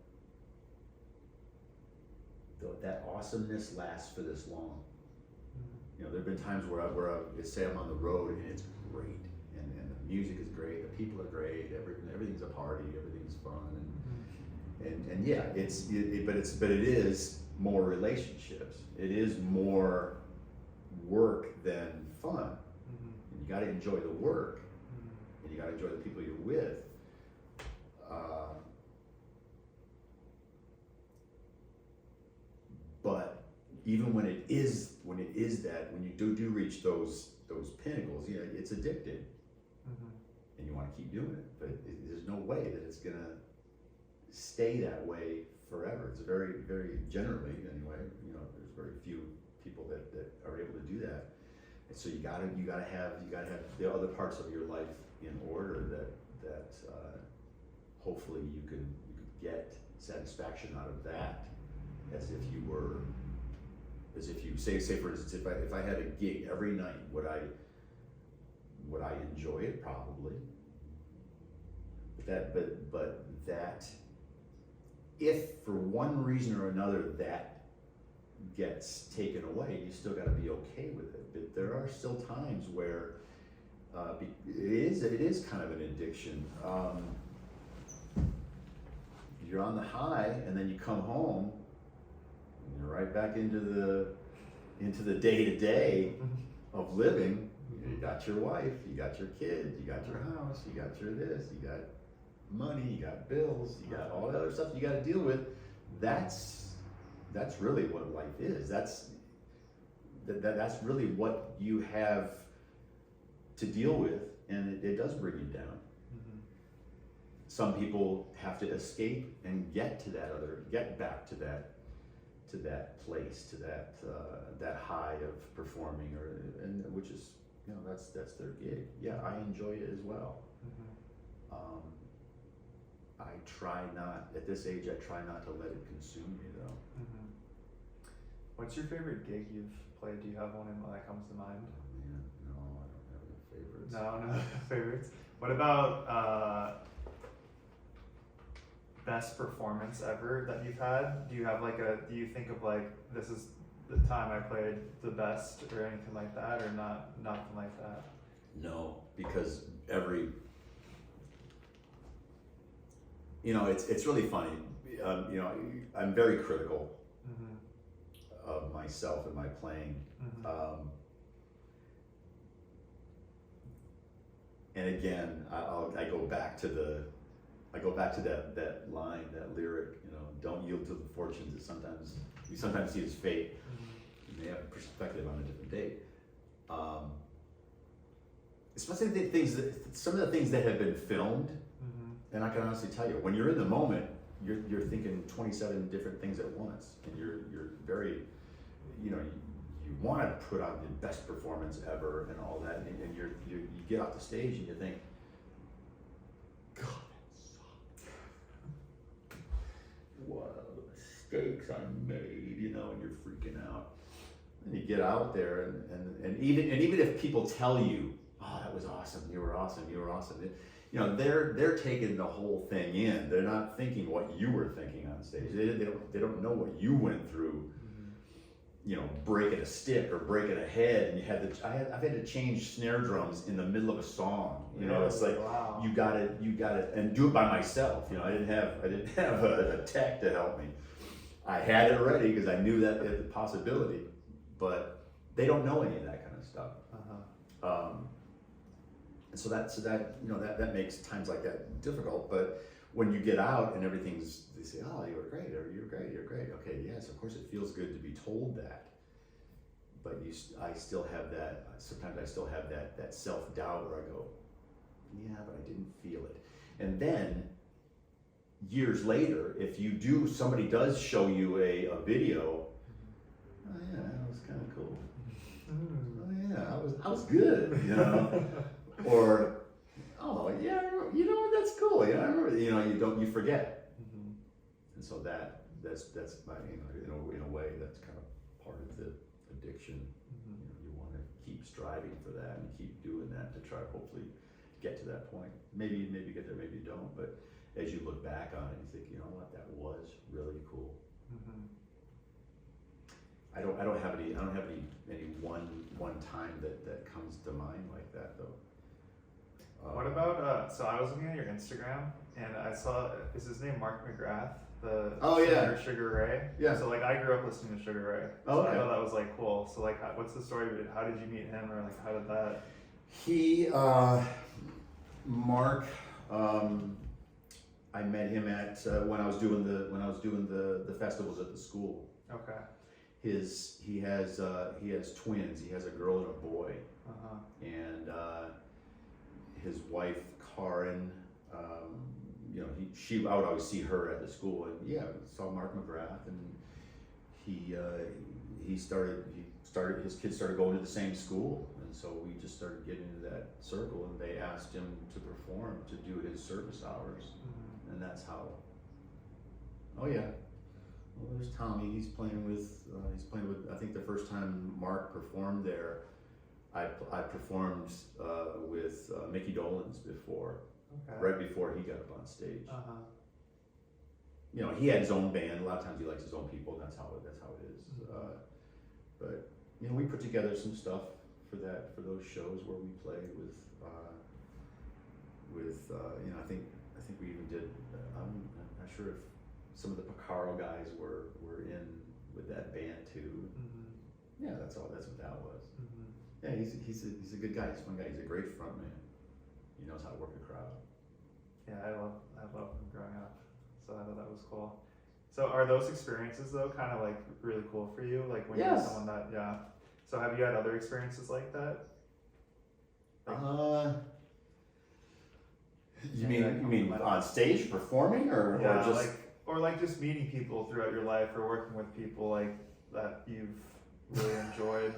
awesomeness lasts for this long. There have been times where I say I'm on the road and it's great, and the music is great, the people are great, everything's a party, everything's fun, and yeah, but it is more relationships. It is more work than fun. And you got to enjoy the work, and you got to enjoy the people you're with. But even when it is that, when you do reach those pinnacles, it's addictive, and you want to keep doing it. But there's no way that it's gonna stay that way forever. It's very, very generally, anyway. There's very few people that are able to do that. And so you gotta have the other parts of your life in order that hopefully you could get satisfaction out of that, as if you say for instance, if I had a gig every night, would I enjoy it? Probably. But that, if for one reason or another that gets taken away, you still got to be okay with it. But there are still times where it is kind of an addiction. You're on the high, and then you come home, and you're right back into the day-to-day of living. You got your wife, you got your kids, you got your house, you got your this, you got money, you got bills, you got all the other stuff you got to deal with. That's really what life is. That's really what you have to deal with, and it does bring you down. Some people have to escape and get back to that place, to that high of performing, and which is, that's their gig. Yeah, I enjoy it as well. I try not, at this age, I try not to let it consume me, though. What's your favorite gig you've played? Do you have one that comes to mind? Oh, man, no, I don't have a favorites. No favorites. What about best performance ever that you've had? Do you have like do you think of like, this is the time I played the best or anything like that, or nothing like that? No, because it's really funny. I'm very critical of myself and my playing. And again, I go back to that line, that lyric. Don't yield to the fortunes that you sometimes see as fate. You may have perspective on a different date. Especially some of the things that have been filmed. And I can honestly tell you, when you're in the moment, you're thinking 27 different things at once, and you're very, you want to put on the best performance ever and all that, and you get off the stage and you think, God, that sucked. What mistakes I made, and you're freaking out. And you get out there, and even if people tell you, oh, that was awesome, you were awesome, they're taking the whole thing in. They're not thinking what you were thinking on stage. They don't know what you went through. Breaking a stick or breaking a head, and I've had to change snare drums in the middle of a song. It's like, wow. you got it, and do it by myself. I didn't have a tech to help me. I had it already because I knew that the possibility, but they don't know any of that kind of stuff. And so that makes times like that difficult. But when you get out and they say, oh, you were great, or you're great. Okay, yes, of course it feels good to be told that. But I still have that, sometimes I still have that self-doubt where I go, yeah, but I didn't feel it. And then years later, if somebody does show you a video, oh yeah, that was kind of cool. Oh yeah, I was good, Or, oh yeah, that's cool. Yeah, I remember. You forget, and so that's my, in a way that's kind of part of the addiction. You want to keep striving for that and keep doing that to try to hopefully get to that point. Maybe you get there, maybe you don't. But as you look back on it, you think, you know what, that was really cool. I don't have any one time that comes to mind like that though. What about, so I was looking at your Instagram, and I saw, is his name Mark McGrath? The singer Sugar Ray? Yeah. So I grew up listening to Sugar Ray. Oh, so okay. I thought that was cool. So what's the story of it? How did you meet him, or how did that? Mark, I met him at, when I was doing the festivals at the school. Okay. He has twins. He has a girl and a boy. And his wife Karen, I would always see her at the school, and saw Mark McGrath, and his kids started going to the same school, and so we just started getting into that circle, and they asked him to perform, to do his service hours, and that's how. Oh yeah. Well, there's Tommy. He's playing with. I think the first time Mark performed there, I performed with Mickey Dolenz before, right before he got up on stage. He had his own band. A lot of times he likes his own people, and that's how it is. But we put together some stuff for those shows where we played with. I think we even did. I'm not sure if some of the Picaro guys were in with that band too. Yeah, that's what that was. Yeah, he's a good guy. He's a fun guy. He's a great front man. He knows how to work a crowd. Yeah, I love him growing up. So I thought that was cool. So are those experiences though kind of really cool for you? When you're someone that, yeah. So have you had other experiences like that? You mean on stage performing or just just meeting people throughout your life, or working with people that you've really enjoyed?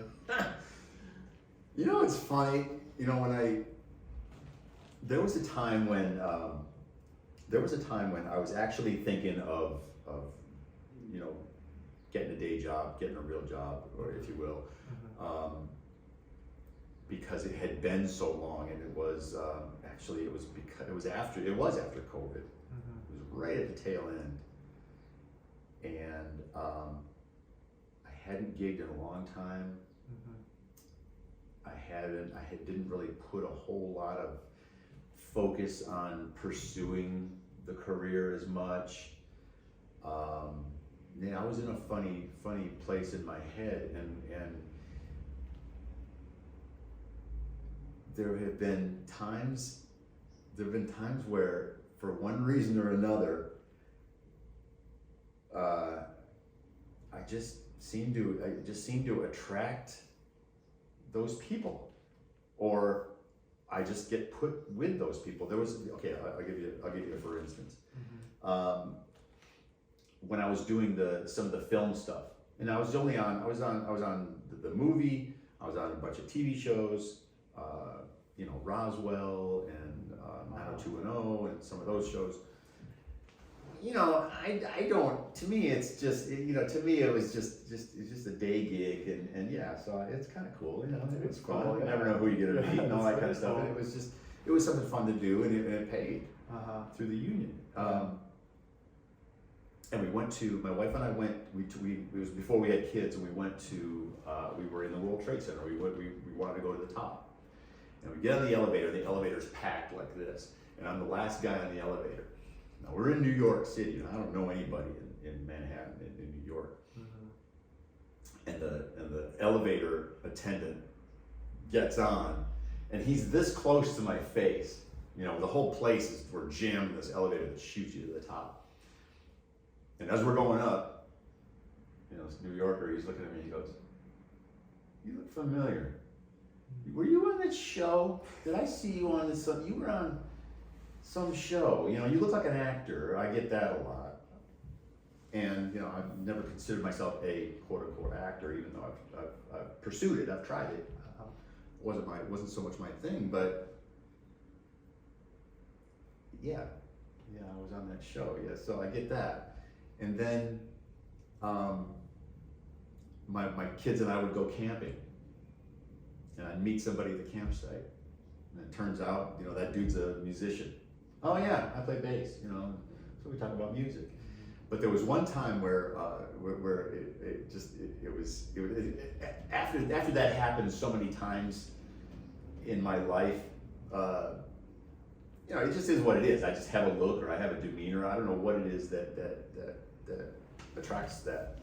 It's funny. There was a time when I was actually thinking of getting a day job, getting a real job, or if you will. because it had been so long, and it was actually it was after COVID. It was right at the tail end, and I hadn't gigged in a long time. I didn't really put a whole lot of focus on pursuing the career as much. I was in a funny place in my head, and there have been times where, for one reason or another, I just seem to attract those people, or I just get put with those people. There was, I'll give you a for instance. When I was doing some of the film stuff, and I was on the movie, I was on a bunch of TV shows, Roswell and 90210 and some of those shows. I don't, to me it's just, to me it was it's just a day gig, and yeah, so it's kind of cool, it was fun. Cool, You yeah. never know who you're gonna meet and all that kind of It's stuff, cool. and it was something fun to do, and it paid through the union. And we went to, my wife and I went, it was before we had kids, and we went to, we were in the World Trade Center, we wanted to go to the top. And we get on the elevator's packed like this, and I'm the last guy on the elevator. Now we're in New York City, and I don't know anybody in Manhattan, in New York. And the elevator attendant gets on, and he's this close to my face. The whole place we're jammed in this elevator that shoots you to the top. And as we're going up, this New Yorker, he's looking at me, he goes, "You look familiar. Were you on that show? Did I see you on this? You were on some show. You look like an actor." I get that a lot. And, I've never considered myself a quote-unquote actor, even though I've pursued it, I've tried it. It wasn't so much my thing, but yeah, I was on that show, yeah, so I get that. And then my kids and I would go camping, and I'd meet somebody at the campsite, and it turns out, that dude's a musician. "Oh yeah, I play bass," so we talk about music. But there was one time where after that happened so many times in my life, it just is what it is. I just have a look, or I have a demeanor. I don't know what it is that attracts that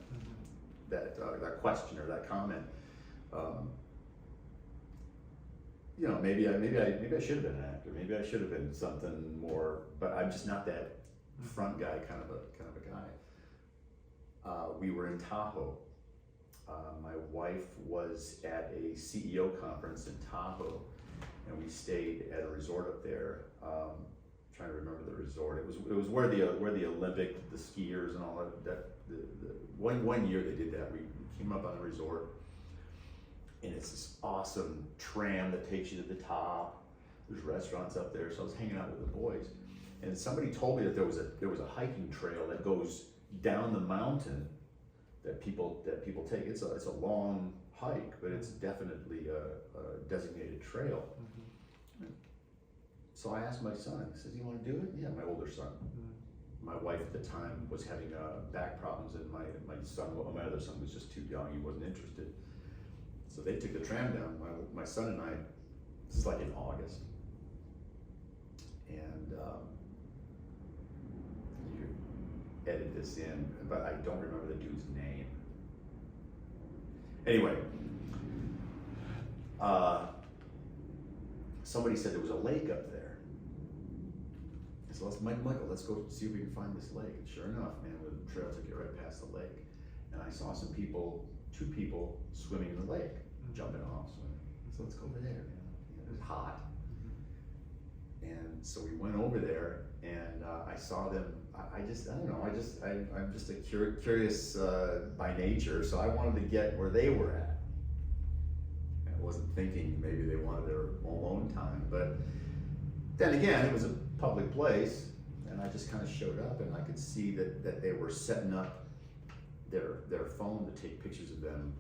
question or that comment. Maybe I should have been an actor. Maybe I should have been something more. But I'm just not that front guy, kind of a guy. We were in Tahoe. My wife was at a CEO conference in Tahoe, and we stayed at a resort up there. Trying to remember the resort. It was where the Olympic, the skiers and all that. The one year they did that. We came up on the resort, and it's this awesome tram that takes you to the top. There's restaurants up there, so I was hanging out with the boys, and somebody told me that there was a hiking trail that goes down the mountain that people take. It's a long hike, but it's definitely a designated trail. So I asked my son, he says, "You want to do it?" Yeah, my older son. My wife at the time was having back problems, and my other son was just too young, he wasn't interested. So they took the tram down, my son and I, this is like in August. And you edit this in, but I don't remember the dude's name. Anyway, somebody said there was a lake up there. So Michael, let's go see if we can find this lake. And sure enough, man, the trail took you right past the lake. And I saw two people swimming in the lake, jumping off, swimming. So let's go over there, It was hot. And so we went over there, and I saw them. I'm just a curious by nature, so I wanted to get where they were at. I wasn't thinking maybe they wanted their alone time, but then again, it was a public place, and I just kind of showed up, and I could see that they were setting up their phone to take pictures of them,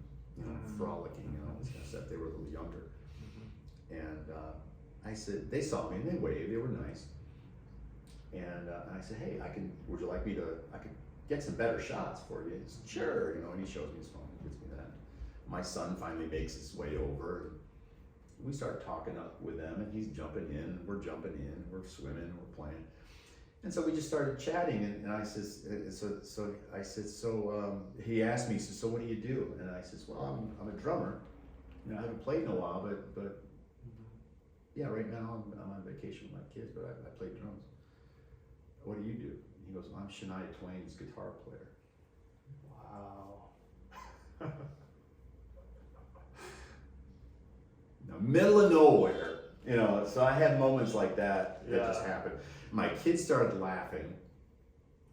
frolicking and all this kind of stuff. They were a little younger. And I said, they saw me and they waved, they were nice. And I said, hey, would you like me to, I could get some better shots for you. He said, sure, you know, and he shows me his phone, he gives me that. My son finally makes his way over. We start talking up with them, and he's jumping in, we're jumping in, we're swimming, we're playing. And so we just started chatting, and I says, he asked me, so what do you do? And I says, well, I'm a drummer. You know, I haven't played in a while, but yeah, right now I'm on vacation with my kids, but I play drums. What do you do? He goes, I'm Shania Twain's guitar player. Wow. In the middle of nowhere, you know, so I had moments like that just happened. My kids started laughing,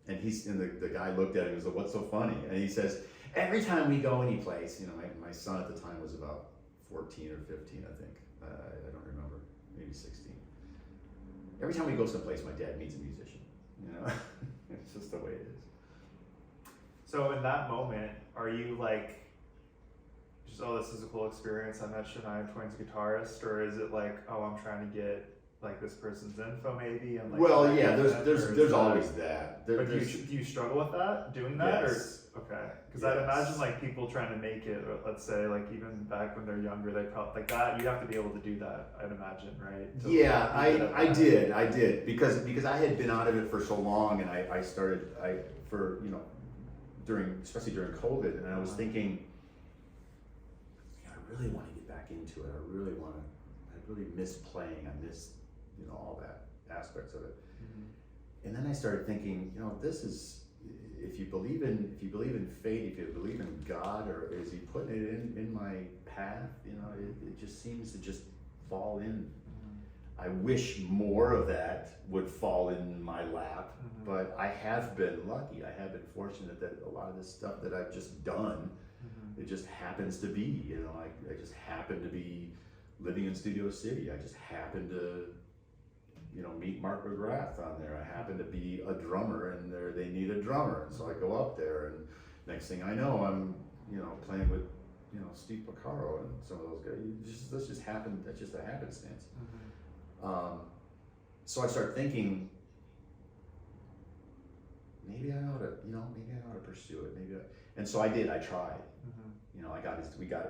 and the guy looked at him and said, what's so funny? And he says, every time we go any place, you know, my son at the time was about 14 or 15, I think. I don't remember, maybe 16. Every time we go someplace, my dad meets a musician, you know? It's just the way it is. So in that moment, are you like, just, oh, this is a cool experience, I met Shania Twain's guitarist, or is it like, oh, I'm trying to get like this person's info maybe? And like, well, yeah, there's always that. But do you struggle with that, doing that? Yes. Or okay, because I'd imagine like people trying to make it, let's say like even back when they're younger, they probably like that. You have to be able to do that, I'd imagine, right? Yeah, I did because I had been out of it for so long, and I started you know, especially during COVID, and I was thinking, I really want to get back into it. I really miss playing. I miss, you know, all that aspects of it. Mm-hmm. And then I started thinking, you know, this is, if you believe in fate, if you believe in God, or is he putting it in my path, you know, it just seems to just fall in. Mm-hmm. I wish more of that would fall in my lap, mm-hmm. but I have been lucky. I have been fortunate that a lot of this stuff that I've just done, mm-hmm. it just happens to be, you know, I just happen to be living in Studio City. I just happen to, you know, meet Mark McGrath on there. I happen to be a drummer, and they need a drummer, and so I go up there, and next thing I know, I'm, you know, playing with, you know, Steve Porcaro and some of those guys. This just happened. That's just a happenstance. Mm-hmm. So I start thinking, maybe I ought to pursue it. And so I did. I tried. Mm-hmm. You know,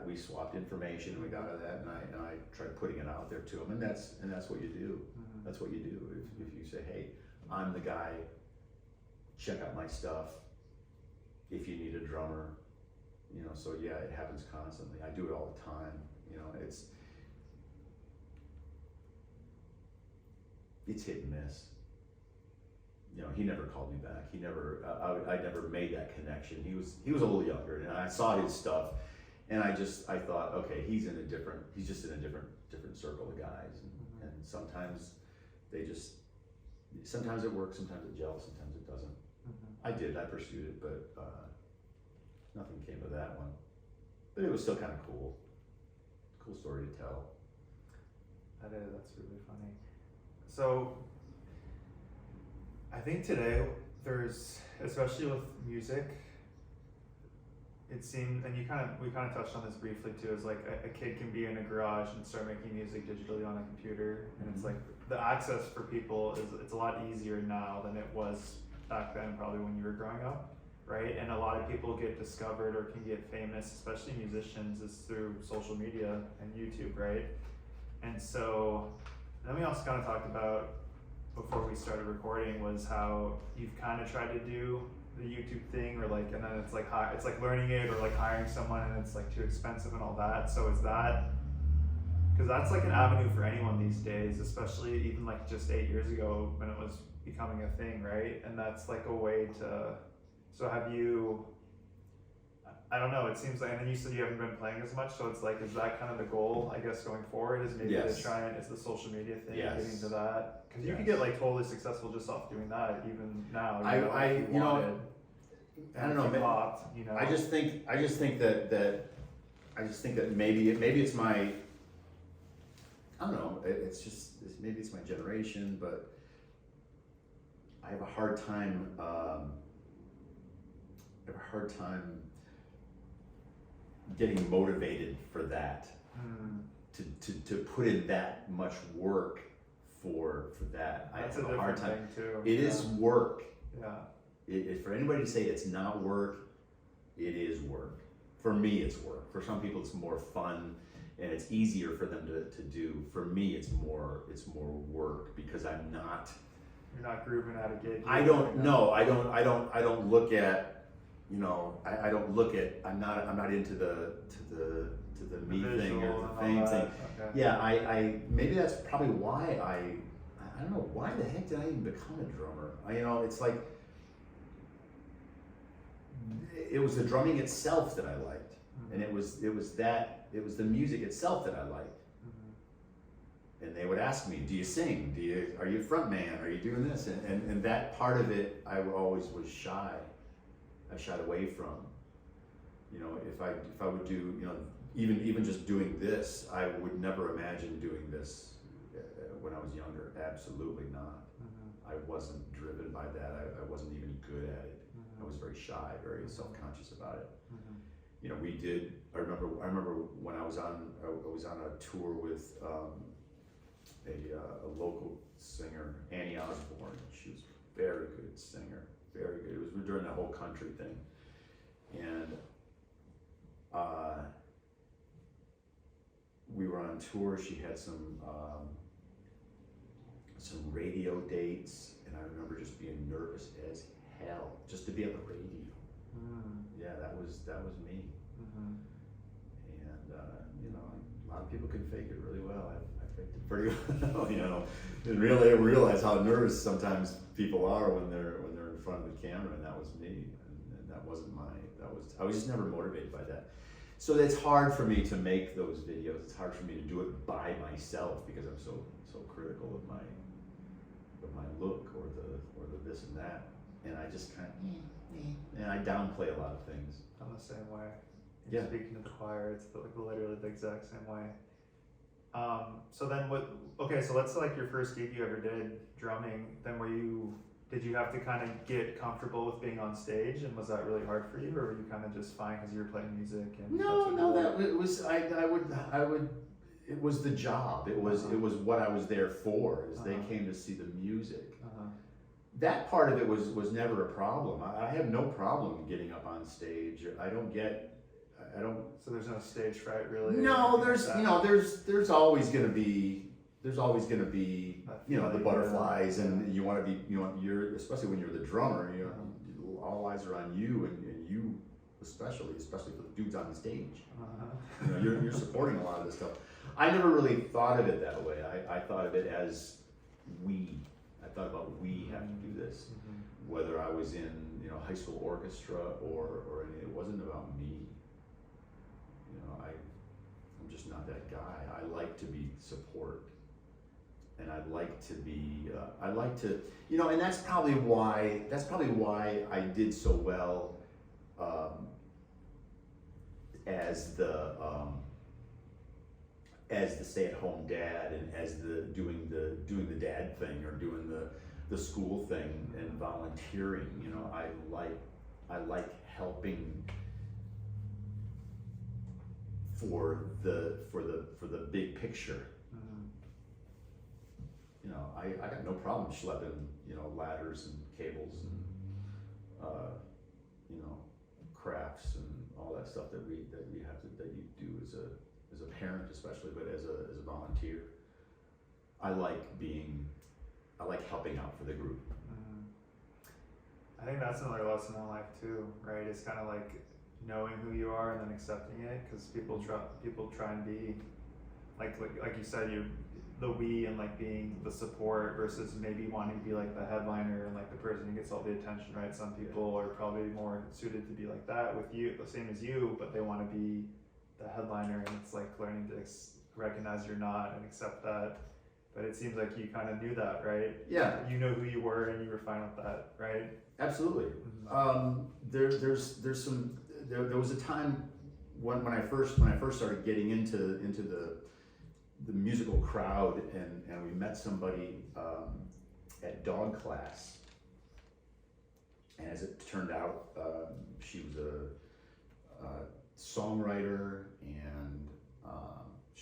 we swapped information, and we got that, and I tried putting it out there to him, and that's what you do. Mm-hmm. That's what you do. If you say, hey, I'm the guy, check out my stuff. If you need a drummer, you know, so yeah, it happens constantly. I do it all the time. You know, it's hit and miss. You know, he never called me back. He never, I never made that connection. He was a little younger, and I saw his stuff, and I thought, okay, he's just in a different circle of guys, and sometimes sometimes it works, sometimes it gels, sometimes it doesn't. Mm-hmm. I pursued it, but nothing came of that one. But it was still kind of cool story to tell. That's really funny. So, I think today there's, especially with music, it seems, and we kind of touched on this briefly too, is like a kid can be in a garage and start making music digitally on a computer, and mm-hmm. It's like the access for people it's a lot easier now than it was back then, probably when you were growing up, right? And a lot of people get discovered or can get famous, especially musicians, is through social media and YouTube, right? And so then we also kind of talked about, before we started recording, was how you've kind of tried to do the YouTube thing, or like, and then it's like learning it, or like hiring someone, and it's like too expensive and all that. So is that, because that's like an avenue for anyone these days, especially even like just 8 years ago when it was becoming a thing, right? And that's like a way to, so have you, I don't know, it seems like, and then you said you haven't been playing as much, so it's like, is that kind of the goal, I guess, going forward, is maybe yes. to try and, it's the social media thing, yes. getting to that? Because you yes. could get like totally successsul just off doing that, even now. I don't know. You know. I just think that maybe it's my, I don't know. Maybe it's my generation, but I have a hard time. getting motivated for that. to put in that much work for that. That's I have a a hard different time. thing too. It is work. Yeah. For anybody to say it's not work, it is work. For me, it's work. For some people, it's more fun, and it's easier for them to do. For me, it's more work because I'm not. You're not grooving at a gig. I don't look at, you know, I don't look at. I'm not into the me thing or the fame thing. Okay. Yeah, I maybe that's probably why I don't know why the heck did I even become a drummer. It's like it was the drumming itself that I liked, and it was the music itself that I liked. And they would ask me, "Do you sing? Are you a front man? Are you doing this?" And that part of it, I always was shy. I shied away from. If I would do, even just doing this, I would never imagine doing this when I was younger. Absolutely not. I wasn't driven by that. I wasn't even good at it. I was very shy, very self-conscious about it. We did. I remember when I was on a tour with a local singer, Annie Osborne. She was a very good singer, very good. It was during that whole country thing, and we were on tour. She had some radio dates, and I remember just being nervous as hell just to be on the radio. Yeah, that was me. And a lot of people can fake it really well. I faked it pretty well, and really realize how nervous sometimes people are when they're in front of the camera, and that was me. And that wasn't I was just never motivated by that. So it's hard for me to make those videos. It's hard for me to do it by myself because I'm so critical of my look or the this and that, and I just kind of and I downplay a lot of things. I'm the same way. Yeah. Speaking to the choir, it's literally the exact same way. So then so let's say like your first gig you ever did drumming, then did you have to kind of get comfortable with being on stage, and was that really hard for you, or were you kind of just fine because you were playing music? And It was the job. It was what I was there for. They came to see the music. That part of it was never a problem. I have no problem getting up on stage. I don't. So there's no stage fright really. No, there's always going to be the butterflies, and you want to be you're especially when you're the drummer. All eyes are on you, and you especially for the dudes on the stage. You're supporting a lot of this stuff. I never really thought of it that way. I thought of it as we. I thought about we have to do this, whether I was in high school orchestra or anything. It wasn't about me. I'm just not that guy. I like to be support, and I like to be. And that's probably why I did so well as the stay-at-home dad, and as doing the dad thing, or doing the school thing and volunteering. I like helping for the big picture. I got no problem schlepping ladders and cables and crafts and all that stuff that you do as a parent, especially, but as a volunteer. I like helping out for the group. I think that's another lesson in life too, right? It's kind of like knowing who you are and then accepting it, because people try and be like you said, you're the we, and like being the support versus maybe wanting to be like the headliner and like the person who gets all the attention, right? Some people are probably more suited to be like that with you, the same as you, but they want to be the headliner, and it's like learning to recognize you're not and accept that. But it seems like you kind of knew that, right? Yeah. You know who you were, and you were fine with that, right? Absolutely. There was a time when I first started getting into the musical crowd, and we met somebody at dog class, and as it turned out, she was a songwriter, and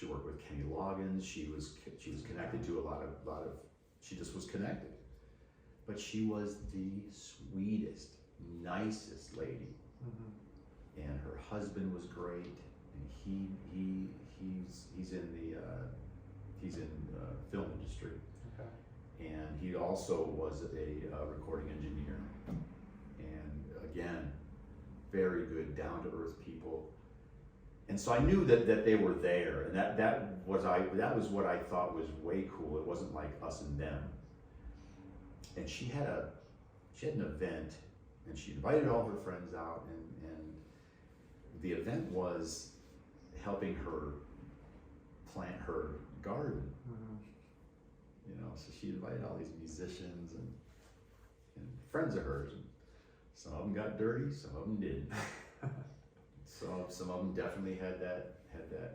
She worked with Kenny Loggins. She was connected to a lot of. She just was connected. But she was the sweetest, nicest lady, and her husband was great. And he's in the film industry. Okay. And he also was a recording engineer. And again, very good, down to earth people. And so I knew that they were there, and that was what I thought was way cool. It wasn't like us and them. And she had an event, and she invited all her friends out, and the event was helping her plant her garden. You know, so she invited all these musicians and friends of hers. And some of them got dirty, some of them didn't. So some of them definitely had that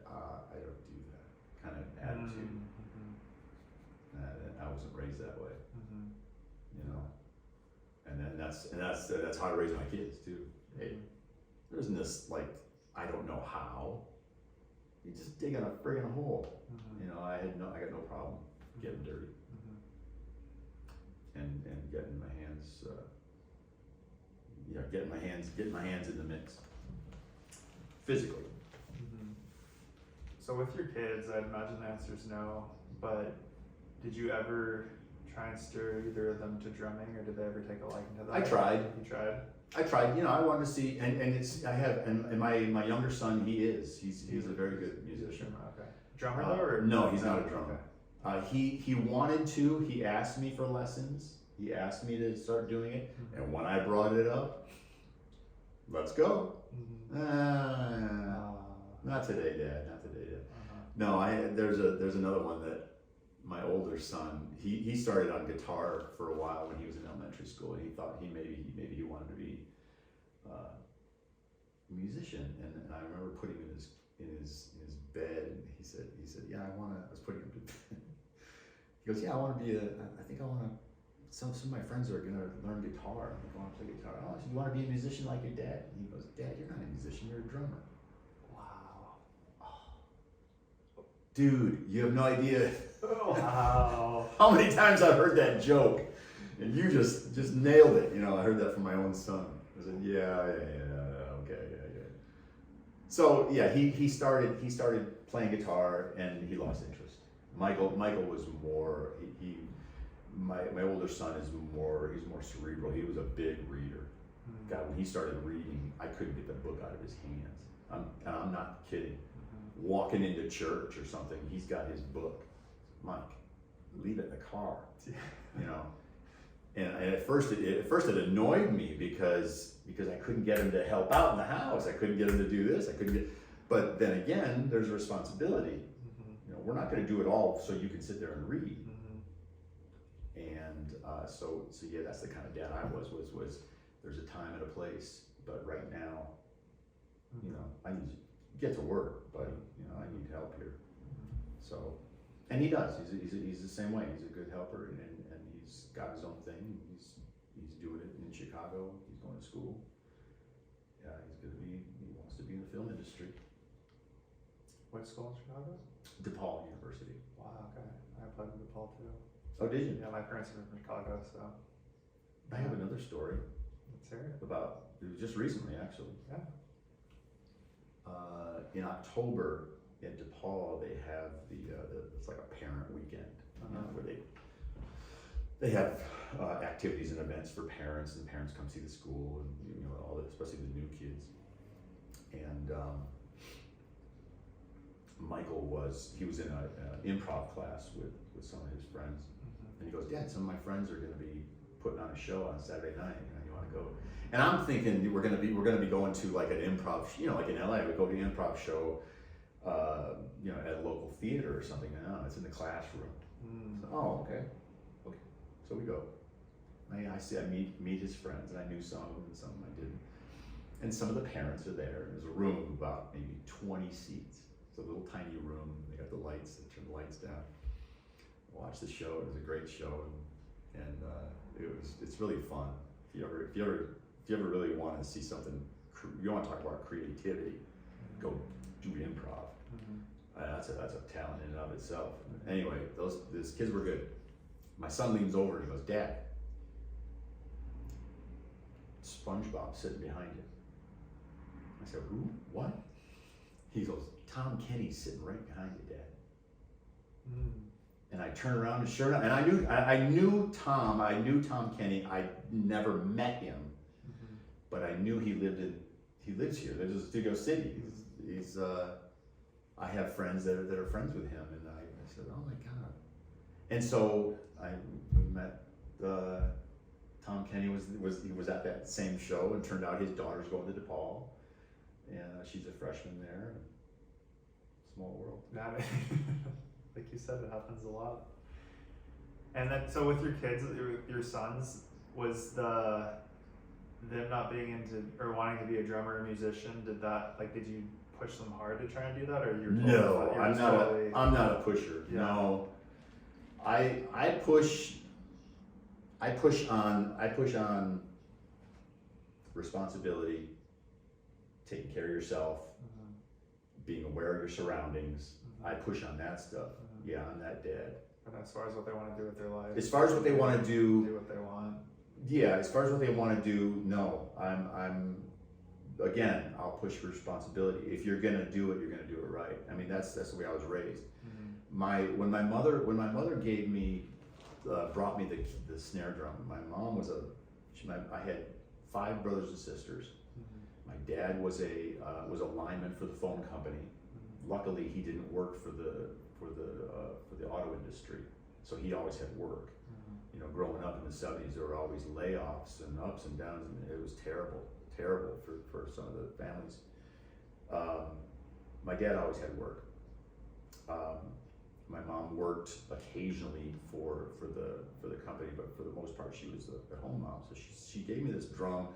I don't do that kind of attitude. I wasn't raised that way, you know. And then that's how I raise my kids too. Hey, there isn't this like I don't know how. You just dig in a friggin' hole. You know, I got no problem getting dirty and getting my hands. Getting my hands in the mix. Physically. So with your kids, I'd imagine the answer is no, but did you ever try and steer either of them to drumming, or did they ever take a liking to that? I tried. You tried? I tried, you know, I wanted to see, and my younger son, he's a very good musician. Okay. Drummer though, or? No, he's not a drummer. Okay. He wanted to, he asked me for lessons, he asked me to start doing it, and when I brought it up, let's go. Not today, Dad. Not today, Dad. No, there's another one that my older son he started on guitar for a while when he was in elementary school, and he thought maybe he wanted to be a musician, and I remember putting him in his bed, and he said yeah, I was putting him to bed. He goes, yeah, I want to be I think I want to. Some of my friends are gonna learn guitar. I want to play guitar. Oh, so you want to be a musician like your dad? And he goes, Dad, you're not a musician. You're a drummer. Wow. Oh. Dude, you have no idea. Wow. How many times I've heard that joke, and you just nailed it. You know, I heard that from my own son. I said, yeah, okay. So yeah, he started playing guitar, and he lost interest. Michael was more my older son he's more cerebral. He was a big reader. God, when he started reading, I couldn't get the book out of his hands. I'm not kidding. Walking into church or something, he's got his book. Mike, leave it in the car, you know. And at first it annoyed me because I couldn't get him to help out in the house. I couldn't get him to do this. But then again, there's a responsibility. You know, we're not going to do it all so you can sit there and read. And so yeah, that's the kind of dad I was there's a time and a place, but right now, you know, I need to get to work, but you know, I need help here. So, and he does. He's the same way. He's a good helper, and he's got his own thing. He's doing it in Chicago. He's going to school. Yeah, he wants to be in the film industry. What school in Chicago? DePaul University. Wow. Okay. I applied to DePaul too. Oh, did you? Yeah, my parents are from Chicago, so. I have another story Let's hear it. about, it was just recently actually. Yeah. In October in DePaul, they have it's like a parent weekend, you know, where they have activities and events for parents, and parents come see the school, and you know, especially the new kids. And Michael was in an improv class with some of his friends. And he goes, Dad, some of my friends are going to be putting on a show on Saturday night. You want to go? And I'm thinking we're going to be going to like an improv, you know, like in LA, we go to an improv show, you know, at a local theater or something. No, it's in the classroom. So, oh, okay. So we go. I meet his friends, and I knew some of them, and some of them I didn't. And some of the parents are there. There's a room of about maybe 20 seats. It's a little tiny room. They got the lights. They turn the lights down. Watch the show. It was a great show, and it's really fun. If you ever really want to see something, you want to talk about creativity, go do improv. That's a talent in and of itself. Anyway, those kids were good. My son leans over and he goes, "Dad, SpongeBob sitting behind you." I said, "Who? What?" He goes, "Tom Kenny's sitting right behind you, Dad." And I turned around and sure enough, and I knew Tom Kenny. I never met him, but I knew he lives here. There's a Studio City. He's I have friends that are friends with him, and I said, "Oh my God!" And so we met. Tom Kenny was at that same show, and turned out his daughter's going to DePaul, and she's a freshman there. Small world. Yeah, like you said, it happens a lot. And then, so with your kids, your sons, was them not being into or wanting to be a drummer or musician? Did you push them hard to try and do that, or you're no? I'm not a pusher. Yeah. No, I push on responsibility, taking care of yourself, being aware of your surroundings. I push on that stuff. Yeah, I'm that dad. But as far as what they want to do with their life, as far as what they want to do what they want. Yeah, as far as what they want to do, no. I'm again, I'll push for responsibility. If you're gonna do it, you're gonna do it right. I mean, that's the way I was raised. When my mother gave me brought me the snare drum. My mom was I had 5 brothers and sisters. My dad was a lineman for the phone company. Luckily, he didn't work for the auto industry, so he always had work. You know, growing up in the 70s, there were always layoffs and ups and downs, and it was terrible for some of the families. My dad always had work. My mom worked occasionally for the company, but for the most part, she was the home mom. So she gave me this drum,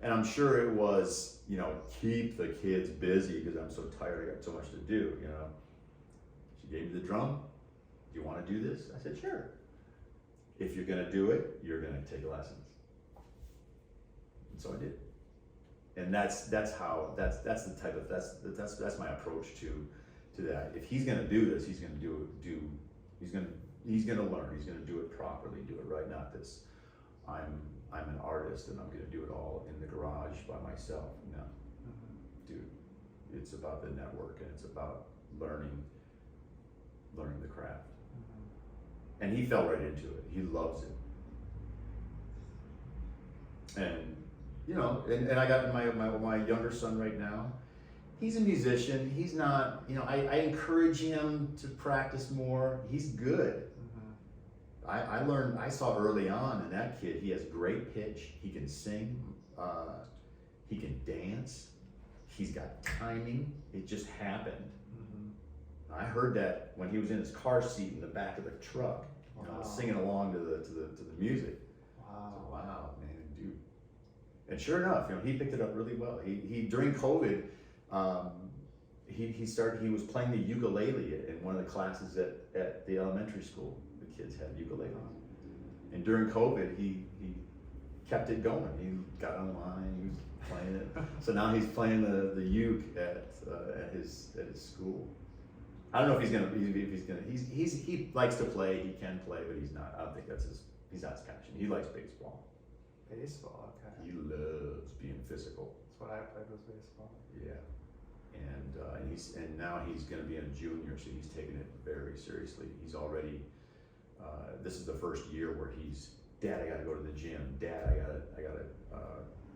and I'm sure it was, you know, keep the kids busy because I'm so tired. I got so much to do. You know, she gave me the drum. Do you want to do this? I said, sure. If you're gonna do it, you're gonna take lessons. And so I did. And that's my approach to that. If he's gonna do this, he's gonna he's gonna learn. He's gonna do it properly, do it right. Not this. I'm an artist and I'm gonna do it all in the garage by myself. No, dude. It's about the network and it's about learning the craft. And he fell right into it. He loves it. And you know, and I got my younger son right now. He's a musician. He's not, you know, I encourage him to practice more. He's good. I saw early on in that kid, he has great pitch. He can sing. He can dance. He's got timing. It just happened. I heard that when he was in his car seat in the back of the truck, you know, singing along to the music. Wow. So, wow, man, dude. And sure enough, you know, he picked it up really well. He during COVID, he was playing the ukulele in one of the classes at the elementary school. The kids had ukuleles. And during COVID, he kept it going. He got online, he was playing it. So now he's playing the uke at his school. I don't know if he likes to play, he can play, but he's not. I don't think he's not his passion. He likes baseball. Baseball, okay. He loves being physical. That's what I played, was baseball. Yeah. And now he's going to be a junior, so he's taking it very seriously. He's already, this is the first year where Dad, I got to go to the gym. Dad, I got to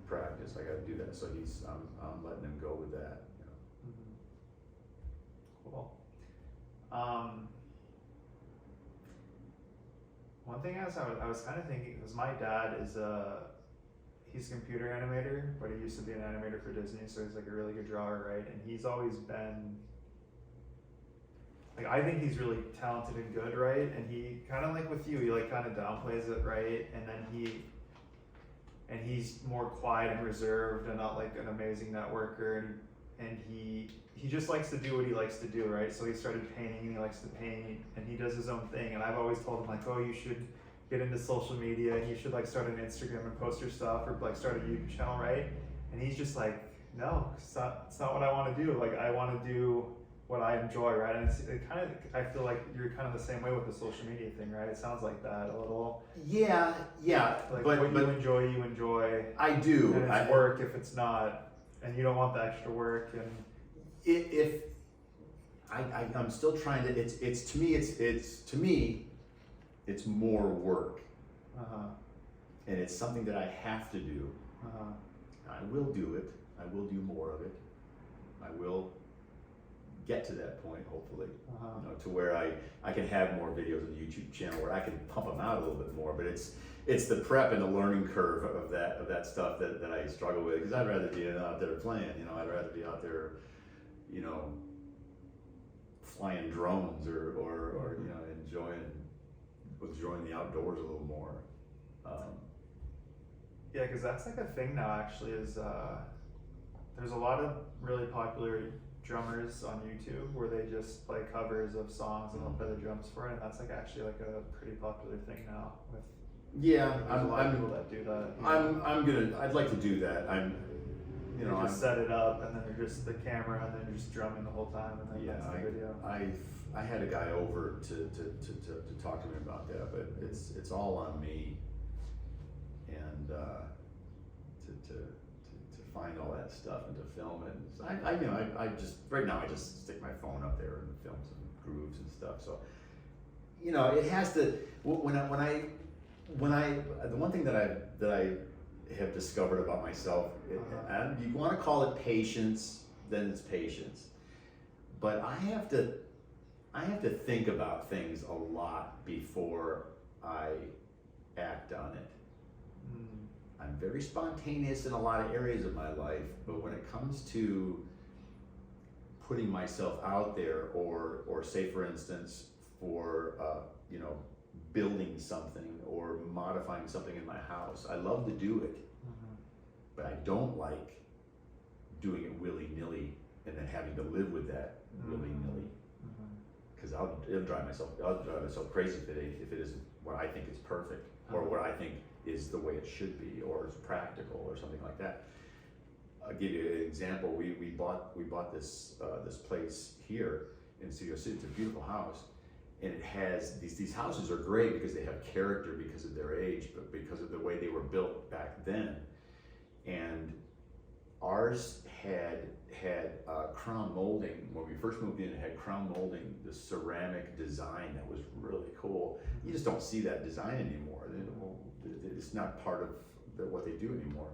practice. I got to do that. So I'm letting him go with that. You know. Cool. One thing I was kind of thinking, because my dad he's a computer animator, but he used to be an animator for Disney, so he's like a really good drawer, right? And he's always been, like, I think he's really talented and good, right? And he kind of like with you, he like kind of downplays it, right? And then he's more quiet and reserved and not like an amazing networker, and he just likes to do what he likes to do, right? So he started painting and he likes to paint and he does his own thing. And I've always told him like, oh, you should get into social media and you should like start an Instagram and post your stuff or like start a YouTube channel, right? And he's just like, no, it's not what I want to do. Like I want to do what I enjoy, right? And it kind of, I feel like you're kind of the same way with the social media thing, right? It sounds like that a little. Yeah, Like but what you enjoy. I do. And it's work if it's not, and you don't want the extra work. And if I'm still trying to. It's to me. It's more work, and it's something that I have to do. I will do it. I will do more of it. I will get to that point, hopefully, you know, to where I can have more videos on the YouTube channel where I can pump them out a little bit more. But it's the prep and the learning curve of that stuff that I struggle with, because I'd rather be out there playing. You know, I'd rather be out there, you know, flying drones or you know, enjoying the outdoors a little more. Yeah, because that's like a thing now. Actually, is there's a lot of really popular drummers on YouTube where they just play covers of songs and they'll play the drums for it, and that's like actually like a pretty popular thing now. With there's a lot of people that do that. I'd like to do that. You know, just set it up and then they're just the camera and then you're just drumming the whole time and then that's the video. I had a guy over to talk to me about that, but it's all on me, and to find all that stuff and to film it. So I just right now I just stick my phone up there and film some grooves and stuff. So you know, it has to when I the one thing that I have discovered about myself, and you want to call it patience, then it's patience. But I have to think about things a lot before I act on it. I'm very spontaneous in a lot of areas of my life, but when it comes to putting myself out there, or say for instance, for you know, building something or modifying something in my house, I love to do it, but I don't like doing it willy-nilly and then having to live with that willy-nilly, because it'll drive myself crazy if it isn't what I think is perfect, or what I think is the way it should be, or is practical, or something like that. I'll give you an example. We bought this place here in Studio City. It's a beautiful house, and it has these houses are great because they have character because of their age, but because of the way they were built back then. And ours had crown molding. When we first moved in, it had crown molding, the ceramic design that was really cool. You just don't see that design anymore. It's not part of what they do anymore.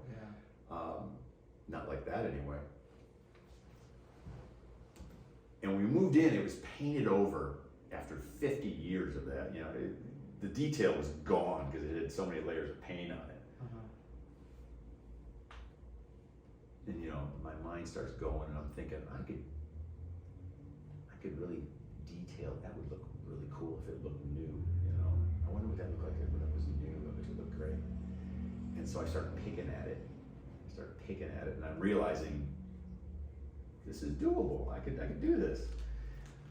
Not like that anyway. And when we moved in, it was painted over after 50 years of that. You know, the detail was gone because it had so many layers of paint on it. And you know, my mind starts going, and I'm thinking, I could really detail. That would look really cool if it looked new. You know, I wonder what that looked like if it was new. It would look great. And so I started picking at it. And I'm realizing this is doable. I could do this.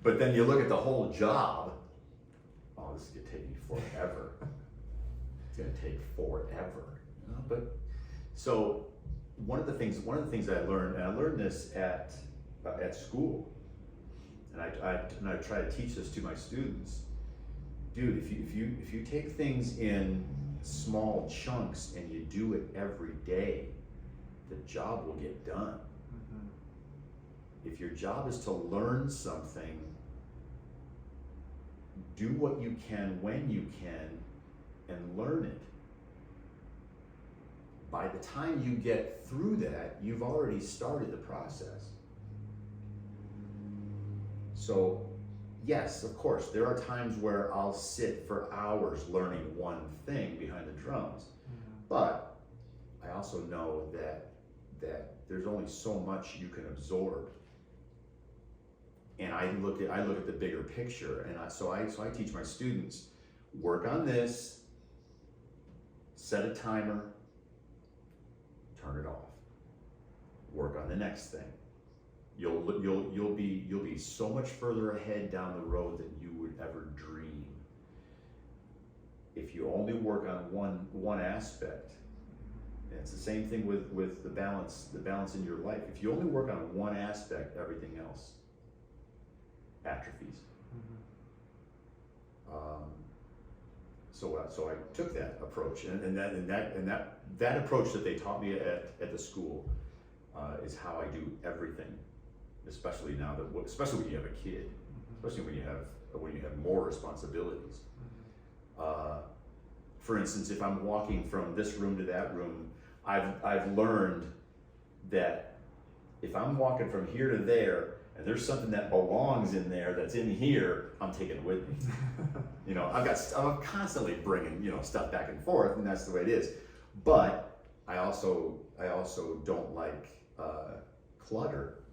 But then you look at the whole job. Oh, this is gonna take me forever. It's gonna take forever. You know? But so one of the things I learned, and I learned this at school, and I try to teach this to my students. Dude, if you take things in small chunks and you do it every day, the job will get done. If your job is to learn something, do what you can when you can and learn it. By the time you get through that, you've already started the process. So, yes, of course, there are times where I'll sit for hours learning one thing behind the drums, but I also know that there's only so much you can absorb. And I look at the bigger picture, and so I teach my students, work on this, set a timer, turn it off. Work on the next thing. You'll be so much further ahead down the road than you would ever dream. If you only work on one aspect, and it's the same thing with the balance in your life. If you only work on one aspect, everything else atrophies. Mhm. So I took that approach, and that approach that they taught me at the school is how I do everything, especially now especially when you have a kid, especially when you have more responsibilities. For instance, if I'm walking from this room to that room, I've learned that if I'm walking from here to there, and there's something that belongs in there that's in here, I'm taking it with me. You know, I'm constantly bringing, you know, stuff back and forth, and that's the way it is. But I also don't like clutter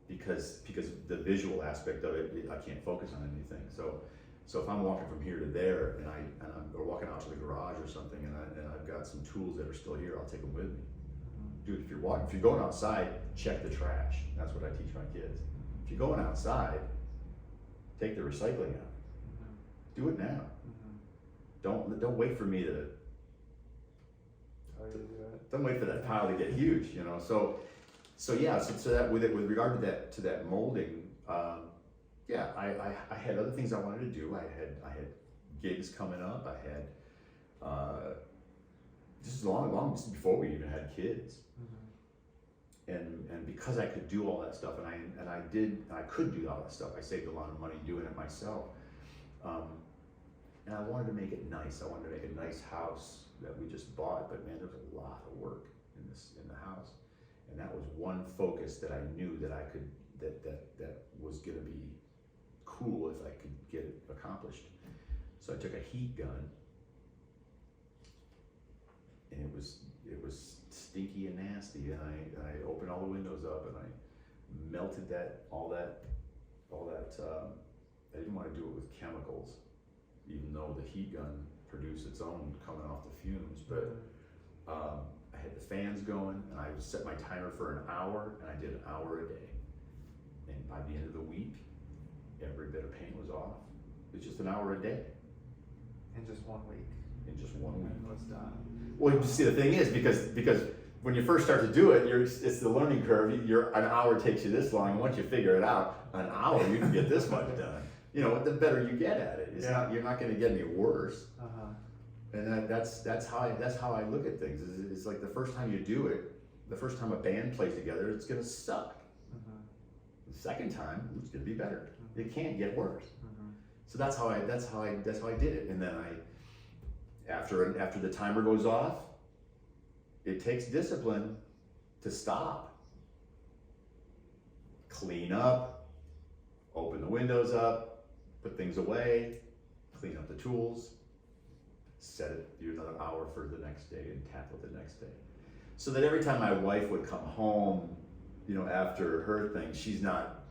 because the visual aspect of it, I can't focus on anything. So if I'm walking from here to there, and I'm walking out to the garage or something, and I've got some tools that are still here, I'll take them with me. Dude, if you're going outside, check the trash. That's what I teach my kids. If you're going outside, take the recycling out. Do it now. Don't wait for me to. How do you do it? Don't wait for that pile to get huge, you know. So that with regard to that molding, yeah, I had other things I wanted to do. I had gigs coming up. I had just long before we even had kids. And because I could do all that stuff, and I could do all that stuff, I saved a lot of money doing it myself. And I wanted to make it nice. I wanted to make a nice house that we just bought, but man, there was a lot of work in the house. And that was one focus that I knew that I could, that was gonna be cool if I could get it accomplished. So I took a heat gun, and it was stinky and nasty, and I opened all the windows up, and I melted all that. I didn't want to do it with chemicals, even though the heat gun produced its own coming off the fumes. But I had the fans going, and I set my timer for an hour, and I did an hour a day. And by the end of the week, every bit of paint was off. It's just an hour a day. In just 1 week. In just 1 week. And what's done? Well, you see, the thing is, because when you first start to do it, it's the learning curve. An hour takes you this long, and once you figure it out, an hour you can get this much done. You know, the better you get at it, you're not going to get any worse. And that's how I look at things. It's like the first time you do it, the first time a band plays together, it's going to suck. The second time, it's going to be better. It can't get worse. So that's how I did it. And then after the timer goes off, it takes discipline to stop, clean up, open the windows up, put things away, clean up the tools, set it, do another hour for the next day, and tackle it the next day. So that every time my wife would come home, you know, after her thing, she's not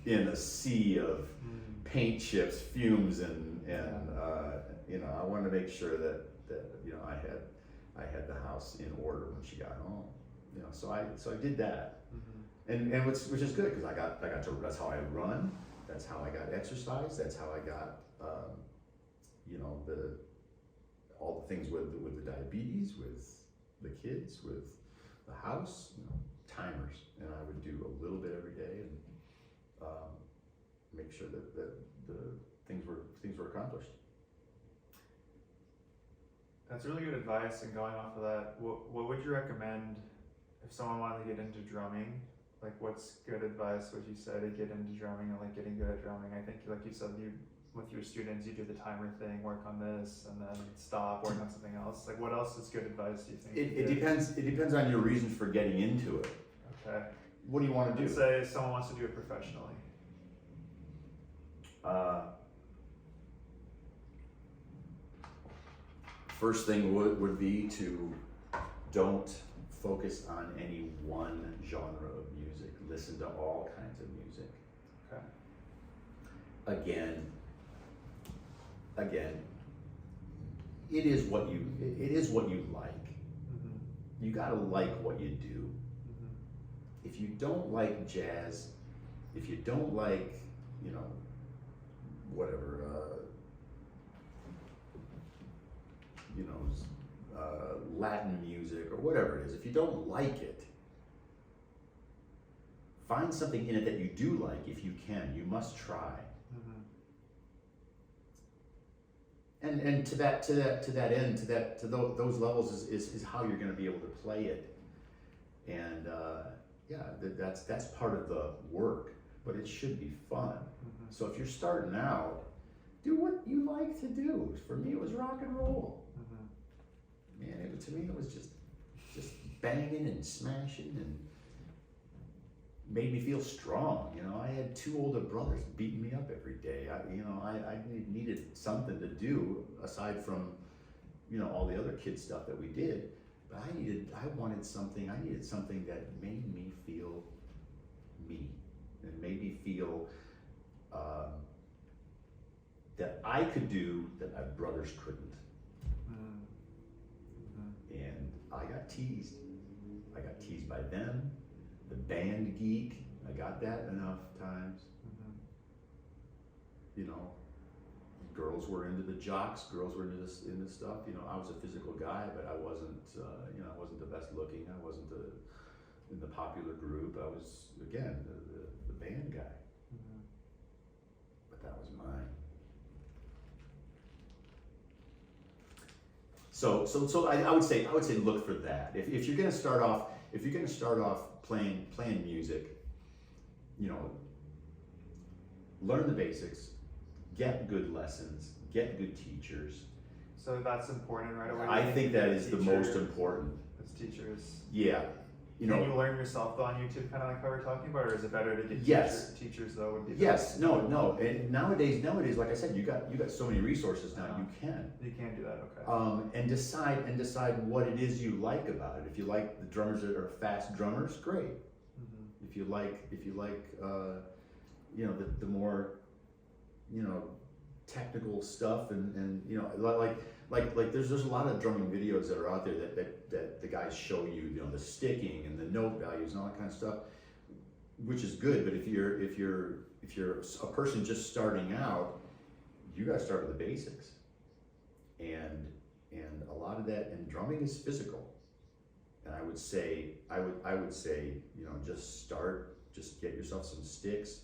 in a sea of paint chips, fumes, and you know, I wanted to make sure that you know, I had the house in order when she got home. You know, so I did that, and which is good, because I got to, that's how I run, that's how I got exercise, that's how I got you know, all the things with the diabetes, with the kids, with the house, you know, timers, and I would do a little bit every day, and make sure that the things were accomplished. That's really good advice. And going off of that, what would you recommend if someone wanted to get into drumming? Like, what's good advice would you say to get into drumming, or like getting good at drumming? I think, like you said, with your students, you do the timer thing, work on this, and then stop, work on something else. Like, what else is good advice, do you think? It depends. It depends on your reasons for getting into it. Okay. What do you want to do? Let's say someone wants to do it professionally. First thing would be to don't focus on any one genre of music. Listen to all kinds of music. Okay. Again, it is what you like. You gotta like what you do. If you don't like jazz, if you don't like, you know, whatever, you know, Latin music or whatever it is, if you don't like it, find something in it that you do like if you can. You must try. And to that end, those levels is how you're going to be able to play it. And that's part of the work, but it should be fun. So if you're starting out, do what you like to do. For me, it was rock and roll. Man, to me it was just banging and smashing and made me feel strong. You know, I had 2 older brothers beating me up every day. I needed something to do aside from, all the other kid stuff that we did. But I needed something that made me feel me, and made me feel that I could do that my brothers couldn't. And I got teased. I got teased by them. The band geek, I got that enough times. Girls were into the jocks, girls were into this stuff. I was a physical guy, but I wasn't, I wasn't the best looking. I wasn't in the popular group. I was, again, the band guy. But that was mine. So I would say look for that. If you're gonna start off playing music, learn the basics, get good lessons, get good teachers. So that's important right away. I think that is the most important. As teachers. Yeah. Can you learn yourself though on YouTube, kind of like how we're talking about, or is it better to get teachers though? Would be yes, no, and nowadays, like I said, you got so many resources now. You can do that, okay. And decide what it is you like about it. If you like the drummers that are fast drummers, great. If you like the more technical stuff and like there's a lot of drumming videos that are out there that the guys show you, the sticking and the note values and all that kind of stuff, which is good. But if you're a person just starting out, you got to start with the basics. And a lot of that, and drumming is physical. And I would say just get yourself some sticks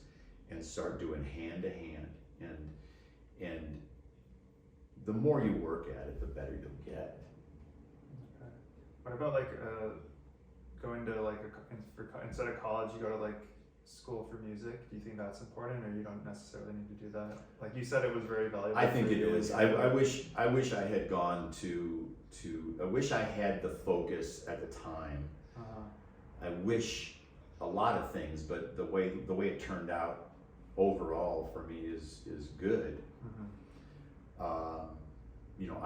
and start doing hand to hand. And the more you work at it, the better you'll get. Okay. What about going to instead of college, you go to school for music? Do you think that's important, or you don't necessarily need to do that? Like you said, it was very valuable. I think it is. I wish I had gone to. I wish I had the focus at the time. I wish a lot of things, but the way it turned out overall for me is good.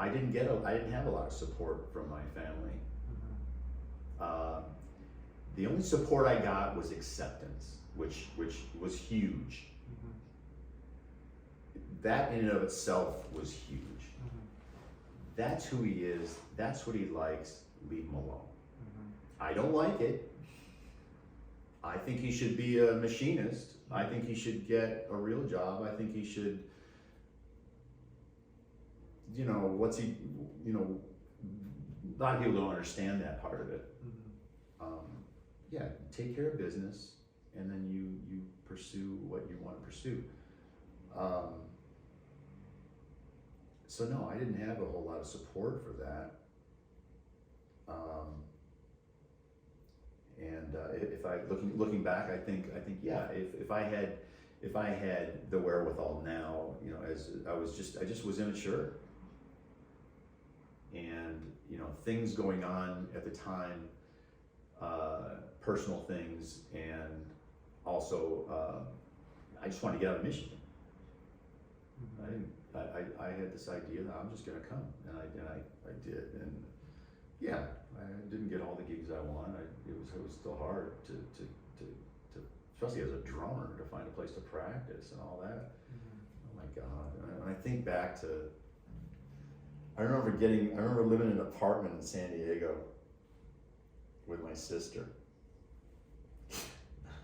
I didn't have a lot of support from my family. The only support I got was acceptance, which was huge. That in and of itself was huge. That's who he is. That's what he likes. Leave him alone. I don't like it. I think he should be a machinist. I think he should get a real job. I think he should, a lot of people don't understand that part of it. Take care of business, and then you pursue what you want to pursue. So no, I didn't have a whole lot of support for that. If I looking back, I think if I had the wherewithal now, I just was immature, and things going on at the time, personal things, and also I just wanted to get out of Michigan. I had this idea that I'm just gonna come, and I did, and I didn't get all the gigs I wanted. It was still hard to especially as a drummer, to find a place to practice and all that. Oh my God! When I think back to, I remember living in an apartment in San Diego with my sister.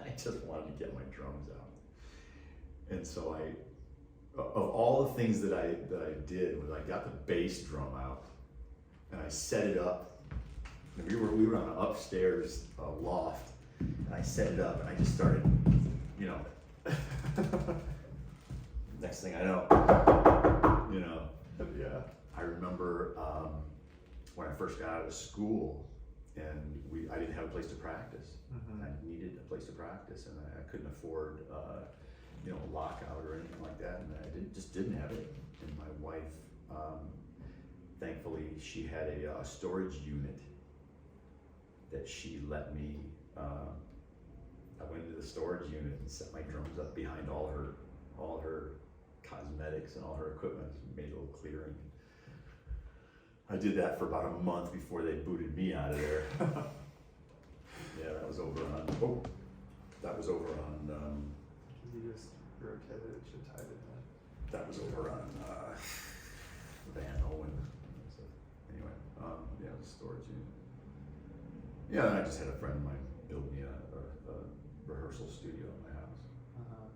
I just wanted to get my drums out, and so of all the things that I did, was I got the bass drum out and I set it up. And we were on an upstairs loft, And I set it up and I just started, you know, next thing I know, you know, Yeah. I remember when I first got out of school and I didn't have a place to practice. Mm-hmm. I needed a place to practice and I couldn't afford, you know, a lockout or anything like that, and I just didn't have it. And my wife, thankfully, she had a storage unit that she let me, I went into the storage unit and set my drums up behind all her cosmetics and all her equipment, made a little clearing. I did that for about a month before they booted me out of there. Yeah, that was over on, You just rotated it, should tied it in. that was over on, Van Owen. So, anyway, yeah, it was a storage unit. Yeah, and I just had a friend of mine build me a rehearsal studio in my house. Uh-huh.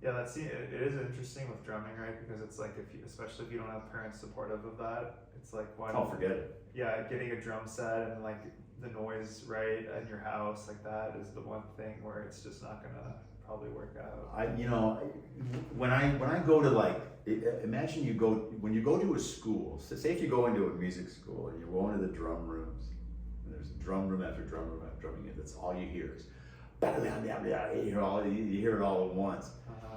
Yeah, it is interesting with drumming, right? Because it's like especially if you don't have parents supportive of that, it's like why Oh, forget it. yeah, getting a drum set and like the noise right in your house like that is the one thing where it's just not gonna probably work out. When I go to like, imagine when you go to a school, so say if you go into a music school and you go into the drum rooms, and there's drum room after drum room after drum room, that's all you hear is, you hear it all at once. Uh-huh.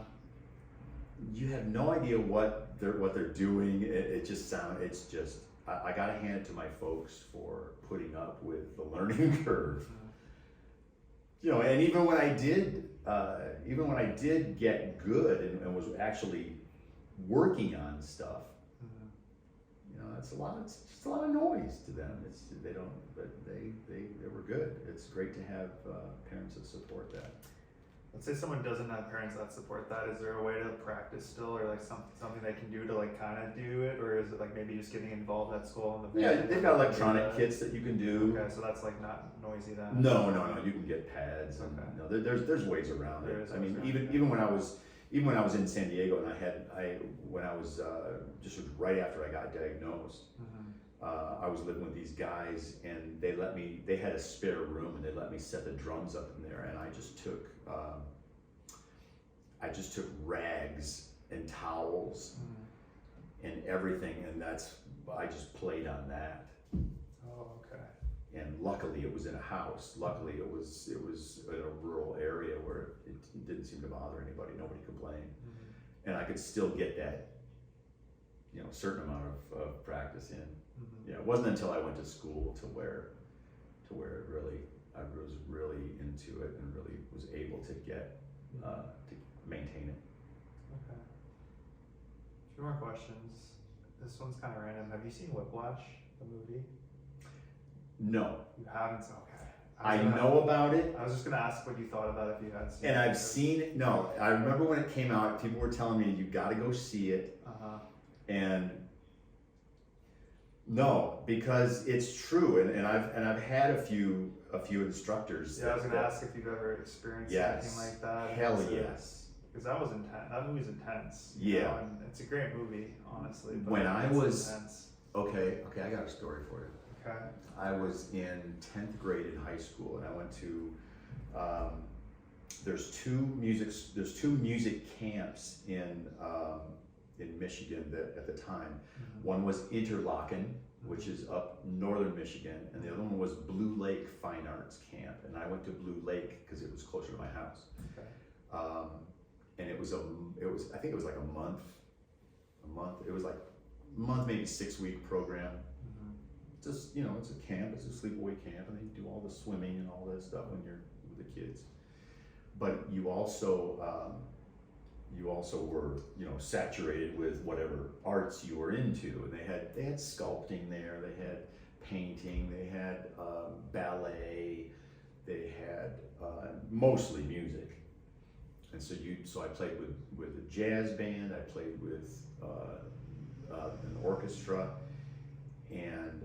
You have no idea what they're doing. It just sounds. It's just. I gotta hand it to my folks for putting up with the learning curve. Mm-hmm. You know, and even when I did get good and was actually working on stuff, Mm-hmm. you know, it's just a lot of noise to them. They were good. It's great to have parents that support that. Let's say someone doesn't have parents that support that. Is there a way to practice still, or like something they can do to like kind of do it, or is it like maybe just getting involved at school in the Yeah, band? they've got electronic kits that you can do. Okay, so that's like not noisy then. No, you can get pads. And, Okay. you know, there's ways around There it. is I mean, ways around even when I was in San Diego and when I was just right after I got diagnosed, Mm-hmm. I was living with these guys and they had a spare room and they let me set the drums up in there, and I just took rags and towels Mm-hmm. and everything, and I just played on that. Oh, okay. And luckily it was in a house. Luckily it was in a rural area where it didn't seem to bother anybody. Nobody complained. Mm-hmm. And I could still get that, you know, certain amount of practice in. Mm-hmm. Yeah, it wasn't until I went to school to where I was really into it and really was able to get, to maintain it. Okay. A few more questions. This one's kind of random. Have you seen Whiplash, the movie? No, You haven't? Okay. I know about it. I was just gonna ask what you thought about it if you had seen And it. I've seen it. No, I remember when it came out, people were telling me you got to go see it. Uh-huh. And no, because it's true, and I've had a few instructors. Yeah, I was gonna ask if you've ever experienced anything like that. Hell yes. Because that was intense. That movie's intense. Yeah. And it's a great movie, honestly. But When I it's was- intense. Okay, I got a story for you. Okay. I was in 10th grade in high school, and I went to. There's two music camps in Michigan that at the time. Mm-hmm. One was Interlochen, which is up northern Michigan, and the other one was Blue Lake Fine Arts Camp, and I went to Blue Lake because it was closer to my house. Okay. And it was I think it was like a month. It was like a month, maybe 6-week program. Mm-hmm. Just, you know, it's a camp, it's a sleepaway camp, and they do all the swimming and all that stuff when you're with the kids. But you also were, you know, saturated with whatever arts you were into, and they had sculpting there, they had painting, they had ballet, they had mostly music. And so I played with a jazz band, I played with an orchestra, and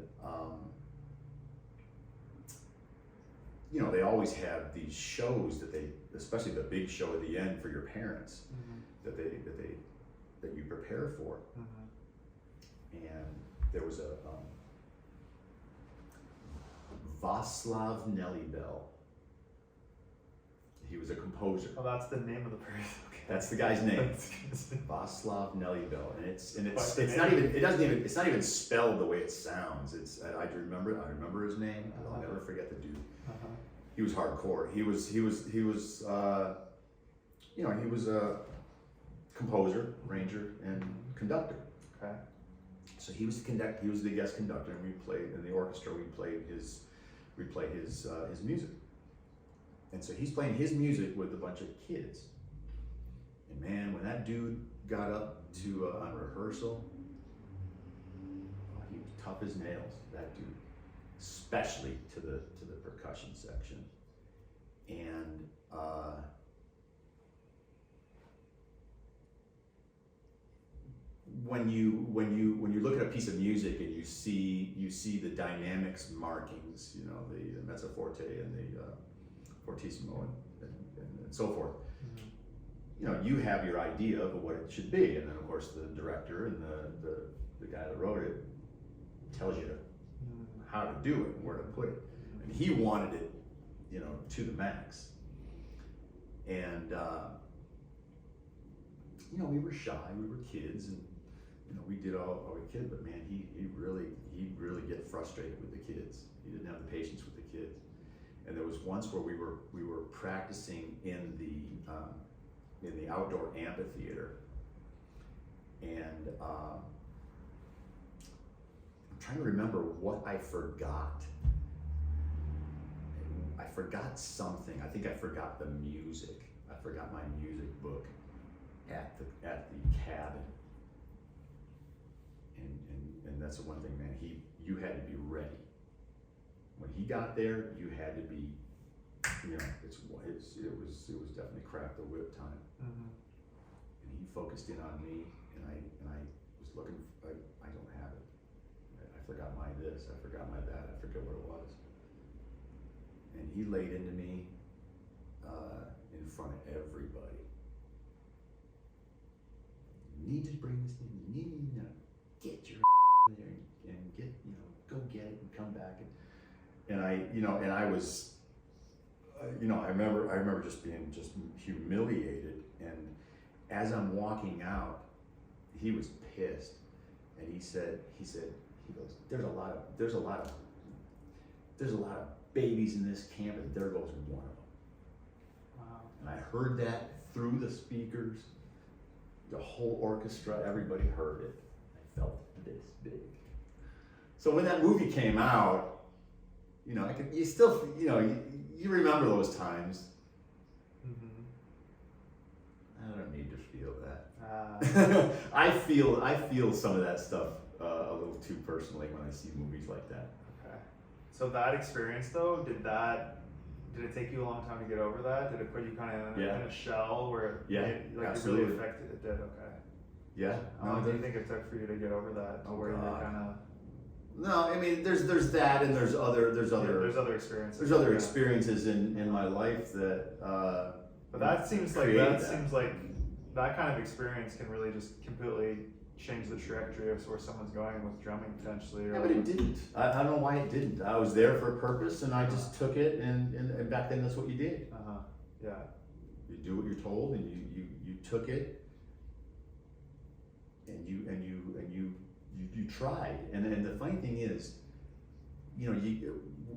you know, they always have these shows that especially the big show at the end for your parents, Mm-hmm. that you prepare for. Mm-hmm. And there was a Václav Nelly Bell was a composer. Oh, that's the name of the person. Okay. That's the guy's name. Václav Nelibel, and it's not even spelled the way it sounds. I remember his name. I'll never forget the dude. He was hardcore. He was a composer, arranger, and conductor. Okay. So he was the guest conductor, and we played in the orchestra. We play his music. And so he's playing his music with a bunch of kids. And man, when that dude got up to on rehearsal, he was tough as nails. That dude, especially to the percussion section. And when you look at a piece of music and you see the dynamics markings, you know, the mezzo forte and the fortissimo and so forth. You know, you have your idea of what it should be, and then of course the director and the guy that wrote it tells you how to do it and where to put it. And he wanted it, you know, to the max. And you know, we were shy, we were kids, and you know, we did all we could. But man, he really get frustrated with the kids. He didn't have the patience with the kids. And there was once where we were practicing in the outdoor amphitheater, and I'm trying to remember what I forgot. I forgot something. I think I forgot the music. I forgot my music book at the cabin. And that's the one thing, man. You had to be ready. When he got there, you had to be, you know, it was definitely crack the whip time. And he focused in on me, and I was looking. I don't have it. I forgot my this. I forgot my that. I forget what it was. And he laid into me in front of everybody. You need to bring this thing. You need to get your there and get, you know, go get it and come back. And I was, you know, I remember just being just humiliated. And as I'm walking out, he was pissed, and he goes, there's a lot of babies in this camp, and there goes one of them. Wow. And I heard that through the speakers, the whole orchestra, everybody heard it. I felt this big. So when that movie came out, you know, you remember those times. I don't need to feel that. I feel some of that stuff a little too personally when I see movies like that. Okay. So that experience though, did it take you a long time to get over that? Did it put you kind of in a shell where it really affected it? Did okay. Yeah. How long do you think it took for you to get over that? Where you kind of. No, I mean there's that, and there's other experiences. There's other experiences in my life that. But that seems like that kind of experience can really just completely change the trajectory of where someone's going with drumming potentially. Yeah, but it didn't. I don't know why it didn't. I was there for a purpose, and I just took it, and back then that's what you did. Yeah. You do what you're told, and you took it, and you tried. And the funny thing is, you know,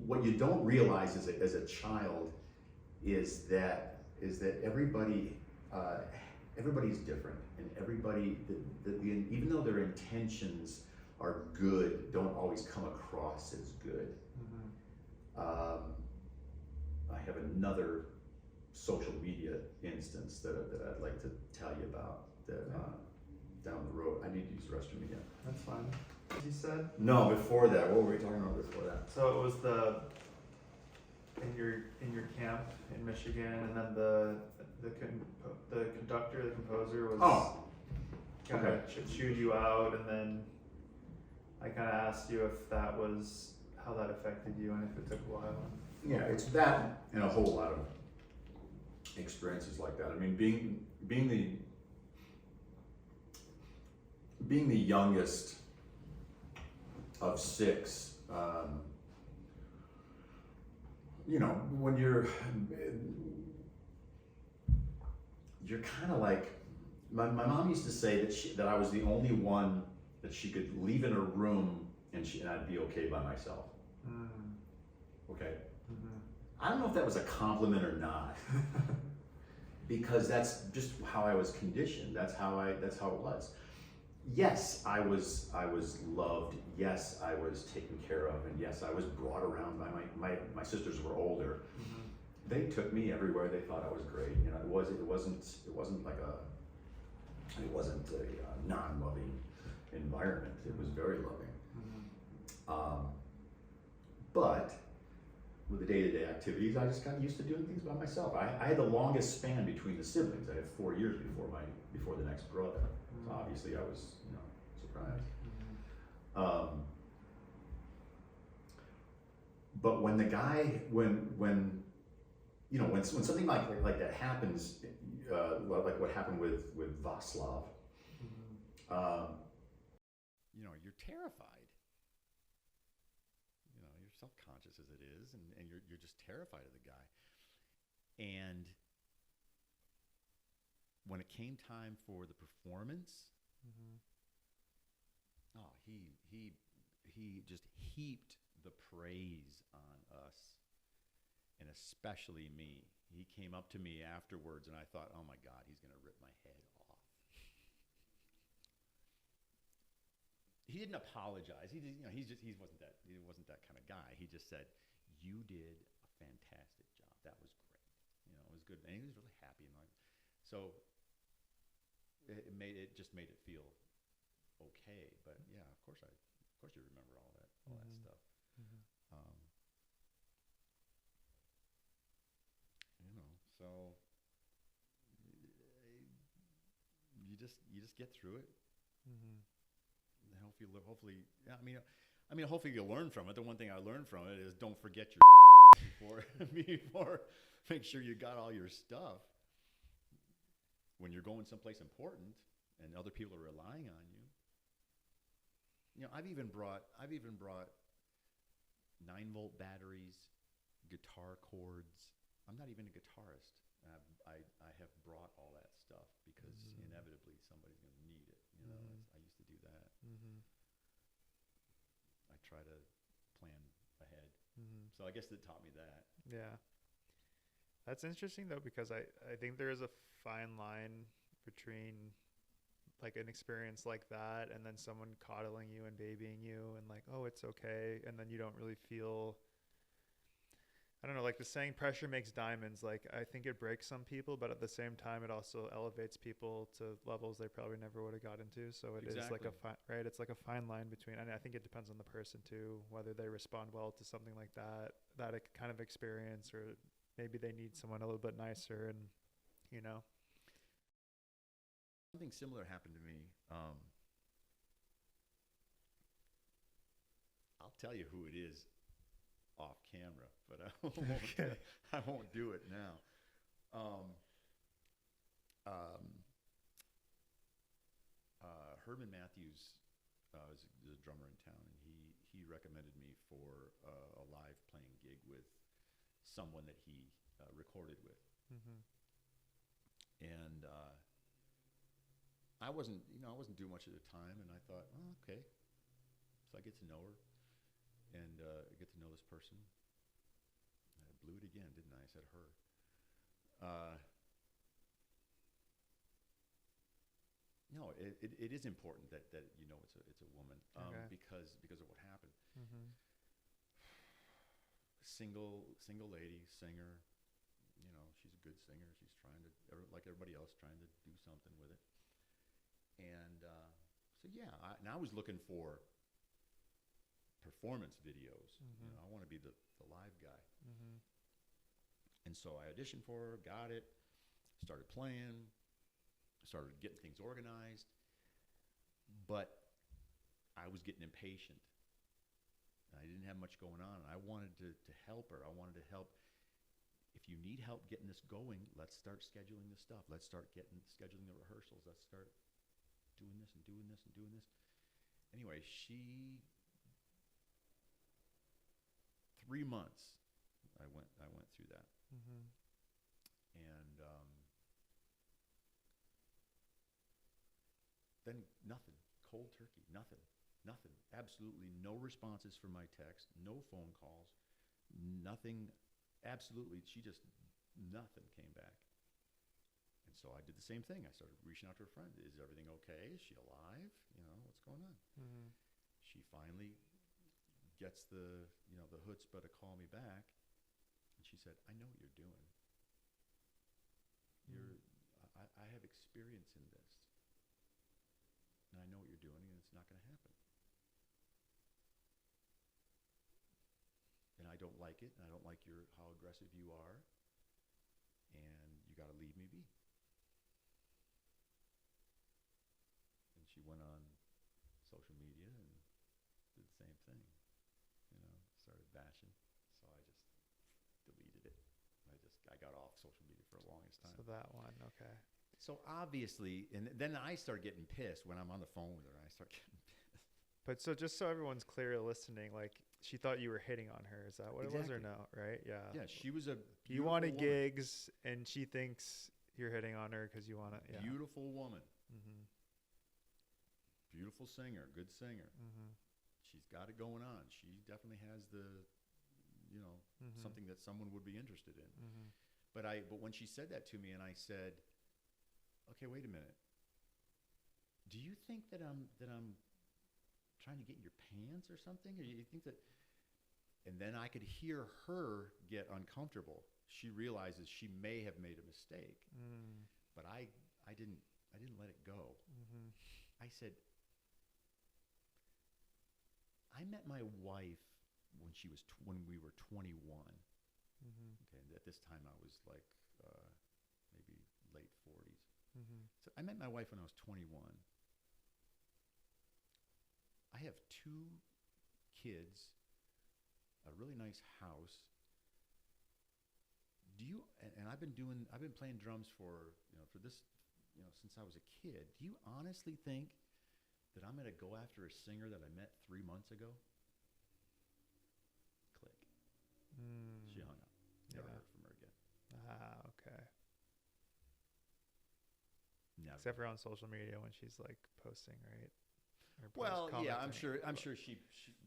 what you don't realize as a child is that everybody's different, and everybody, even though their intentions are good, don't always come across as good. I have another social media instance that I'd like to tell you about that down the road. I need to use the restroom again. That's fine. As you said? No, before that. What were we talking about before that? So it was in your camp in Michigan, and then the conductor, the composer was kind of chewed you out, and then I kind of asked you if that was how that affected you and if it took a while. Yeah, it's that and a whole lot of experiences like that. I mean, being the youngest of six, you know, when you're you're kind of like, my mom used to say that I was the only one that she could leave in her room and I'd be okay by myself. Mm. Okay. Mm-hmm. I don't know if that was a compliment or not, because that's just how I was conditioned. That's how it was. Yes, I was loved. Yes, I was taken care of, and yes, I was brought around by my sisters were older. Mm-hmm. They took me everywhere. They thought I was great. You know, it wasn't like a non-loving environment. It was very loving. Mm-hmm. But with the day-to-day activities, I just got used to doing things by myself. I had the longest span between the siblings. I had 4 years before the next brother. So obviously I was, surprised. But when something like that happens, like what happened with Vaslav, you're terrified. You're self-conscious as it is, and you're just terrified of the guy. And when it came time for the performance, he just heaped the praise on us, and especially me. He came up to me afterwards, and I thought, oh my God, he's going to rip my head off. He didn't apologize. He wasn't that kind of guy. He just said, "You did a fantastic job. That was great. It was good." And he was really happy, so it just made it feel okay. But yeah, of course you remember all that stuff. So you just get through it. And hopefully, you'll learn from it. The one thing I learned from it is don't forget your before make sure you got all your stuff when you're going someplace important and other people are relying on you. I've even brought 9-volt batteries, guitar cords. I'm not even a guitarist. I have brought all that stuff because inevitably somebody's going to need it. I used to do that. I try to plan ahead. So I guess it taught me that. Yeah. That's interesting though, because I think there is a fine line between like an experience like that and then someone coddling you and babying you and like, oh, it's okay. And then you don't really feel, I don't know, like the saying pressure makes diamonds. Like I think it breaks some people, but at the same time, it also elevates people to levels they probably never would have got into. So it is like right? It's like a fine line between, and I think it depends on the person too, whether they respond well to something like that kind of experience, or maybe they need someone a little bit nicer and, Something similar happened to me. I'll tell you who it is off camera, but I won't do it now. Herman Matthews is a drummer in town, and he recommended me for a live playing gig with someone that he recorded with. And I wasn't doing much at the time, and I thought, oh, okay. So I get to know her, and get to know this person. I blew it again, didn't I? I said her. No, it is important that it's a woman, Okay. because of what happened. Single lady singer. She's a good singer. She's trying to, like everybody else, trying to do something with it. And so yeah, I was looking for performance videos. I want to be the live guy. And so I auditioned for her, got it, started playing, started getting things organized. But I was getting impatient. I didn't have much going on. I wanted to help her. I wanted to help. If you need help getting this going, let's start scheduling the stuff. Let's start scheduling the rehearsals. Let's start doing this and doing this and doing this. Anyway, 3 months I went through that. And Nothing. Cold turkey. Nothing. Nothing. Absolutely no responses from my text. No phone calls. Nothing. Absolutely. She just, nothing came back. And so I did the same thing. I started reaching out to her friend. Is everything okay? Is she alive? You know, what's going on? Mm-hmm. She finally gets the, you know, the chutzpah to call me back. And she said, I know what you're doing. I have experience in this. And I know what you're doing, and it's not going to happen. And I don't like it, and I don't like how aggressive you are, and you got to leave me be. And she went on social media and did the same thing, you know, started bashing. So I just deleted it. I got off social media for the longest time. So that one, okay. So obviously, and then I start getting pissed when I'm on the phone with her. I start getting pissed. But so just so everyone's clear listening, like she thought you were hitting on her. Is that what it was or Exactly. no? Right? Yeah. Yeah, she was a You beautiful wanted woman. gigs, and she thinks you're hitting on her because you want to. Yeah. Beautiful woman. Mm-hmm. Beautiful singer. Good singer. Mm-hmm. She's got it going on. She definitely has the, you know, Mm-hmm. something that someone would be interested in. Mm-hmm. But when she said that to me, and I said, okay, wait a minute. Do you think that I'm trying to get in your pants or something? Or you think that? And then I could hear her get uncomfortable. She realizes she may have made a mistake, Mm. but I didn't let it go. Mm-hmm. I said, I met my wife when we were 21. Mm-hmm. Okay, and at this time I was like maybe late 40s. Mm-hmm. So I met my wife when I was 21. I have 2 kids, a really nice house. And I've been playing drums for this, since I was a kid. Do you honestly think that I'm going to go after a singer that I met 3 months ago? Click. Mm. She hung up. Never Yeah. heard from her again. Ah, okay. Never. Except for on social media when she's like posting, right? Or Well, yeah, I'm commenting. sure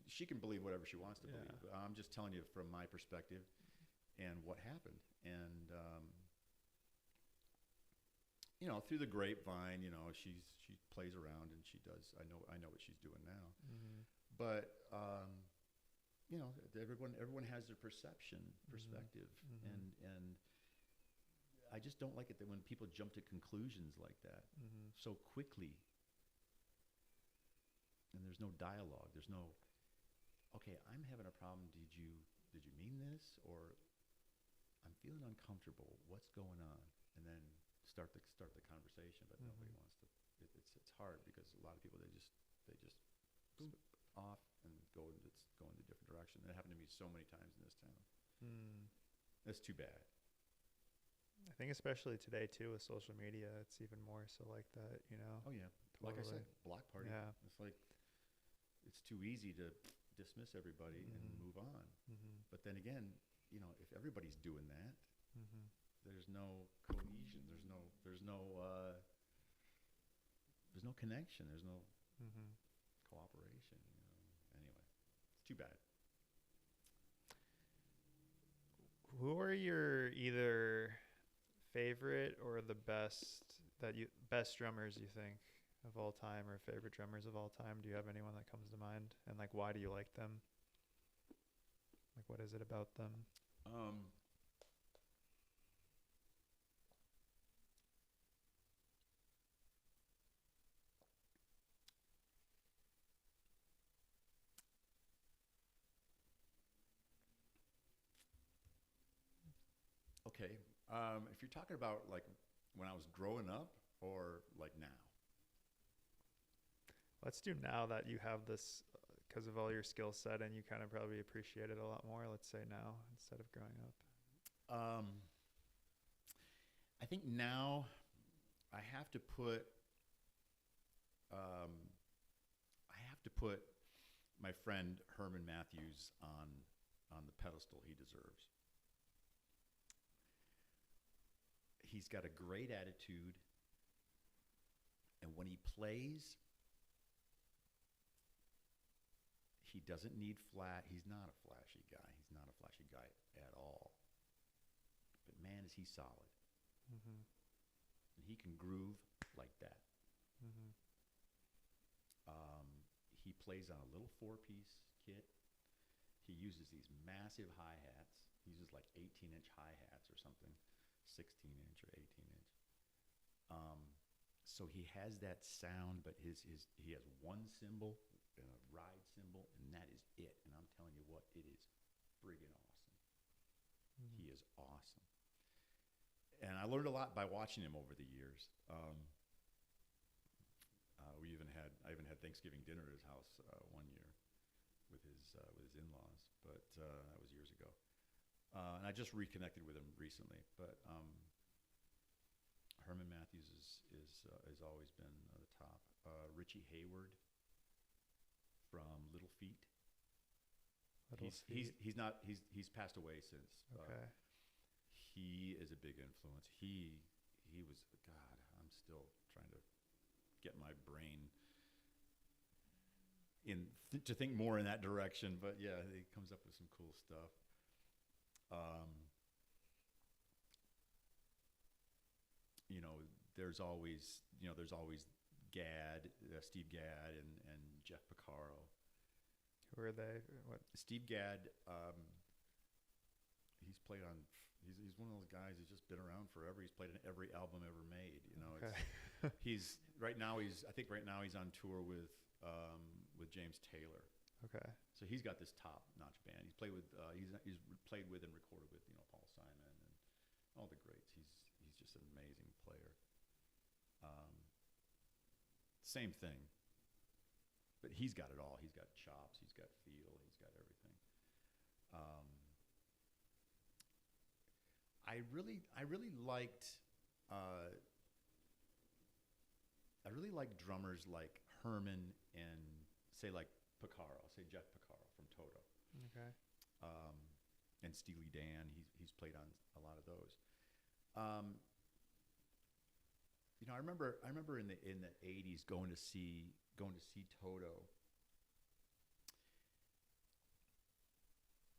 she can believe whatever she wants to Yeah. believe. I'm just telling you from my perspective and what happened. And through the grapevine, she plays around and she does. I know what she's doing now. Mm-hmm. But everyone has their perspective, Mm-hmm. and I just don't like it that when people jump to conclusions like that Mm-hmm. so quickly. And there's no dialogue. There's no, okay, I'm having a problem. Did you mean this? Or I'm feeling uncomfortable. What's going on? And then start the conversation. But Mm-hmm. nobody wants to. It's hard because a lot of people they just boom, off and go in a different direction. That happened to me so many times in this town. Mm. That's too bad. I think especially today too with social media, it's even more so like that. Oh yeah, like I said, Totally. block party. Yeah. It's like it's too easy to dismiss everybody and Mhm. move on. Mm-hmm. But then again, if everybody's doing that, Mm-hmm. there's no cohesion. There's no connection. There's no Mm-hmm. cooperation. Anyway, it's too bad. Who are your either favorite or the best drummers you think of all time, or favorite drummers of all time? Do you have anyone that comes to mind? And like, why do you like them? Like, what is it about them? Okay, if you're talking about like when I was growing up or like now. Let's do now that you have this, because of all your skill set, and you kind of probably appreciate it a lot more. Let's say now instead of growing up. I think now I have to put my friend Herman Matthews on the pedestal he deserves. He's got a great attitude, and when he plays, he doesn't need flat. He's not a flashy guy. He's not a flashy guy at all. But man, is he solid. Mm-hmm. And he can groove like that. Mm-hmm. He plays on a little 4-piece kit. He uses these massive hi-hats. He uses like 18-inch hi-hats or something, 16-inch or 18-inch. So he has that sound, but he has one cymbal and a ride cymbal, and that is it. And I'm telling you what, it is friggin' awesome. Mm-hmm. He is awesome. And I learned a lot by watching him over the years. I even had Thanksgiving dinner at his house one year with his in-laws, but that was years ago. And I just reconnected with him recently. But Herman Matthews has always been the top. Richie Hayward from Little Feat. He's passed away since. Okay. He is a big influence. He was, God, I'm still trying to get my brain to think more in that direction. But yeah, he comes up with some cool stuff. There's always Steve Gadd and Jeff Porcaro. Who are they? What? Steve Gadd, he's played on. He's one of those guys who's just been around forever. He's played on every album ever made. Okay. He's right now. He's on tour with James Taylor. Okay. So he's got this top-notch band. He's played with and recorded with Paul Simon and all the greats. He's just an amazing player. Same thing. But he's got it all. He's got chops. He's got feel. He's got everything. I really liked drummers like Herman and say like Jeff Porcaro from Toto. Okay. And Steely Dan. He's played on a lot of those. I remember in the 80s going to see Toto.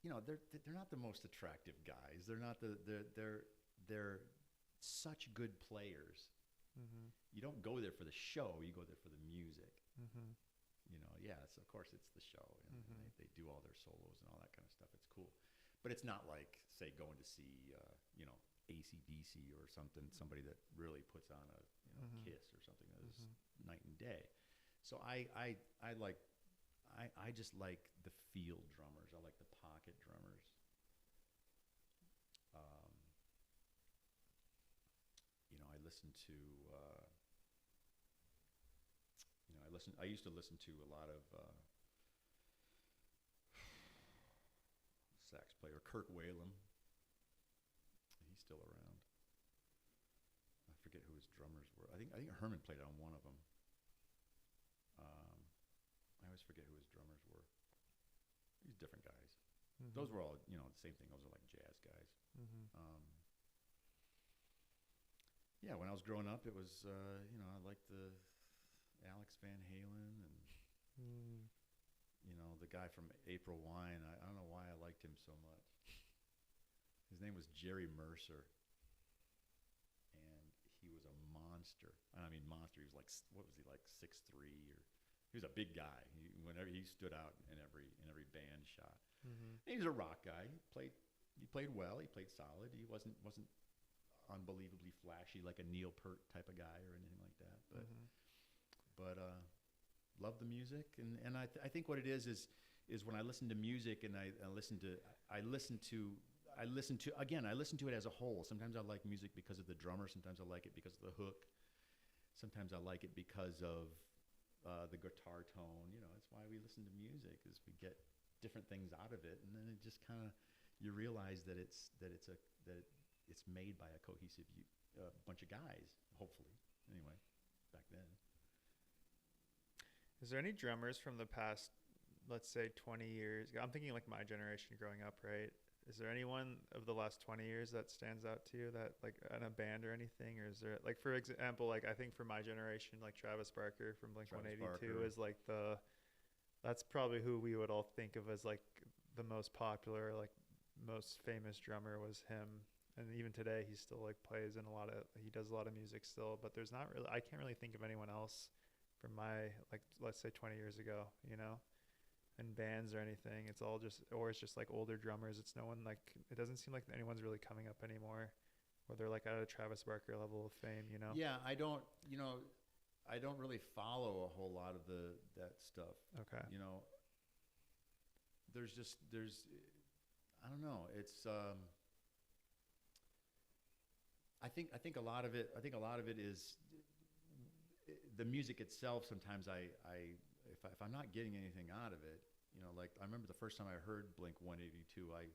They're not the most attractive guys. They're such good players. Mm-hmm. You don't go there for the show. You go there for the music. Mm-hmm. Yes, of course it's the show, and Mm-hmm. they do all their solos and all that kind of stuff. It's cool, but it's not like say going to see AC/DC or somebody that really puts on a Mm-hmm. Kiss or something that is Mm-hmm. night and day. So I just like the field drummers. I like the pocket drummers. I listen to. I used to listen to a lot of sax player Kirk Whalum. He's still around. I forget who his drummers were. I think Herman played on one of them. I always forget who his drummers were. These different guys. Mm-hmm. Those were all the same thing. Those are like jazz guys. Mm-hmm. Yeah, when I was growing up, it was I liked the Alex Van Halen and the guy from April Wine. I don't know why I liked him so much. His name was Jerry Mercer, and he was a monster. I mean, monster. He was like, what was he like, 6'3", or he was a big guy. Whenever he stood out in every band shot. Mm-hmm. And he was a rock guy. He played well. He played solid. He wasn't unbelievably flashy like a Neil Peart type of guy or anything like that. But loved the music, and I think what it is when I listen to music and I listen to it as a whole. Sometimes I like music because of the drummer. Sometimes I like it because of the hook. Sometimes I like it because of the guitar tone. It's why we listen to music, is we get different things out of it, and then it just kind of you realize that it's made by a cohesive bunch of guys. Hopefully, anyway, back then. Is there any drummers from the past, let's say 20 years? I'm thinking like my generation growing up, right? Is there anyone of the last 20 years that stands out to you that like in a band or anything? Or is there like, for example, like I think for my generation, like Travis Barker from Blink-182 is like the that's probably who we would all think of as like the most popular, like most famous drummer was him. And even today, he still like plays in a lot of, he does a lot of music still, but there's not really, I can't really think of anyone else from my, like, let's say 20 years ago, you know, and bands or anything. It's all just, or it's just like older drummers. It's no one like, it doesn't seem like anyone's really coming up anymore where they're like at a Travis Barker level of fame, you know? Yeah, I don't, you know, I don't really follow a whole lot of that stuff. Okay. You know, there's, I don't know. It's, I think a lot of it is the music itself. Sometimes if I'm not getting anything out of it, you know, like I remember the first time I heard Blink 182, I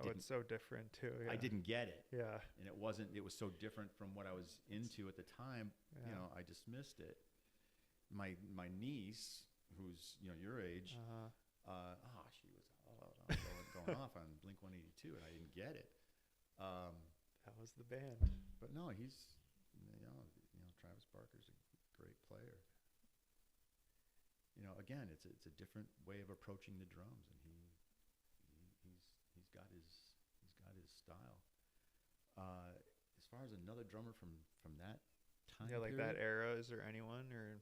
didn't. It's so different too. Yeah. I didn't get it. Yeah. And it was so different from what I was into at the time. Yeah. You know, I dismissed it. My niece, who's, you know, your age, she was going off on Blink 182, and I didn't get it. That was the band. But no, he's, Travis Barker's a great player. You know, again, it's a different way of approaching the drums, and he's got his style. As far as another drummer from that time, Yeah, like period, that era. Is there anyone or?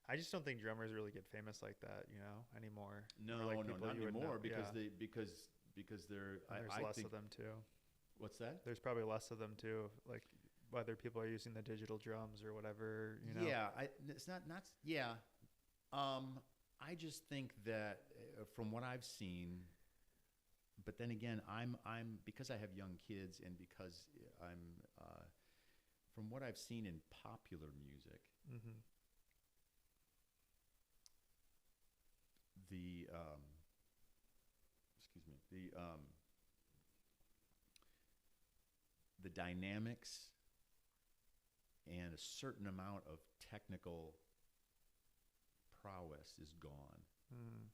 I just don't think drummers really get famous like that, you know, anymore. No, Or like no, people not you would anymore know. because Yeah. because they're. And there's I less think, of them too. What's that? There's probably less of them too, like whether people are using the digital drums or whatever, you know. Yeah, it's not. Yeah. I just think that from what I've seen, but then again, I'm because I have young kids and because I'm from what I've seen in popular music, Mm-hmm. the the dynamics and a certain amount of technical prowess is gone. Mm.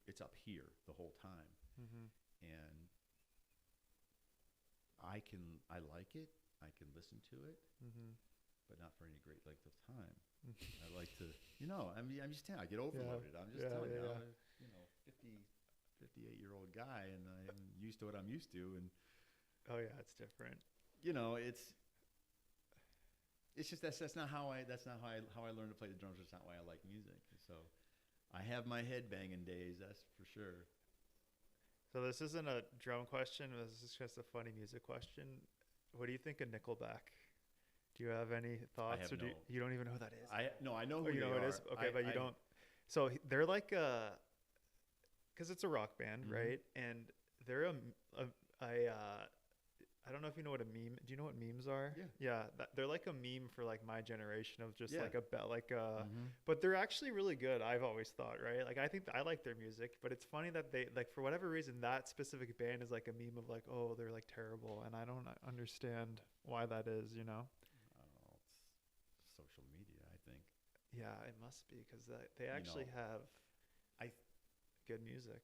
It's up here the whole time, Mm-hmm. and I like it. I can listen to it, Mm-hmm. but not for any great length of time. I like to, I'm just telling you, I get overloaded. I'm just telling you, I'm a 58-year-old guy, and I'm used to what I'm used to, and Oh yeah, it's different. It's just that's not how I learned to play the drums. It's not why I like music. So I have my head banging days, that's for sure. So this isn't a drum question. This is just a funny music question. What do you think of Nickelback? Do you have any thoughts, have or no. you don't even know who that is? I know who you know they who it are. is? Okay, but you don't. So they're like because it's a rock band, Mhm. right? And they're I don't know if you know what a meme. Do you know what memes are? Yeah. Yeah, they're like a meme for like my generation of just Yeah. like Mhm. But they're actually really good. I've always thought, right? Like I think I like their music, but it's funny that they like for whatever reason that specific band is like a meme of like, oh, they're like terrible, and I don't understand why that is. You know? I don't know. It's social media, I think. Yeah, it must be because they actually have I good music.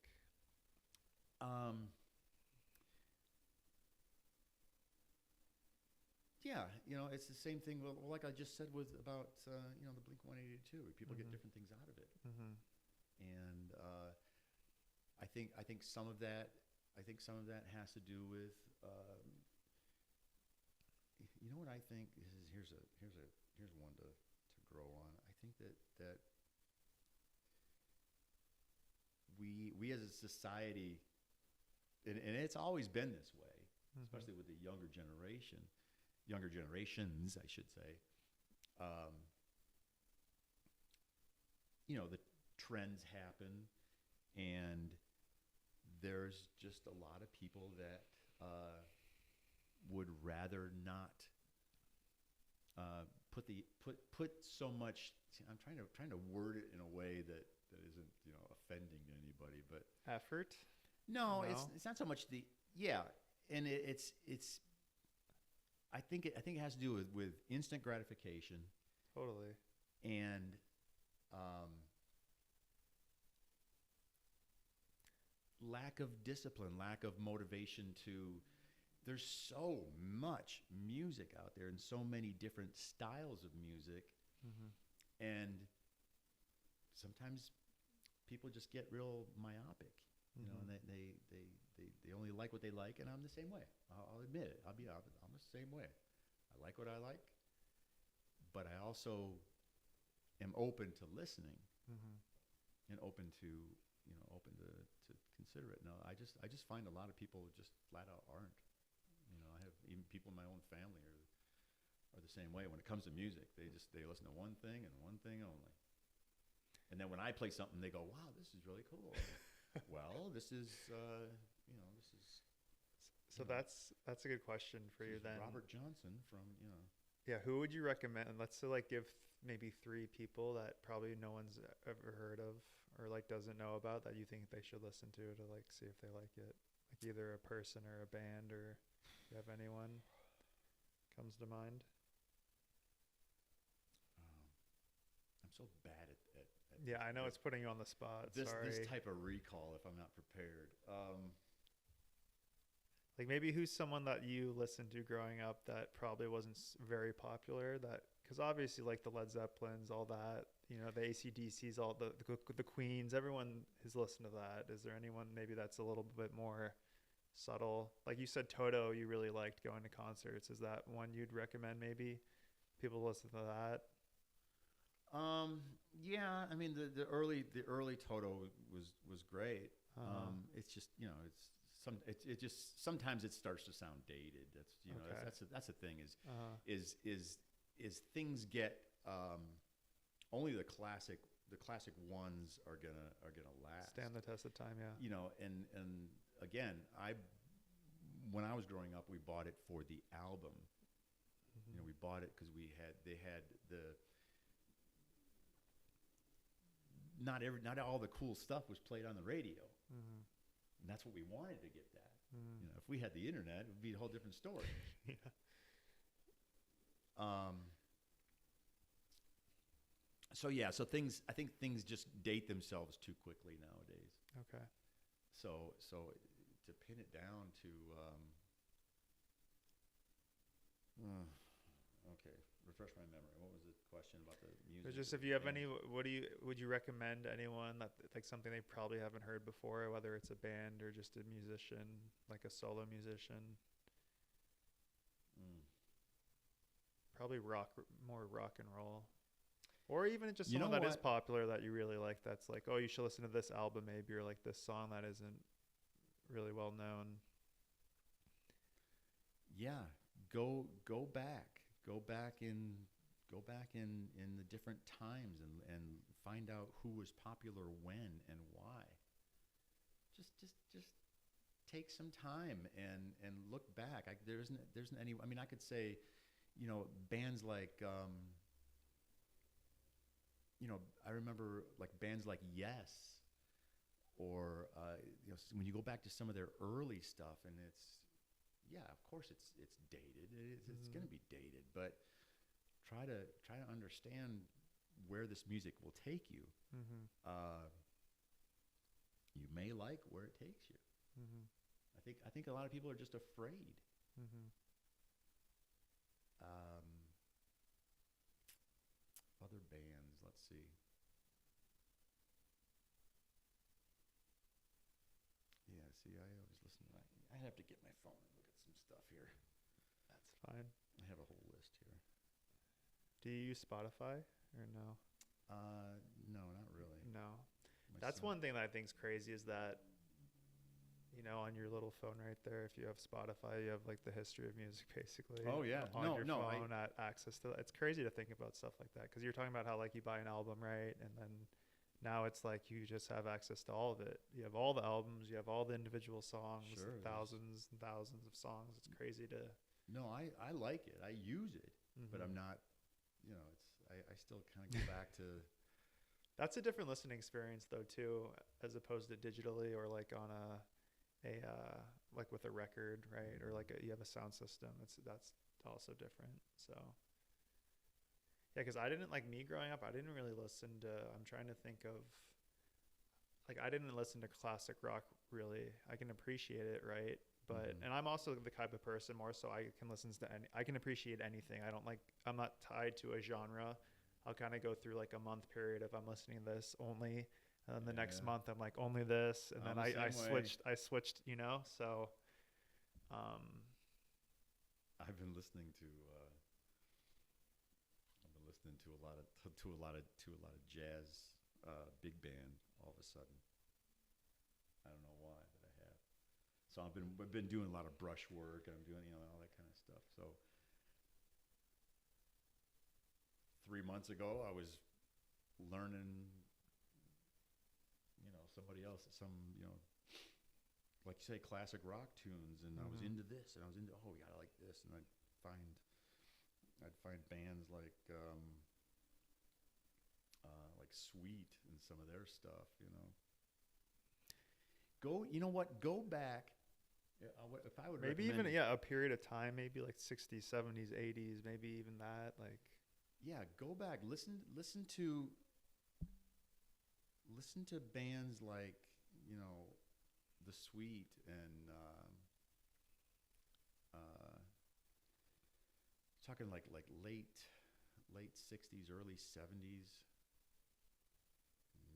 Yeah, it's the same thing. Well, like I just said about the Blink 182. People get Mhm. different things out of it, Mm-hmm. and I think some of that has to do with what I think here's one to grow on. I think that we as a society, and it's always been this way, Mm-hmm. especially with the younger generations, I should say. The trends happen, and there's just a lot of people that would rather not put so much. I'm trying to word it in a way that isn't offending to anybody, but Effort. no, No? it's not so much and it's I think it has to do with instant gratification Totally. and lack of discipline, lack of motivation to there's so much music out there and so many different styles of music. Mm-hmm. And sometimes people just get real myopic, you know, and they only like what they like. And I'm the same way. I'll admit it. I'm the same way. I like what I like, but I also am open to listening Mm-hmm. and open to consider it. No, I just find a lot of people just flat out aren't. You know, I have even people in my own family are the same way. When it comes to music, they listen to one thing and one thing only. And then when I play something, they go, "Wow, this is really cool." Well, this is this is. So that's a good question for you then. Robert Johnson from Yeah, who would you recommend? And let's say like give maybe 3 people that probably no one's ever heard of or like doesn't know about that you think they should listen to like see if they like it. Like either a person or a band, or you have anyone comes to mind? I'm so bad at Yeah, I know it's putting you on the spot. this Sorry. type of recall if I'm not prepared. Like maybe who's someone that you listened to growing up that probably wasn't very popular, that because obviously like the Led Zeppelins, all that, you know, the AC/DCs, all the Queens, everyone has listened to that. Is there anyone maybe that's a little bit more subtle? Like you said, Toto, you really liked going to concerts. Is that one you'd recommend? Maybe people listen to that. Yeah, I mean the early Toto was great. It's just it just sometimes it starts to sound dated. That's Okay. that's the thing Uh-huh. is things get only the classic ones are gonna last. Stand the test of time, yeah. You know, and again, when I was growing up, we bought it for the album. Mm-hmm. You know, we bought it because they had the not all the cool stuff was played on the radio, Mm-hmm. and that's what we wanted to get that. Mm-hmm. You know, if we had the internet, it would be a whole different story. Yeah. So yeah, I think things just date themselves too quickly nowadays. Okay. So to pin it down to okay, refresh my memory. What was the question about the music? But just if you have any, would you recommend anyone that like something they probably haven't heard before, whether it's a band or just a musician, like a solo musician? Probably more rock and roll, or even just someone that is popular that you really like. That's like, oh, you should listen to this album maybe, or like this song that isn't really well known. Yeah, go back in the different times and find out who was popular when and why. Just take some time and look back. There isn't any. I mean, I could say, you know, bands like I remember like bands like Yes, or when you go back to some of their early stuff, and of course it's dated. It's going to be dated, but try to understand where this music will take you. Mm-hmm. You may like where it takes you. Mm-hmm. I think a lot of people are just afraid. Mm-hmm. Other bands, let's see. Yeah, see, I always listen to that. I have to get my phone and look at some stuff here. That's fine. I have a whole list here. Do you use Spotify or no? No, not really. No. My That's son- one thing that I think is crazy is that, you know, on your little phone right there, if you have Spotify, you have like the history of music basically. Oh, yeah. On No, your no, phone, access to that. It's crazy to think about stuff like that because you're talking about how like you buy an album, right? And then now it's like you just have access to all of it. You have all the albums, you have all the individual songs, Sure, thousands and thousands of songs. It's crazy to. No, I like it. I use it, but I'm not. You know, I still kind of go back to. That's a different listening experience though too, as opposed to digitally or like on a like with a record, right? Or like you have a sound system. That's also different. So yeah, because I didn't like me growing up. I didn't really listen to. I'm trying to think of. Like I didn't listen to classic rock really, I can appreciate it, right? But Mhm. and I'm also the type of person more so I can listen to I can appreciate anything. I'm not tied to a genre. I'll kind of go through like a month period if I'm listening to this only, and then the next Yeah. month I'm like only this, and I'm then the I same way. switched, you know. So um, I've been listening to to a lot of jazz, big band all of a sudden. I don't know why, but I have. So I've been doing a lot of brush work, and I'm doing, you know, all that kind of stuff. So 3 months ago, I was learning, you know, somebody else, you know, like you say, classic rock tunes, and I was into this, and I was into, oh, yeah, I like this, and I'd find bands like Sweet and some of their stuff, you know. You know what? Go back. If I would maybe recommend, even a period of time, maybe like 60s, 70s, 80s, maybe even that. Like yeah, go back. Listen to bands like, you know, The Sweet and uh, talking like late '60s, early '70s.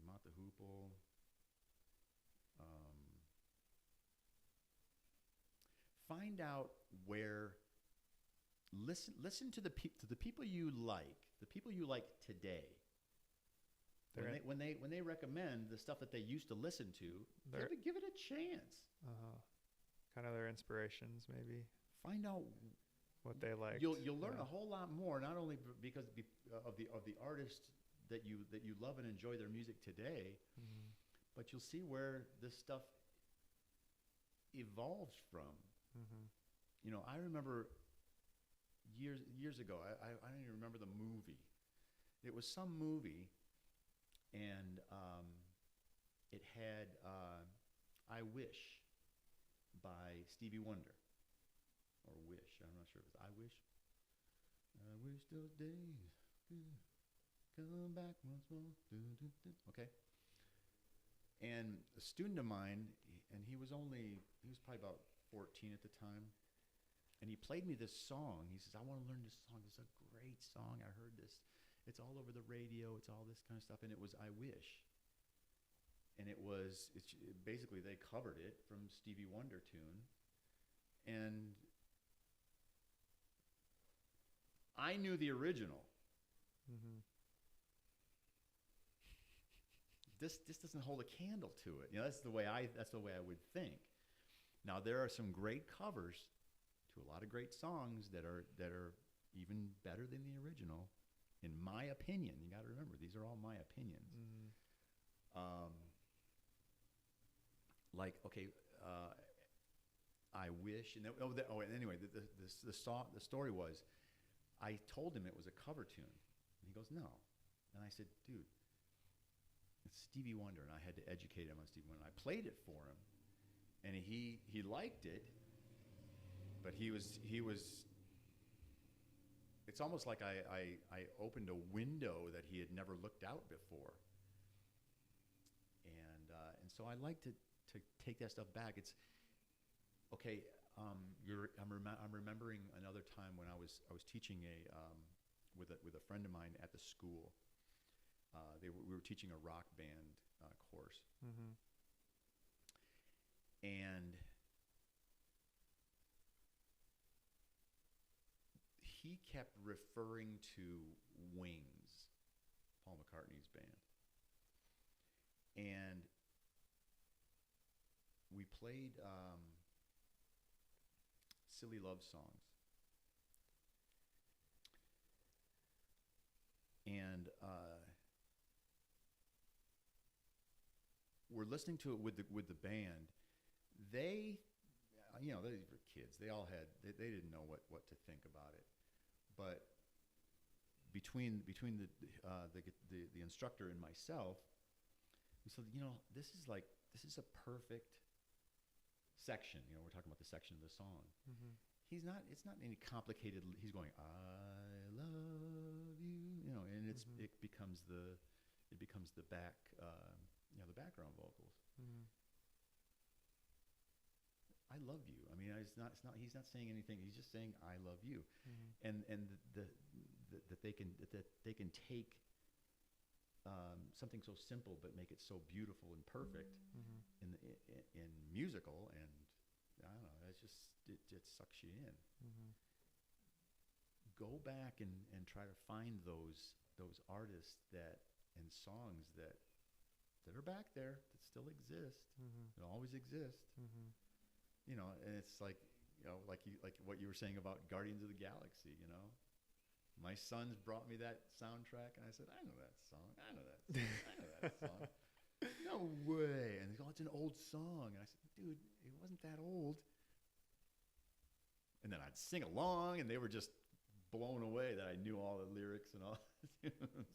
Mott the Hoople. Um, find out where. Listen to the people you like, the people you like today. When they recommend the stuff that they used to listen to, give it a chance. kind of their inspirations, maybe Find out what they like. You'll learn a whole lot more, not only because of the artists that you love and enjoy their music today, but you'll see where this stuff evolves from. You know, I remember years ago. I don't even remember the movie. It was some movie, and it had "I Wish" by Stevie Wonder, or "Wish." I'm not sure if it's "I Wish." I wish those days could come back once more. Okay. And a student of mine, and he was probably about 14 at the time, and he played me this song. He says, "I want to learn this song. This is a great song. I heard this. It's all over the radio. It's all this kind of stuff." And it was "I Wish." And it's basically they covered it from Stevie Wonder tune. And I knew the original. This doesn't hold a candle to it. You know, that's the way I would think. Now there are some great covers to a lot of great songs that are even better than the original, in my opinion. You got to remember, these are all my opinions. Like, okay, "I Wish," and anyway, the story was, I told him it was a cover tune, and he goes, "No," and I said, "Dude, it's Stevie Wonder," and I had to educate him on Stevie Wonder. I played it for him, and he liked it, but he was. It's almost like I opened a window that he had never looked out before, and so I like to take that stuff back. It's okay. I'm remembering another time when I was teaching with a friend of mine at the school. We were teaching a rock band course, and he kept referring to Wings, Paul McCartney's band, and we played "Silly Love Songs," and we're listening to it with the band. They, you know, they were kids. They didn't know what to think about it, but between the instructor and myself, we said, you know, this is a perfect section. You know, we're talking about the section of the song. It's not any complicated. He's going, "I love you," you know, and it becomes the back, the background vocals. love you. I mean, he's not saying anything. He's just saying, I love you. Mm-hmm. And that they can take something so simple but make it so beautiful and perfect Mm-hmm. in musical, and I don't know, it's just it sucks you in. Mm-hmm. Go back and try to find those artists that and songs that are back there, that still exist, Mm-hmm. that always exist. Mm-hmm. You know, and it's like, you know, like what you were saying about Guardians of the Galaxy. You know, my sons brought me that soundtrack, and I said, I know that song. I know that song. I know that song. No way. And they go, oh, it's an old song. And I said, dude, it wasn't that old. And then I'd sing along, and they were just blown away that I knew all the lyrics and all the tunes.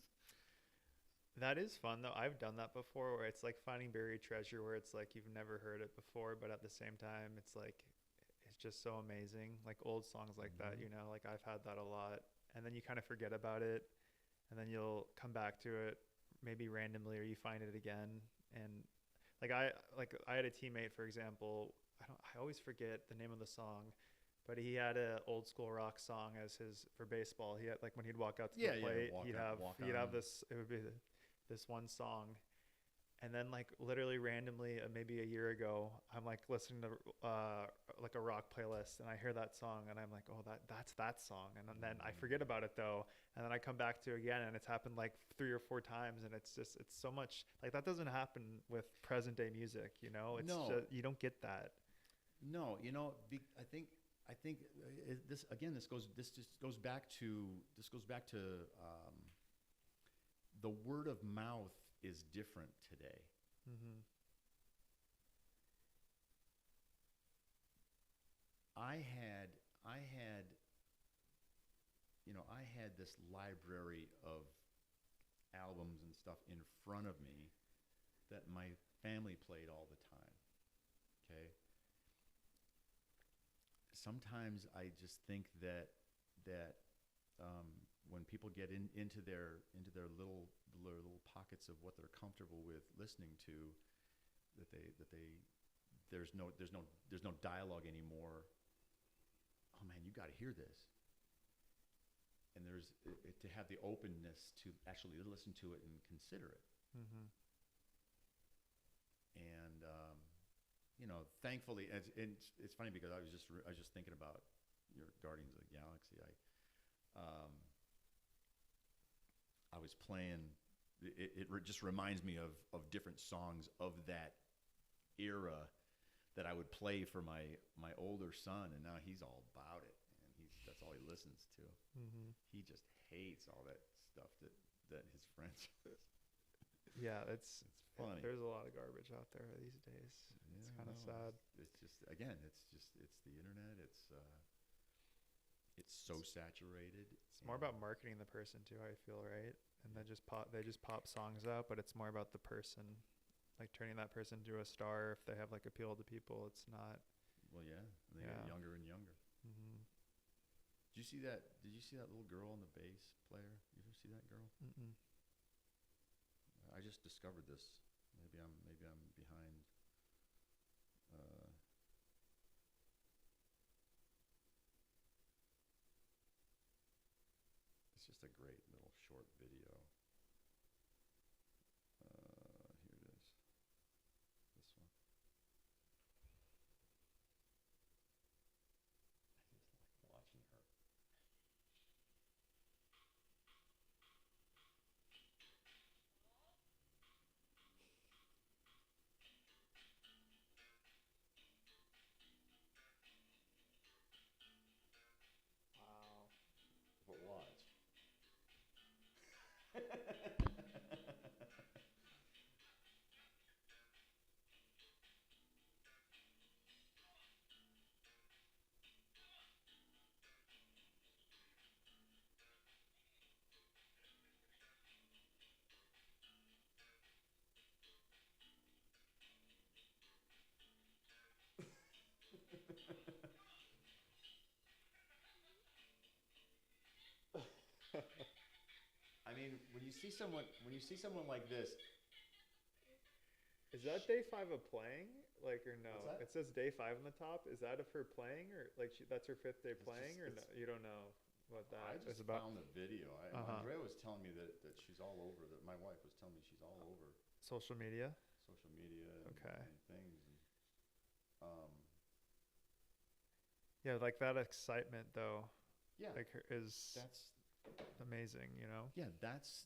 That is fun though. I've done that before, where it's like finding buried treasure, where it's like you've never heard it before, but at the same time it's like it's just so amazing. Like old songs like that, you know, like I've had that a lot. And then you kind of forget about it, and then you'll come back to it maybe randomly, or you find it again. And I had a teammate, for example, I always forget the name of the song, but he had a old school rock song as his for baseball. He had, like, when he'd walk out to the plate, he'd have this, it would be this one song. And then like literally randomly, maybe a year ago, I'm like listening to like a rock playlist, and I hear that song, and I'm like, oh, that's that song. And then I forget about it though, and then I come back to it again, and it's happened like 3 or 4 times, and it's so much like that doesn't happen with present day music, you know. It's No. just, you don't get that. No, you know, I think this again. This goes back to the word of mouth is different today. Mm-hmm. I had this library of albums and stuff in front of me that my family played all the time. Okay. Sometimes I just think that when people get into their little pockets of what they're comfortable with listening to, that there's no dialogue anymore. Oh man, you got to hear this. And there's to have the openness to actually listen to it and consider it. Mm-hmm. And you know, thankfully, it's funny because I was just thinking about your Guardians of the Galaxy. I was playing. It just reminds me of different songs of that era that I would play for my older son, and now he's all about it, and that's all he listens to. Mm-hmm. He just hates all that stuff that his friends. Yeah, it's funny. There's a lot of garbage out there these days. It's kind of sad. It's just it's the internet. It's so saturated. It's more about marketing the person too, I feel, right? And they just pop songs out, but it's more about the person, like turning that person into a star. If they have like appeal to people, it's not. Well, yeah, and they get younger and younger. Mm-hmm. Did you see that little girl on the bass player? You ever see that girl? Mm-mm. I just discovered this. Maybe I'm behind. It's just a great little short video. Here it is. This one. I just like watching her. Wow. But watch. I mean, when you see someone like this, Is that day 5 of playing? like, or no? What's that? It says day 5 on the top. Is that of her playing, or like that's her 5th day It's playing, just- or no? it's- You don't know what I that just is about? found the video. Uh-huh. Andrea was telling me that she's all over. That my wife was telling me she's all over Social media. social media and, Okay. and things. And, Yeah, like that excitement though, yeah, like is that's amazing. You know. yeah, that's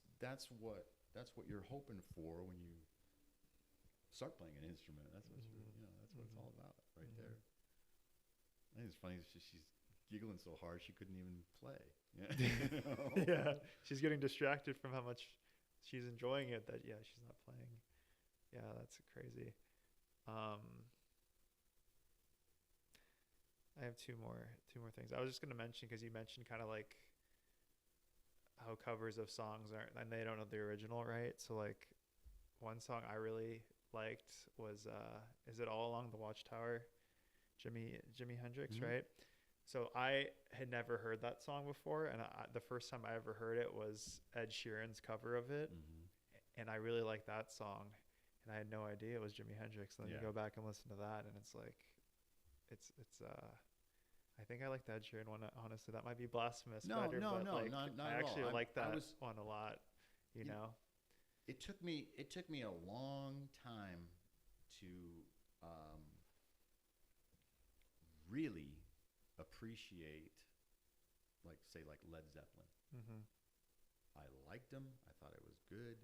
what you're hoping for when you start playing an instrument. That's what Mhm. that's what it's all about right Mhm. there. I think it's funny. She's giggling so hard she couldn't even play. Yeah. Yeah, she's getting distracted from how much she's enjoying it. That she's not playing. Yeah, that's crazy. I have two more things. I was just gonna mention because you mentioned kind of like how covers of songs aren't, and they don't know the original, right? So like one song I really liked was "Is It All Along the Watchtower," Jimi Hendrix, Mhm. right? So I had never heard that song before, and the first time I ever heard it was Ed Sheeran's cover of it, Mhm. and I really liked that song, and I had no idea it was Jimi Hendrix. And then Yeah. you go back and listen to that, and it's like, it's I think I like the Ed Sheeran one. Honestly, that might be blasphemous. No, but no, like, not I at all. actually like I that was- one a lot. You Yeah. know. It took me a long time to really appreciate, like, say, like Led Zeppelin. Mm-hmm. I liked them. I thought it was good.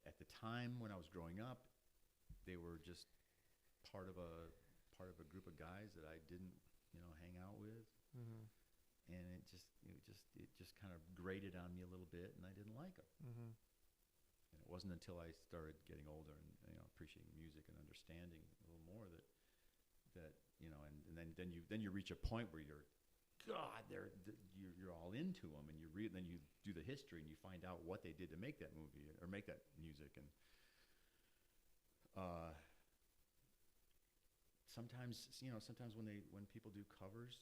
At the time when I was growing up, they were just part of a group of guys that I didn't, hang out with, Mm-hmm. and it just kind of grated on me a little bit, and I didn't like them. Mm-hmm. And it wasn't until I started getting older and appreciating music and understanding a little more that and then you reach a point where you're all into them, and then you do the history and you find out what they did to make that movie or make that music. And sometimes when people do covers,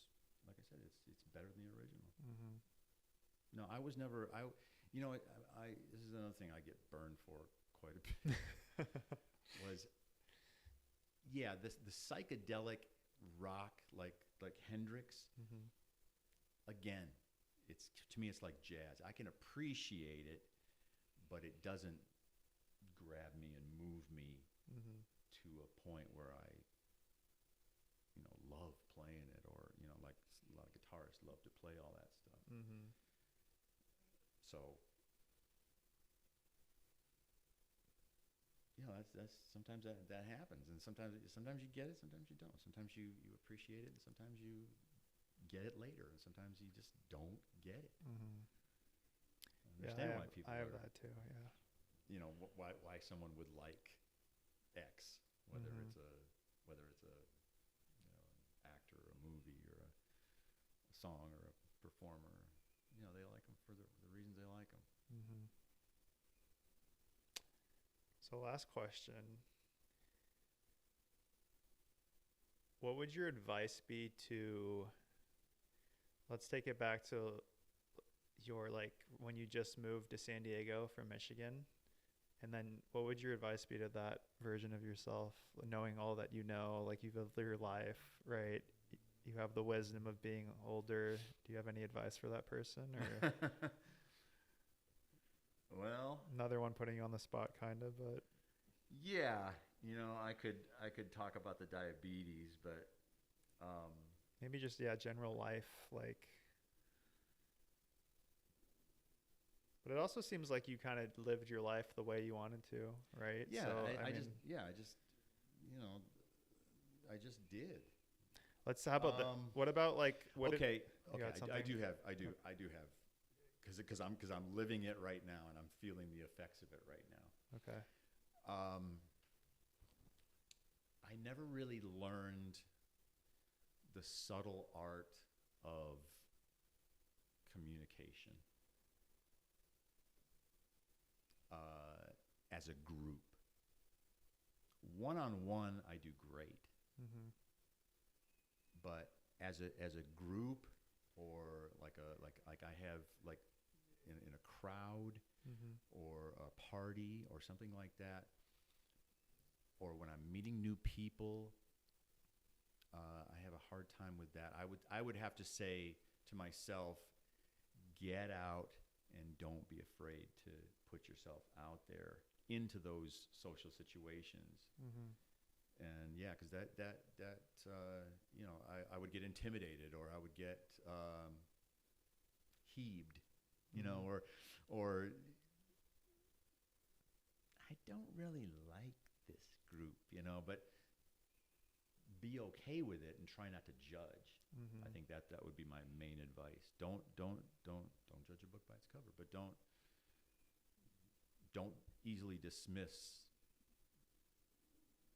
like I said, it's better than the original. Mm-hmm. No, I was never this is another thing I get burned for quite a bit. Was the psychedelic rock like Hendrix. Mm-hmm. Again, to me it's like jazz. I can appreciate it, but it doesn't grab me and move me Mm-hmm. to a point where I love playing it, or like a lot of guitarists love to play all that stuff. Mm-hmm. So that's sometimes that happens, and sometimes you get it, sometimes you don't. Sometimes you appreciate it, and sometimes you get it later, and sometimes you just don't get it. Mm-hmm. I understand why people I have are, that too. Yeah. why someone would like X, whether Mhm. it's a an actor or a movie or a song or a performer. They like them for the reasons they like them. Mm-hmm. So last question. What would your advice be to, let's take it back to your, like, when you just moved to San Diego from Michigan, and then what would your advice be to that version of yourself, knowing all that like you've lived your life, right? You have the wisdom of being older. Do you have any advice for that person, or Well, another one putting you on the spot, kind of, but yeah, I could talk about the diabetes, but maybe just general life, like. But it also seems like you kind of lived your life the way you wanted to, right? yeah, So, I mean, just did. how about what about like what? Okay, you got I something? do have, because I'm living it right now, and I'm feeling the effects of it right now. Okay. I never really learned the subtle art of communication as a group. One-on-one, I do great, Mm-hmm. but as a group, or like I have, like, in a crowd Mm-hmm. or a party or something like that, new people, I have a hard time with that. I would have to say to myself, get out and don't be afraid to put yourself out there into those social situations. Mm-hmm. And yeah, because I would get intimidated, or I would get heaved, or I don't really like this group, but be okay with it and try not to judge. Mm-hmm. I think that would be my main advice. Don't judge a book by its cover, but don't easily dismiss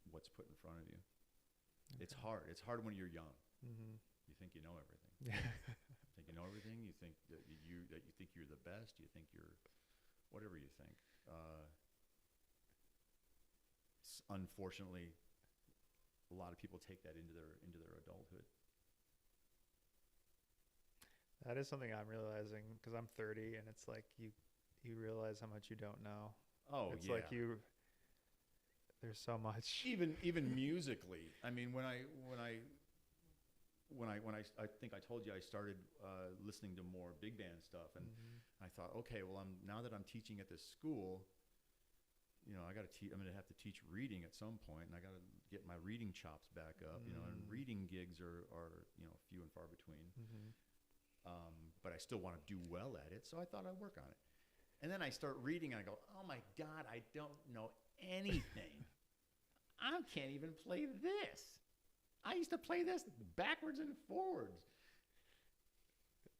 what's put in front of you. Okay. It's hard. It's hard when you're young. Mm-hmm. You think you know everything. Yeah. You think you know everything. You think that you think you're the best. You think you're whatever you think. Unfortunately, a lot of people take that into their adulthood. That is something I'm realizing because I'm 30, and it's like you realize how much you don't know. Oh, it's yeah. like there's so much. Even musically. I mean, when I think I told you I started listening to more big band stuff, and I thought, okay, well, now that I'm teaching at this school, I'm going to have to teach reading at some point, and I got to get my reading chops back up, and reading gigs are few and far between. Mm-hmm. But I still want to do well at it, so I thought I'd work on it. And then I start reading, and I go, oh my God, I don't know anything. I can't even play this. I used to play this backwards and forwards.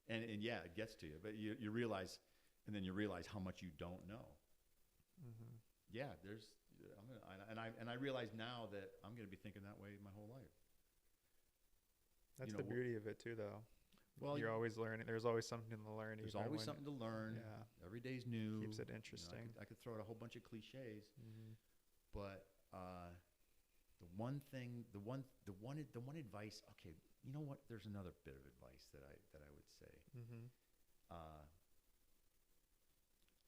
And yeah, it gets to you, but you realize, and then you realize how much you don't know. Mm-hmm. Yeah, I realize now that I'm going to be thinking that way my whole life. That's the beauty of it too, though. Well, you're always learning. There's always something to learn. There's always something to learn. Yeah. Every day's new. Keeps it interesting. I could throw out a whole bunch of cliches, but the one advice. Okay, you know what? There's another bit of advice that I would say.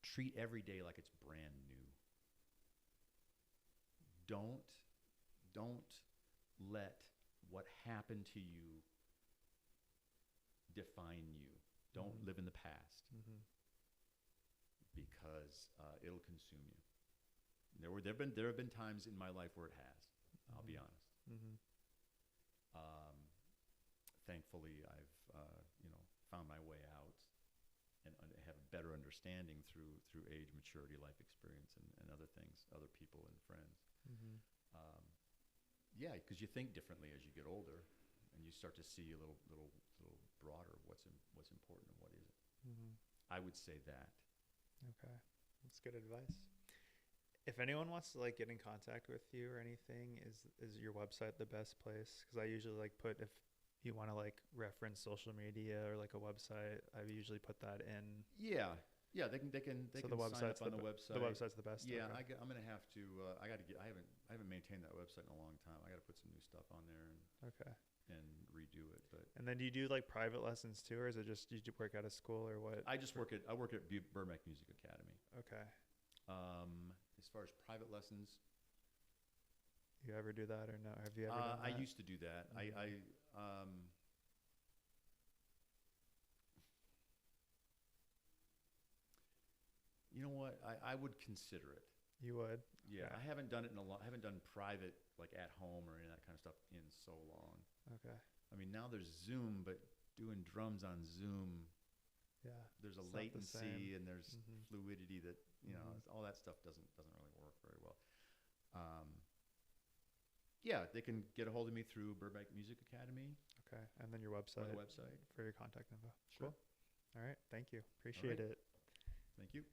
Treat every day like it's brand new. Don't let what happened to you define you. Don't live in the past, because it'll consume you. There have been times in my life where it has. I'll be honest. Thankfully, I've found my way out and have a better understanding through age, maturity, life experience, and other things, other people and friends. Yeah, because you think differently as you get older, and you start to see a little broader what's important and what isn't. I would say that. Okay, that's good advice. If anyone wants to get in contact with you or anything, is your website the best place? Because I usually put, if you want to reference social media or a website, I usually put that in. Yeah, they can So the sign website's up on the website. The website's the best. Yeah, okay. I'm gonna have to. I haven't maintained that website in a long time. I got to put some new stuff on there and redo it. But and then do you do private lessons too, or is it just you work out of school or what? I work at Burbank Music Academy. Okay. As far as private lessons, you ever do that or no? Have you ever done that? I used to do that. You know what? I would consider it. You would? Yeah, Okay. I haven't done it I haven't done private at home or any of that kind of stuff in so long. Okay. I mean, now there's Zoom, but doing drums on Zoom, Yeah. there's a It's not the latency same. and there's fluidity that all that stuff doesn't really work very well. Yeah, they can get a hold of me through Burbank Music Academy Okay. And then your or website the website. for your contact info. Sure. Cool. All right. Thank you. Appreciate it. Thank you.